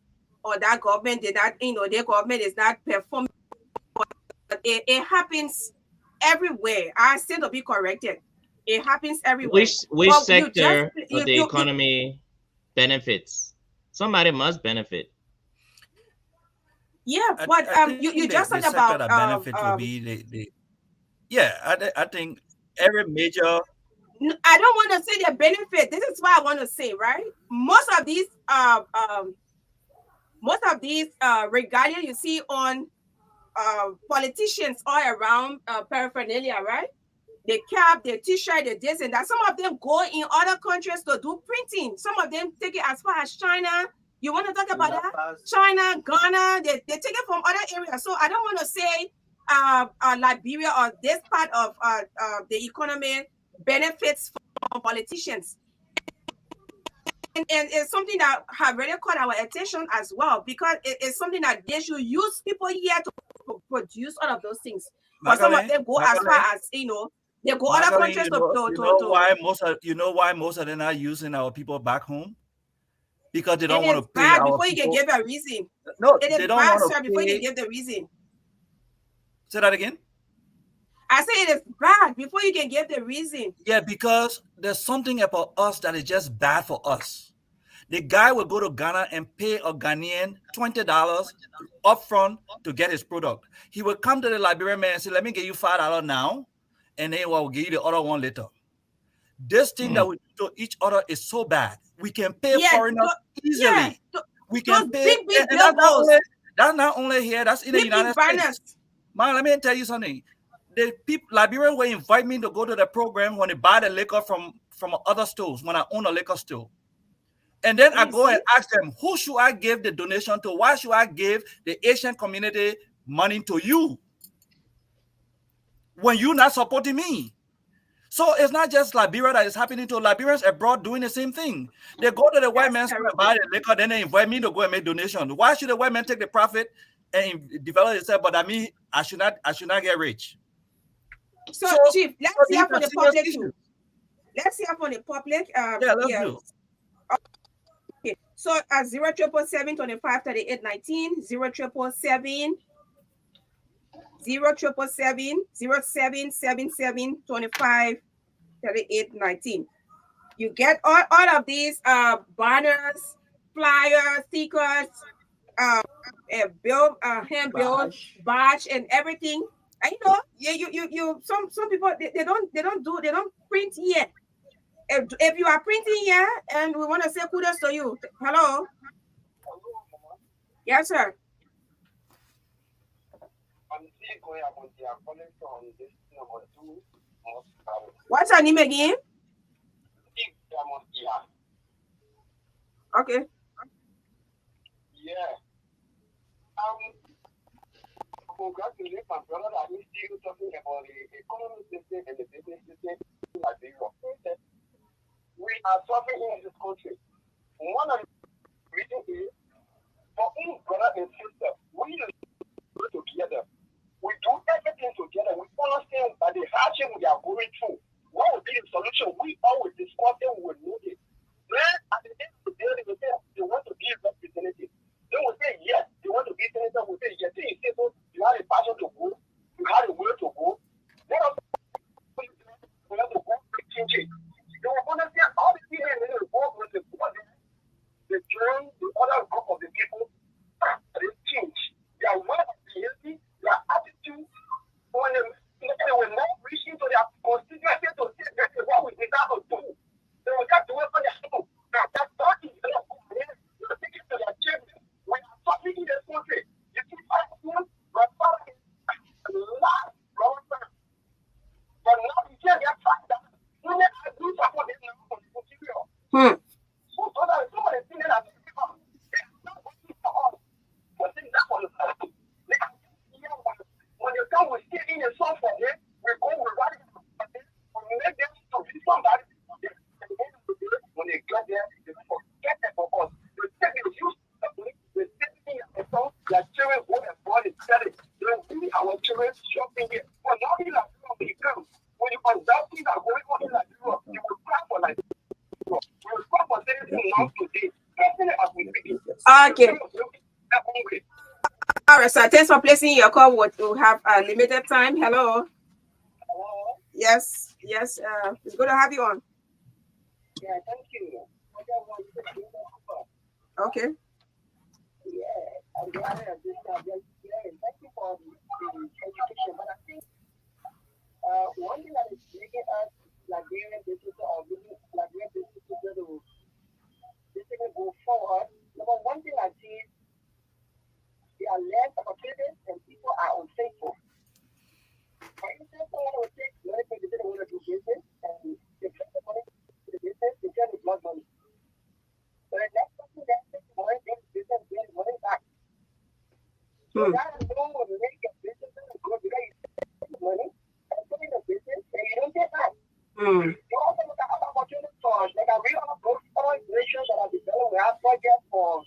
or that government did not. Their government is not performing. It happens everywhere. I still to be corrected. It happens everywhere. Which sector of the economy benefits? Somebody must benefit. Yeah, but you just talked about that benefit will be I think every major. I don't want to say the benefit. This is what I want to say, right? Most of these regalia you see on politicians all around paraphernalia, right? The cap, the t-shirt, the this and that. Some of them go in other countries to do printing. Some of them take it as far as China. You want to talk about that? China, Ghana, they take it from other areas. So I don't want to say Liberia or this part of the economy benefits from politicians. And it's something that have really caught our attention as well, because it's something that they should use people here to produce all of those things. But some of them go as far as, they go other countries you know why most of them are using our people back home? Because they don't want to pay our before people. You can give a reason. No, it is bad, sir, before you can give the reason. Say that again? I say it is bad before you can give the reason. Yeah, because there's something about us that is just bad for us. The guy will go to Ghana and pay a Ghanaian $20 upfront to get his product. He will come to the Liberian man and say, let me give you $5 now, and then we'll give you the other one later. This thing that we do to each other is so bad. We can pay foreigners easily. We can pay. Big that's not only here, that's in the United States. Man, let me tell you something. The people, Liberians will invite me to go to the program when they buy the liquor from other stores, when I own a liquor store. And then I go and ask them, who should I give the donation to? Why should I give the Asian community money to you when you're not supporting me? So it's not just Liberia that is happening to Liberians abroad doing the same thing. They go to the white man's store and buy the liquor, then they invite me to go and make donations. Why should the white man take the profit and develop itself? But I mean, I should not get rich. So Chief, let's hear from the public too. Let's hear from the public. Let's do. Okay. So at 0777 25 38 19, 0777 0777 25 38 19. You get all of these banners, flyers, stickers, handbill, badge, and everything. And you some people they don't print here. If you are printing here, and we want to say kudos to you. Hello. Yes, sir. What's your name again? Okay. Yeah. Congratulations, my brother. I was still talking about the economic system and the business system in Liberia. We are suffering in this country. One of the reasons is for each brother and sister, we work together. We do everything together. We understand that the hardship we are going through. What will be the solution? We always discuss it. We will know it. Then at the end of the day, they will say they want to be representative. They will say yes, they want to be senator. We say yes. They say so. You have a passion to go. You have a will to go. Let us to go change it. They will understand all the people in the world with the body. They join the other group of the people. They change. Their way of behaving, their attitude. When they will not reach into their constituency to say what we deserve to do. They will get to work on their people. Now that's not easy. You're taking to their children. We are talking in this country. You see, my father is last long time. But now you can't get fact that you never do support this now for the material. So that some of the things that are not working for us. But think that was when you come, we stay in a song for them, we go, we write it, we make them to be somebody. When they get there, they forget it for us. They take the use of it, they take it in a song, their children go and born and study. They will be our children shopping here. But now in Liberia, when you come, when you conduct things that are going on in Liberia, you will cry for Liberia. You will cry for anything now today. Okay. All right, sir. Thanks for placing your call. We have a limited time. Hello. Hello. Yes. It's good to have you on. Yeah, thank you. Okay. Yeah, I'm glad that this thank you for the education. But I think one thing that is making us Liberian business or Liberian business to basically go forward. Number one thing I see, there are less opportunities and people are unfaithful. For instance, someone will take money from the people who want to do business and they take the money to the business, they get the blood money. But the next person that takes money, they Hmm. that alone will make your business good because you make money and put in the business and you don't get back. Hmm. You also look at other opportunities for like a real organization that are developing. We have projects for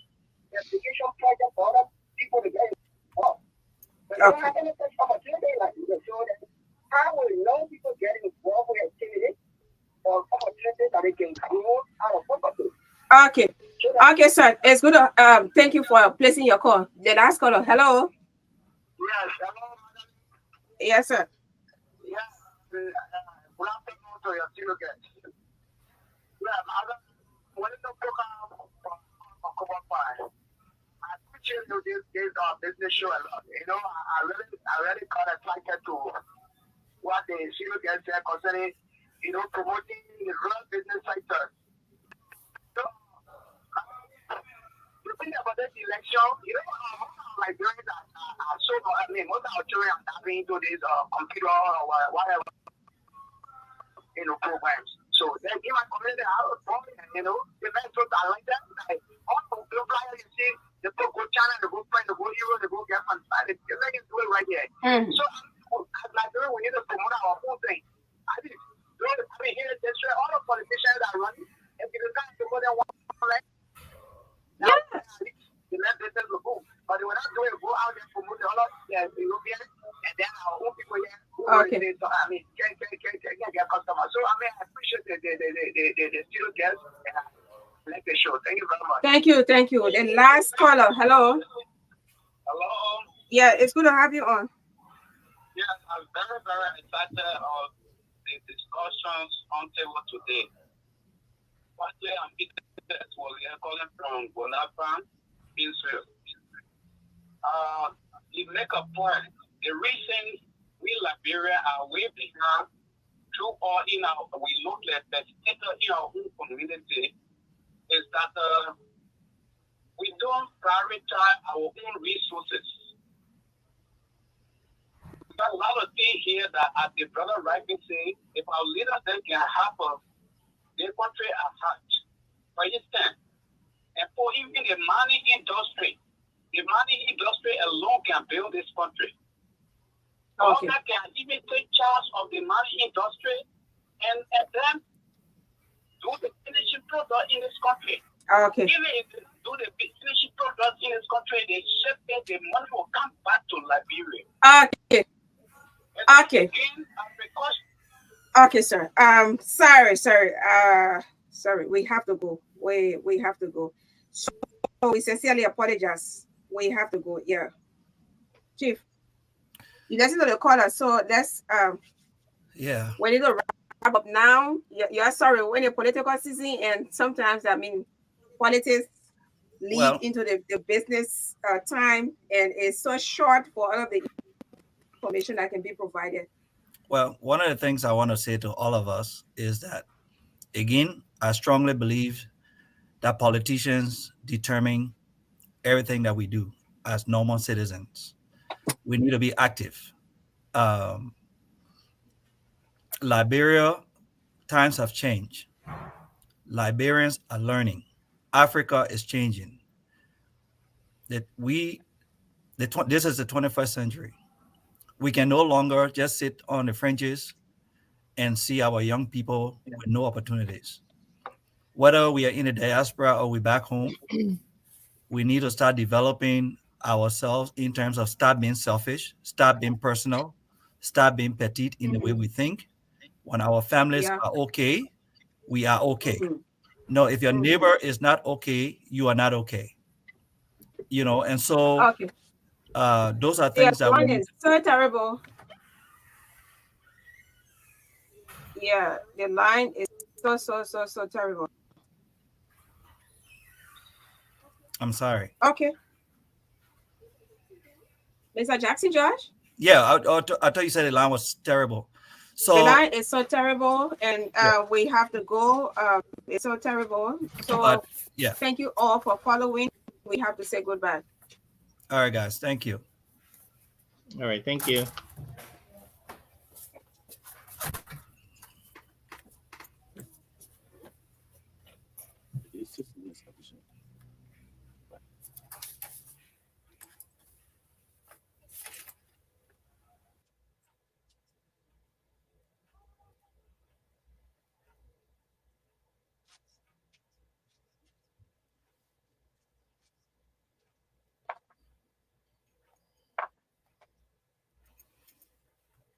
the application project for other people to get involved. But you don't have any such opportunity like this. So then how will young people get involved with activities or opportunities that they can grow out of poverty? Okay. Okay, sir. It's good. Thank you for placing your call. The last caller. Hello. Yes, hello. Yes, sir. Yes, good afternoon to your student guests. Yeah, madam, when you talk about October 5, I appreciate you this business show a lot. You know, I really got attracted to what the student guests said concerning, you know, promoting the rural business sector. So, you think about this election, you know, most of our Liberians are so, I mean, most of our children are tapping into this computer or whatever, you know, programs. So then in my community, I was born, you know, the best what I like that. Like, all the blue flyers, you see, they go China, they go France, they go Europe, they go Japan, they can do it right here. Mm. So, as Liberians, we need to promote our own thing. I mean, here, all the politicians are running, and if you can't do more than one, like, Yeah. the left business will boom. But we're not going to go out and promote all of the Europeans and then our own people here who Okay. I mean, can get customers. So I mean, I appreciate the student guests and I like the show. Thank you very much. Thank you. Thank you. The last caller. Hello. Hello. Yeah, it's good to have you on. Yes, I'm very, very excited of the discussions on table today. Firstly, I'm Peter calling from Bonaparte, Israel. You make a point. The reason we Liberia are way behind through all we look at the state in our own community is that we don't prioritize our own resources. There's a lot of things here that, as the brother rightly say, if our leaders then can help us, their country at heart. For instance, and for even the mining industry alone can build this country. Okay. Government can even take charge of the mining industry and then do the finishing product in this country. Okay. Even if they do the finishing product in this country, they ship it, the money will come back to Liberia. Okay. And Okay. again, because Okay, sir. Sorry. We have to go. We have to go. So we sincerely apologize. We have to go. Yeah. Chief, you listen to the caller. So let's Yeah. we need to wrap up now. You're sorry, we're in a political season, and sometimes I mean politics lead Well, into the business time, and it's so short for all of the information that can be provided. well, one of the things I want to say to all of us is that, again, I strongly believe that politicians determine everything that we do as normal citizens. We need to be active. Um, Liberia, times have changed. Liberians are learning. Africa is changing. This is the 21st century. We can no longer just sit on the fringes and see our young people with no opportunities. Whether we are in the diaspora or we back home, we need to start developing ourselves in terms of stop being selfish, stop being personal, stop being petite in the way we think. When our families Yeah. are okay, we are okay. Mhm. No, if your neighbor is not okay, you are not okay. And so Okay. those are Yeah, things the that we line need. is so terrible. Yeah, the line is so terrible. I'm sorry. Okay. Mr. Jackson Josh? Yeah, I thought you said the line was terrible. The So line is so terrible, and yeah, we have to go. It's so terrible. So but yeah. thank you all for following. We have to say goodbye. All right, guys. Thank you. All right, thank you.